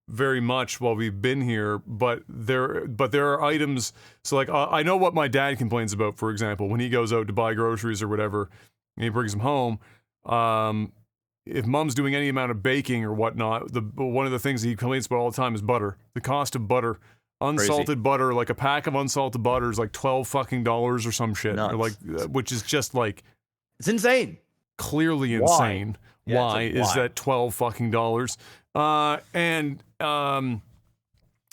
very much while we've been here. But there are items. So like, I know what my dad complains about. For example, when he goes out to buy groceries or whatever, and he brings them home. If Mom's doing any amount of baking or whatnot, one of the things he complains about all the time is butter. The cost of butter. Unsalted Crazy. butter, like a pack of unsalted butter is like $12 fucking or some shit, or like, which is just like, it's insane. Clearly insane. Yeah, why is that $12 fucking?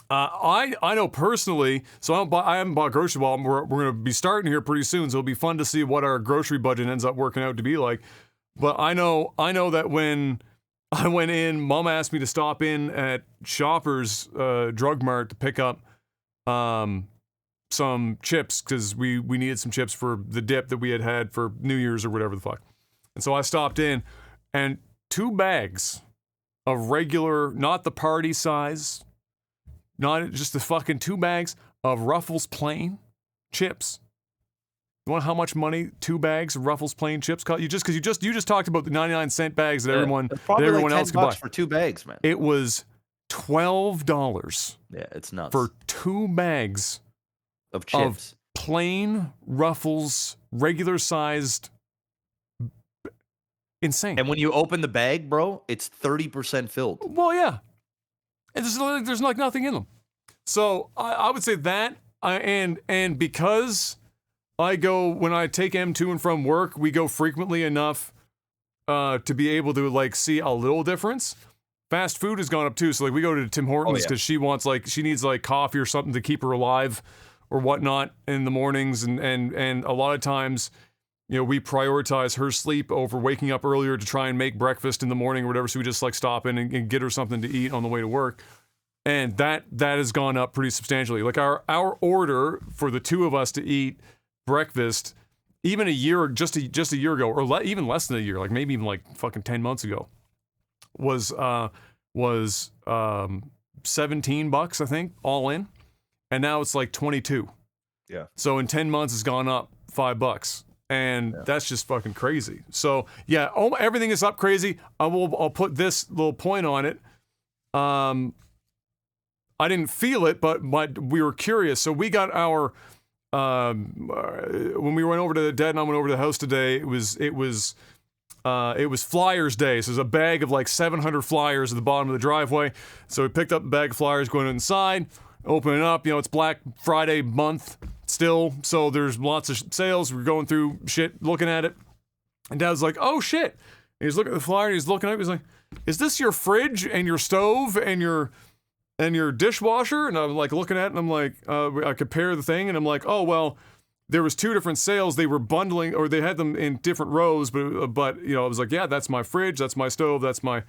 I know personally, so I haven't bought groceries. Well, we're going to be starting here pretty soon, so it'll be fun to see what our grocery budget ends up working out to be like. But I know that when I went in, Mom asked me to stop in at Shoppers Drug Mart to pick up some chips, because we needed some chips for the dip that we had for New Year's or whatever the fuck. And so I stopped in, and 2 bags of regular, not the party size, not just the fucking 2 bags of Ruffles plain chips. You want how much money 2 bags of Ruffles plain chips cost? You just talked about the 99-cent bags that everyone like else could buy for 2 bags, man. It was $12. Yeah, it's nuts for 2 bags of chips, of plain Ruffles, regular sized. Insane. And when you open the bag, bro, it's 30% filled. Well, yeah, and there's like nothing in them. So I would say that, and because I go, when I take M to and from work, we go frequently enough to be able to like see a little difference. Fast food has gone up too. So like we go to Tim Hortons because she needs like coffee or something to keep her alive or whatnot in the mornings, and a lot of times, you know, we prioritize her sleep over waking up earlier to try and make breakfast in the morning or whatever. So we just like stop in and get her something to eat on the way to work. And that has gone up pretty substantially. Like our order for the 2 of us to eat breakfast, even just a year ago, or even less than a year, like maybe even like fucking 10 months ago, was $17, I think, all in, and now it's like 22. Yeah. So in 10 months, it's gone up $5. And that's just fucking crazy. So yeah, everything is up crazy. I'll put this little point on it. I didn't feel it, but we were curious. So we got our when we went over to the Dad and I went over to the house today. It was Flyers Day. So there's a bag of like 700 flyers at the bottom of the driveway. So we picked up a bag of flyers, going inside, opening it up. You know, it's Black Friday month still, so there's lots of sales. We're going through shit, looking at it, and Dad was like, "Oh shit!" And he's looking at the flyer. And he's looking at it. He's like, "Is this your fridge and your stove and your dishwasher?" And I'm like looking at it, and I'm like, I compare the thing, and I'm like, "Oh well." There was 2 different sales. They were bundling, or they had them in different rows. But you know, I was like, yeah, that's my fridge, that's my stove, that's my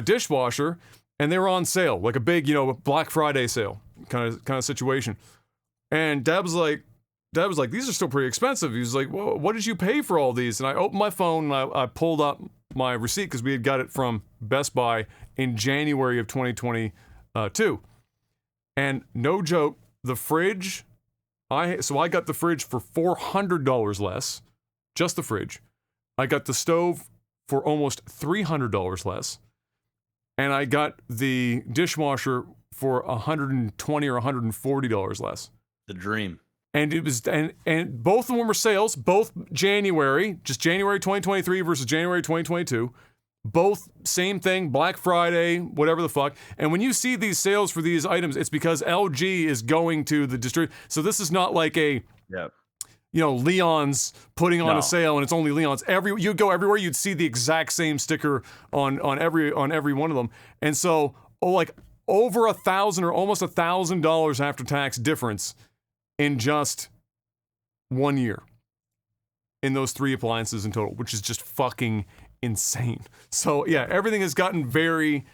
dishwasher, and they were on sale, like a big, you know, Black Friday sale kind of situation. And Dad was like, these are still pretty expensive. He was like, well, what did you pay for all these? And I opened my phone and I pulled up my receipt because we had got it from Best Buy in January of 2022. And no joke, the fridge. So I got the fridge for $400 less, just the fridge. I got the stove for almost $300 less, and I got the dishwasher for $120 or $140 less. The dream. And it was, and both of them were sales, both January, just January 2023 versus January 2022. Both same thing, Black Friday, whatever the fuck. And when you see these sales for these items, it's because LG is going to the distributor. So this is not like a, you know, Leon's putting on a sale and it's only Leon's. You'd go everywhere, you'd see the exact same sticker on every one of them. And so, like over $1,000 or almost $1,000 after tax difference in just 1 year in those 3 appliances in total, which is just fucking insane. So yeah, everything has gotten very,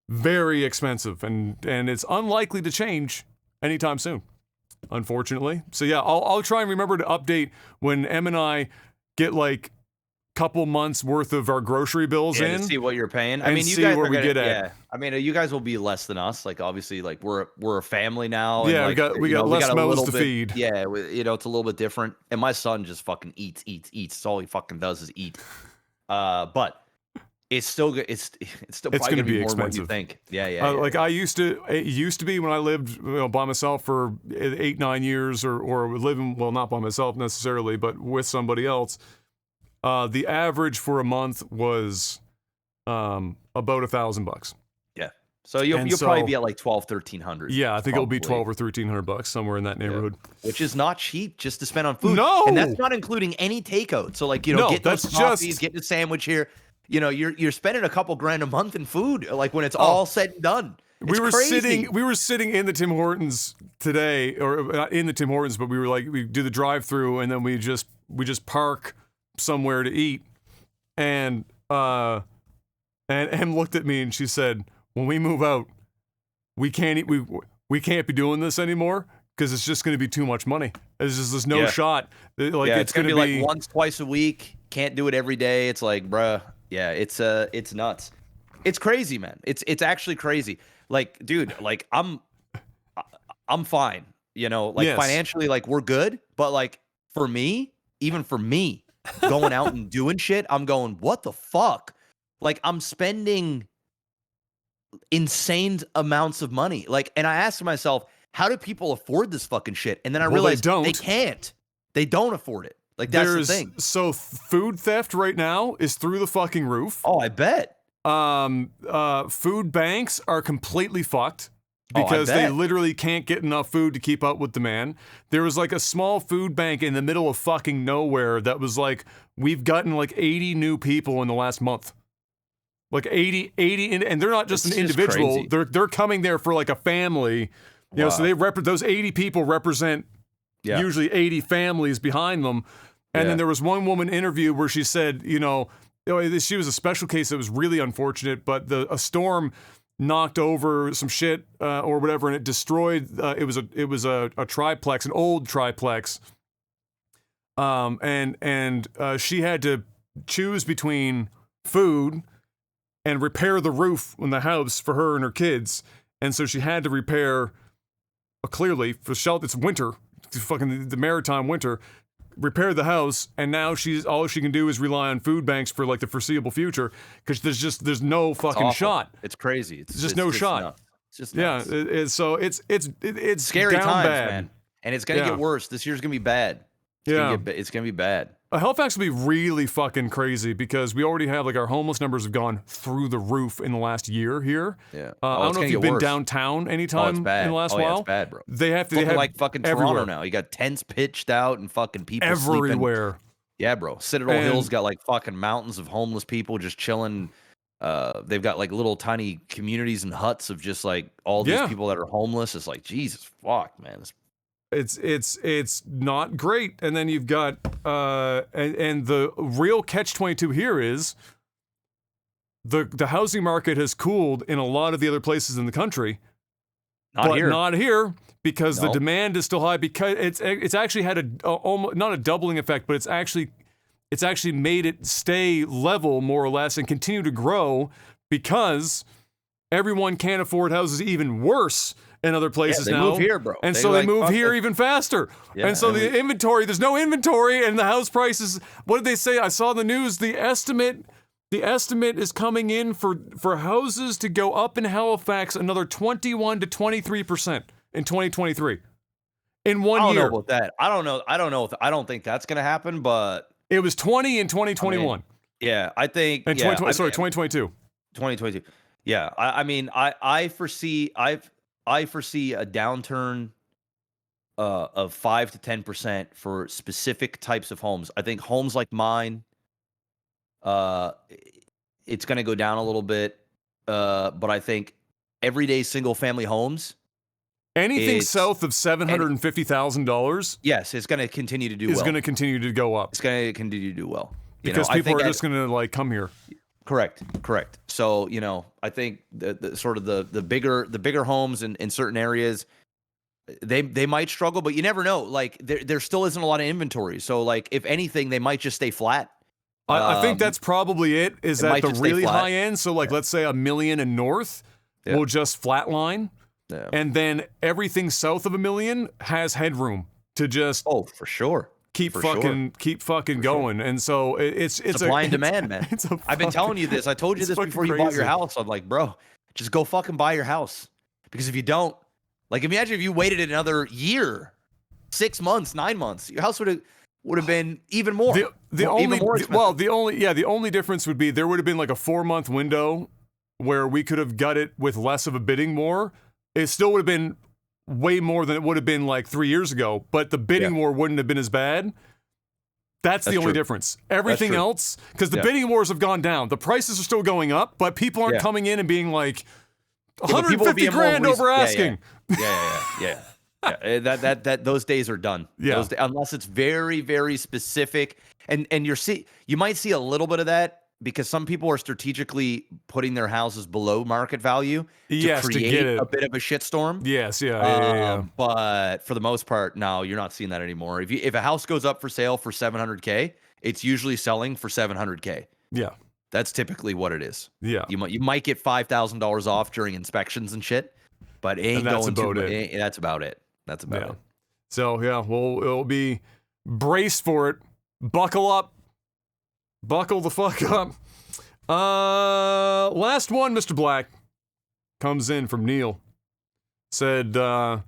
very expensive, and it's unlikely to change anytime soon, unfortunately. So yeah, I'll try and remember to update when Em and I get like couple months worth of our grocery bills in, to see what you're paying. I mean, you see guys where are we gonna, get at. Yeah, I mean, you guys will be less than us. Like obviously, like we're a family now. And Yeah, like, we got less mouths to feed. Yeah, you know, it's a little bit different. And my son just fucking eats. It's all he fucking does is eat. But it's still good. It's still probably gonna be more expensive. than what you think. Yeah. Like it used to be when I lived, you know, by myself for 8-9 years, or living, well, not by myself necessarily, but with somebody else. The average for a month was about $1,000. Yeah. So you'll probably be at like $1,200-$1,300. Yeah, I think it'll be $1,200 or $1,300 somewhere in that neighborhood. Yeah. Which is not cheap just to spend on food. No, and that's not including any takeout. So like, you know, getting those coffees, getting a sandwich here. You know, you're spending a couple grand a month in food. Like when it's all said and done. It's crazy. We were sitting in the Tim Hortons today, or not in the Tim Hortons, but we were like, we do the drive-through and then we just park somewhere to eat, and Em looked at me and she said, when we move out, we can't be doing this anymore because it's just going to be too much money. There's no shot. Like it's going to be like once, twice a week. Can't do it every day. It's like, bruh, yeah, it's nuts. It's crazy, man. It's actually crazy. Like, dude, like I'm fine, you know, like financially, like we're good, but like for me, even for me, going out and doing shit, I'm going, what the fuck? Like I'm spending insane amounts of money. Like, and I asked myself, how do people afford this fucking shit? And then I realized they can't. They don't afford it. Like that's the thing. So food theft right now is through the fucking roof. Oh, I bet. Food banks are completely fucked because they literally can't get enough food to keep up with demand. There was like a small food bank in the middle of fucking nowhere that was like, we've gotten like 80 new people in the last month. Like 80, and they're not just an individual. They're coming there for like a family. You know, so those 80 people represent usually 80 families behind them. And then there was one woman interview where she said, you know, she was a special case that was really unfortunate, but a storm knocked over some shit or whatever, and it destroyed. It was a triplex, an old triplex, and she had to choose between food and repair the roof on the house for her and her kids, and so she had to repair. Clearly, for shelter, it's winter, fucking the maritime winter. repair the house, and now all she can do is rely on food banks for like the foreseeable future because there's no fucking shot. It's crazy. It's just no shot. Nuts. It's just nuts. It's scary down times, bad. man. And it's gonna get worse. This year's gonna be bad. It's gonna be bad. Halifax will be really fucking crazy because we already have like our homeless numbers have gone through the roof in the last year here. Yeah. I don't know if you've been downtown anytime in the last while. It's bad, bro. They have like fucking Toronto now. You got tents pitched out and fucking people everywhere. Sleeping. Yeah, bro. Citadel Hill's got like fucking mountains of homeless people just chilling. They've got like little tiny communities and huts of just like all these people that are homeless. It's like, Jesus fuck, man. It's not great. And then you've got and the real catch-22 here is the housing market has cooled in a lot of the other places in the country. Not here because the demand is still high because it's actually had almost not a doubling effect, but it's actually made it stay level more or less and continue to grow because everyone can't afford houses even worse in other places they now. Move here, bro. And so they move here even faster. Yeah, and so the inventory, there's no inventory and the house prices, what did they say? I saw the news, the estimate is coming in for houses to go up in Halifax another 21 to 23% in 2023. In 1 year. I don't know about that. I don't know. I don't think that's going to happen, but it was 20 in 2021. I think. And 2022. 2022. Yeah. I foresee a downturn of 5 to 10% for specific types of homes. I think homes like mine, it's going to go down a little bit. But I think everyday single family homes, anything south of $750,000, yes, it's going to continue to do well. It's going to continue to go up. It's going to continue to do well because people are just going to like come here. Correct. So I think the sort of the bigger homes in certain areas, they might struggle, but you never know. Like there still isn't a lot of inventory, so like if anything, they might just stay flat. I think that's probably it. Is that the really high end? So like let's say $1 million and north will just flatline. Yeah. And then everything south of $1 million has headroom to just for sure keep fucking going. Sure. And so it's supply and demand, man. I've been telling you this. I told you this before you bought your house. I'm like, bro, just go fucking buy your house. Because if you don't, like, imagine if you waited another year, 6 months, 9 months, your house would have been even more. The only difference would be there would have been like a 4-month window where we could have got it with less of a bidding war. It still would have been way more than it would have been like 3 years ago, but the bidding war wouldn't have been as bad. That's the only difference. Everything else, because the bidding wars have gone down. The prices are still going up, but people aren't coming in and being like, 150 grand over asking. Yeah. That those days are done. Yeah. Unless it's very, very specific. And you might see a little bit of that because some people are strategically putting their houses below market value to create a bit of a shitstorm. Yes, yeah. But for the most part, no, you're not seeing that anymore. If a house goes up for sale for $700K, it's usually selling for $700K. Yeah. That's typically what it is. Yeah. You might get $5,000 off during inspections and shit, but that's about it. That's about it. So yeah, it'll be braced for it. Buckle up. Buckle the fuck up. Last one, Mr. Black, comes in from Neil. Said, this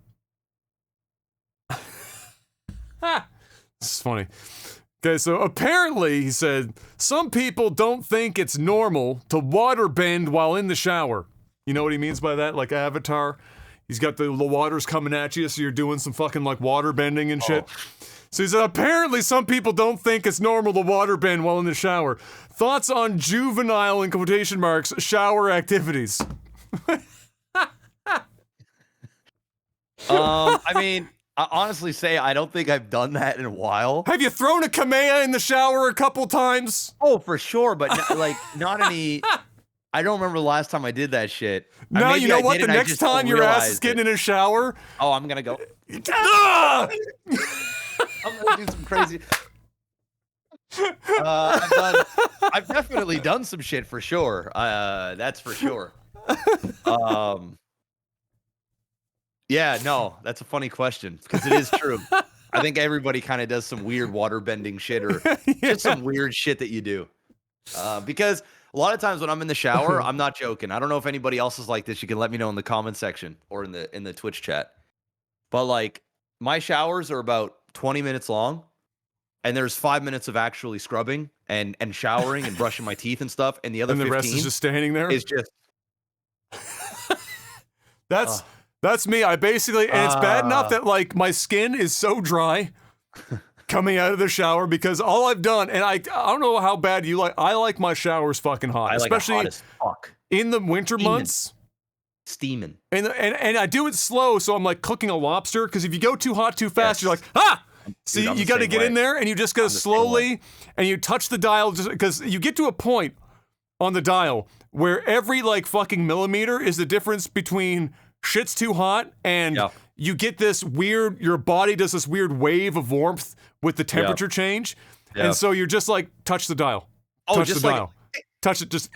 is funny. Okay, so apparently, he said, some people don't think it's normal to water bend while in the shower. You know what he means by that? Like Avatar? He's got the water's coming at you, so you're doing some fucking like water bending and shit. So he said, apparently some people don't think it's normal to water bend while in the shower. Thoughts on juvenile, in quotation marks, shower activities? I mean, I honestly say I don't think I've done that in a while. Have you thrown a kamea in the shower a couple times? Oh, for sure, but not any. I don't remember the last time I did that shit. No, you know what? The next time your ass is getting in a shower, I'm gonna go. I'm gonna do some crazy. I've definitely done some shit for sure. That's for sure. Yeah, no, that's a funny question because it is true. I think everybody kind of does some weird water bending shit or just some weird shit that you do. Because a lot of times when I'm in the shower, I'm not joking. I don't know if anybody else is like this. You can let me know in the comment section or in the Twitch chat. But like my showers are about 20 minutes long, and there's 5 minutes of actually scrubbing and showering and brushing my teeth and stuff, and the other and the 15 rest is just standing there. Is just That's me. I basically, and it's bad enough that like my skin is so dry coming out of the shower because all I've done, and I don't know how bad you like. I like my showers fucking hot, especially hot as fuck. In the winter months. Steaming. And I do it slow, so I'm like cooking a lobster. Because if you go too hot too fast, you're like, ah. See, you got to get in there, and you just got to slowly, and you touch the dial, just because you get to a point on the dial where every like fucking millimeter is the difference between shit's too hot and you get this weird, your body does this weird wave of warmth with the temperature change. And so you're just like, touch the dial. Touch the dial. Touch it, just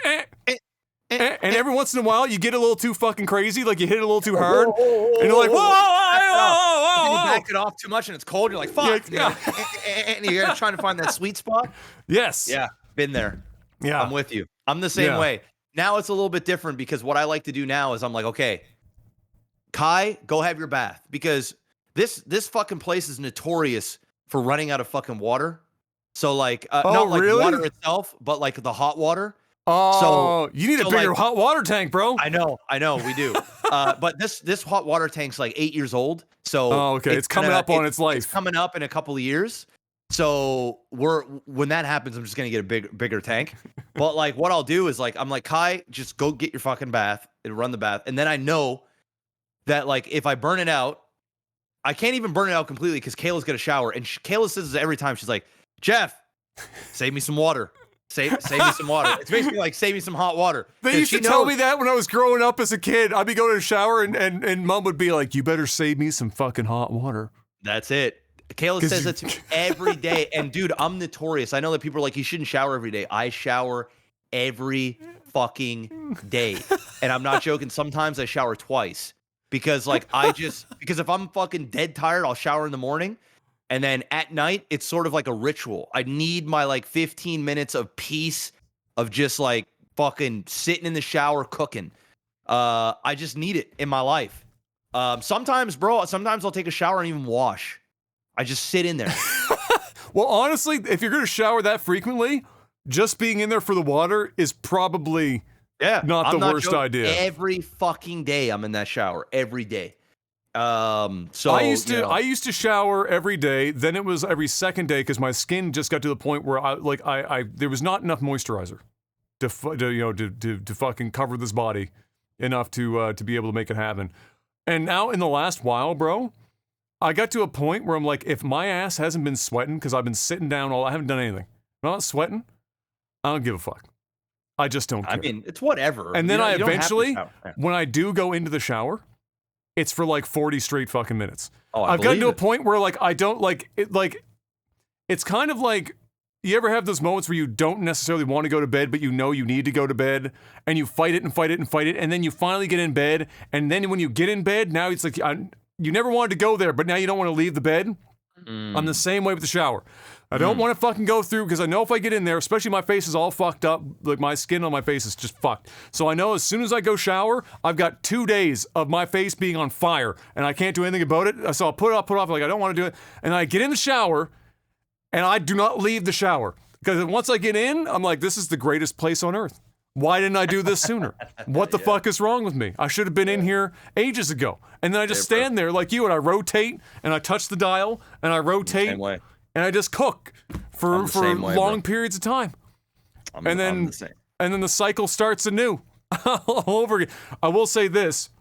and every once in a while you get a little too fucking crazy, like you hit it a little too hard, and you're like, whoa, you back it off too much and it's cold, you're like, fuck. And you're trying to find that sweet spot. Yes. Yeah, been there. Yeah. I'm with you. I'm the same way. Now it's a little bit different because what I like to do now is I'm like, okay, Kai, go have your bath, because this fucking place is notorious for running out of fucking water. So like, not like water itself, but like the hot water. Oh, so you need a bigger hot water tank, bro. I know, we do. But this hot water tank's like 8 years old. So okay, it's coming up on its life. It's coming up in a couple of years. So when that happens, I'm just gonna get a bigger tank. But like what I'll do is like I'm like, Kai, just go get your fucking bath and run the bath. And then I know that like if I burn it out, I can't even burn it out completely because Kayla's got a shower. And Kayla says this every time. She's like, Jeff, save me some water. Save me some water. It's basically like save me some hot water. They used to tell me that when I was growing up as a kid. I'd be going to the shower and mom would be like, you better save me some fucking hot water. That's it. Kayla says that to me every day. And dude, I'm notorious. I know that people are like, you shouldn't shower every day. I shower every fucking day. And I'm not joking. Sometimes I shower twice because like because if I'm fucking dead tired, I'll shower in the morning. And then at night, it's sort of like a ritual. I need my like 15 minutes of peace of just like fucking sitting in the shower cooking. I just need it in my life. Sometimes I'll take a shower and even wash. I just sit in there. Well, honestly, if you're going to shower that frequently, just being in there for the water is probably not the worst idea. Every fucking day I'm in that shower. Every day. So I used to shower every day. Then it was every second day because my skin just got to the point where I there was not enough moisturizer to fucking cover this body enough to be able to make it happen. And now in the last while, bro, I got to a point where I'm like, if my ass hasn't been sweating because I've been sitting down I haven't done anything. I'm not sweating. I don't give a fuck. I just don't care. I mean, it's whatever. And then I eventually, when I do go into the shower, it's for like 40 straight fucking minutes. I've gotten to a point where like I don't like it. Like it's kind of like, you ever have those moments where you don't necessarily want to go to bed, but you know you need to go to bed, and you fight it and fight it and fight it, and then you finally get in bed, and then when you get in bed, now it's like you never wanted to go there, but now you don't want to leave the bed. I'm the same way with the shower. I don't want to fucking go through because I know if I get in there, especially my face is all fucked up, like my skin on my face is just fucked. So I know as soon as I go shower, I've got 2 days of my face being on fire and I can't do anything about it. So I'll put it off, like I don't want to do it. And I get in the shower and I do not leave the shower because once I get in, I'm like, this is the greatest place on earth. Why didn't I do this sooner? What the fuck is wrong with me? I should have been in here ages ago. And then I just stand there like you and I rotate and I touch the dial and I rotate and I just cook for long periods of time. And then the cycle starts anew all over again. I will say this.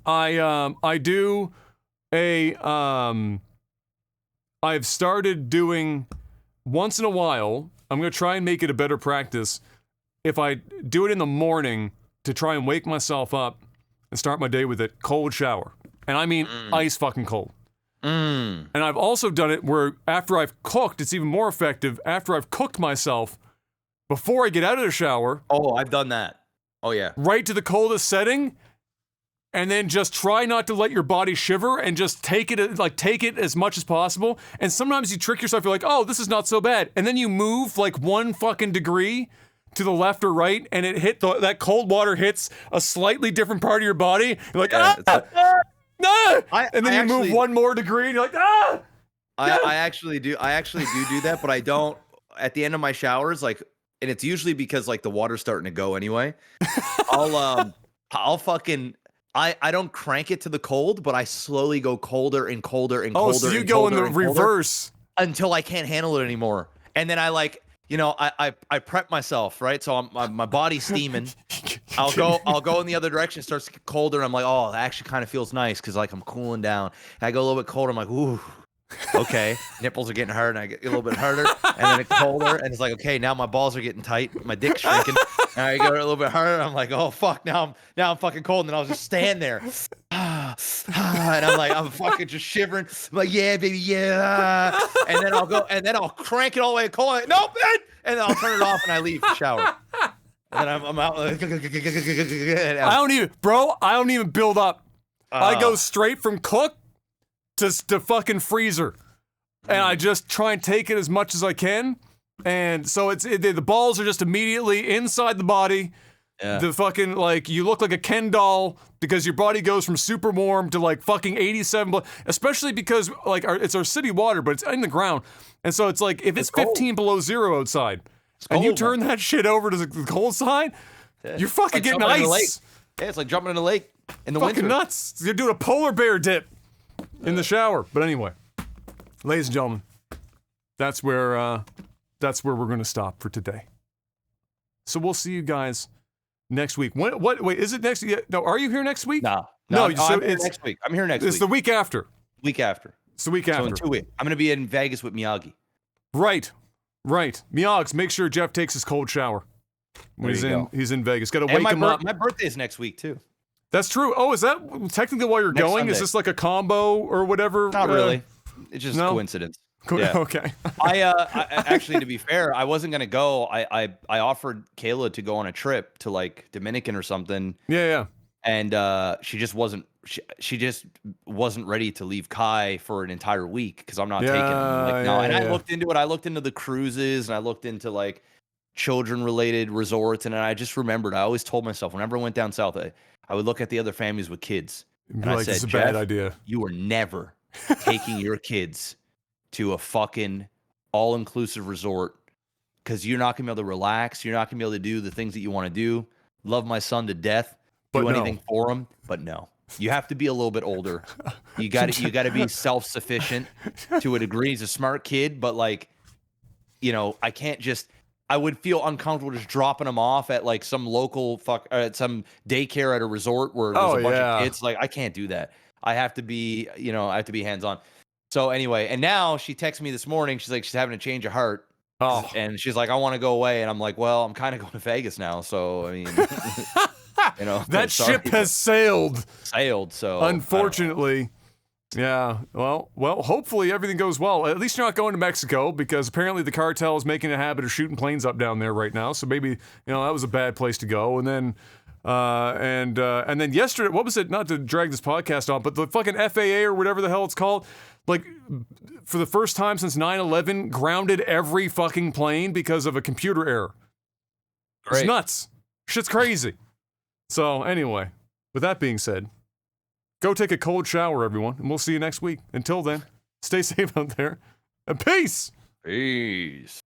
I've started doing once in a while, I'm going to try and make it a better practice. If I do it in the morning to try and wake myself up and start my day with a cold shower. And I mean ice fucking cold. And I've also done it where after I've cooked, it's even more effective. After I've cooked myself, before I get out of the shower. Oh, I've done that. Oh, yeah. Right to the coldest setting. and then just try not to let your body shiver and just take it as much as possible. And sometimes you trick yourself. You're like, oh, this is not so bad. And then you move like 1 fucking degree to the left or right, and that cold water hits a slightly different part of your body. You're like, and then you move 1 more degree, and you're like, I actually do that, but I don't at the end of my showers, like, and it's usually because like the water's starting to go anyway. I'll fucking I don't crank it to the cold, but I slowly go colder and colder and colder. Oh, so you go in the reverse until I can't handle it anymore. And then I like, I prep myself, right? So my body's steaming. I'll go in the other direction. It starts to get colder. And I'm like, oh, that actually kind of feels nice because like I'm cooling down. And I go a little bit colder. I'm like, ooh, okay. Nipples are getting hard, and I get a little bit harder. And then it's colder, and it's like, okay, now my balls are getting tight. My dick's shrinking. And I go a little bit harder. I'm like, oh fuck, now I'm fucking cold. And then I'll just stand there, and I'm fucking just shivering. I'm like, yeah, baby, yeah. And then I'll crank it all the way cold. Like, nope, man. And then I'll turn it off, and I leave the shower. And then I'm out. I don't even build up. I go straight from cook to fucking freezer, and I just try and take it as much as I can. And so the balls are just immediately inside the body. Yeah. The fucking, like, you look like a Ken doll because your body goes from super warm to like fucking 87, especially because like it's our city water, but it's in the ground. And so it's like, if it's 15 below zero outside and you turn that shit over to the cold side, you're fucking getting ice. Yeah, it's like jumping in a lake in the fucking winter. Nuts. You're doing a polar bear dip in the shower. But anyway, ladies and gentlemen, that's where we're going to stop for today. So we'll see you guys next week. Wait, is it next? No, are you here next week? No, I'm here next week. I'm here next week. It's the week after. Week after. It's the week after. So in 2 weeks. I'm going to be in Vegas with Miyagi. Right. Miyags, make sure Jeff takes his cold shower when he's in Vegas. Got to wake him up. My birthday's next week too. That's true. Oh, is that technically while you're going? Sunday. Is this like a combo or whatever? Not really. It's just coincidence. Yeah. Okay. I actually, to be fair, I wasn't gonna go. I offered Kayla to go on a trip to like Dominican or something. Yeah. And she just wasn't. She just wasn't ready to leave Kai for an entire week because I'm not taking him. Like, no. And I looked into it. I looked into the cruises and I looked into like children-related resorts. And I just remembered. I always told myself whenever I went down south, I would look at the other families with kids. And I said, this is a bad idea. You are never taking your kids to a fucking all-inclusive resort because you're not gonna be able to relax. You're not gonna be able to do the things that you want to do. Love my son to death. Do anything for him, but no. You have to be a little bit older. You got to be self-sufficient to a degree. He's a smart kid, but like, I can't just. I would feel uncomfortable just dropping him off at like some local at some daycare at a resort where there's a bunch of kids. Like, I can't do that. I have to be, I have to be hands-on. So anyway, and now she texted me this morning. She's like, she's having a change of heart. Oh. And she's like, I want to go away. And I'm like, well, I'm kind of going to Vegas now. So, I mean, that ship has sailed. So unfortunately, yeah. Well, hopefully everything goes well. At least you're not going to Mexico because apparently the cartel is making a habit of shooting planes up down there right now. So maybe, that was a bad place to go. And then, and then yesterday, what was it? Not to drag this podcast on, but the fucking FAA or whatever the hell it's called, like for the first time since 9/11, grounded every fucking plane because of a computer error. Great. It's nuts. Shit's crazy. So anyway, with that being said, go take a cold shower, everyone, and we'll see you next week. Until then, stay safe out there, and peace! Peace.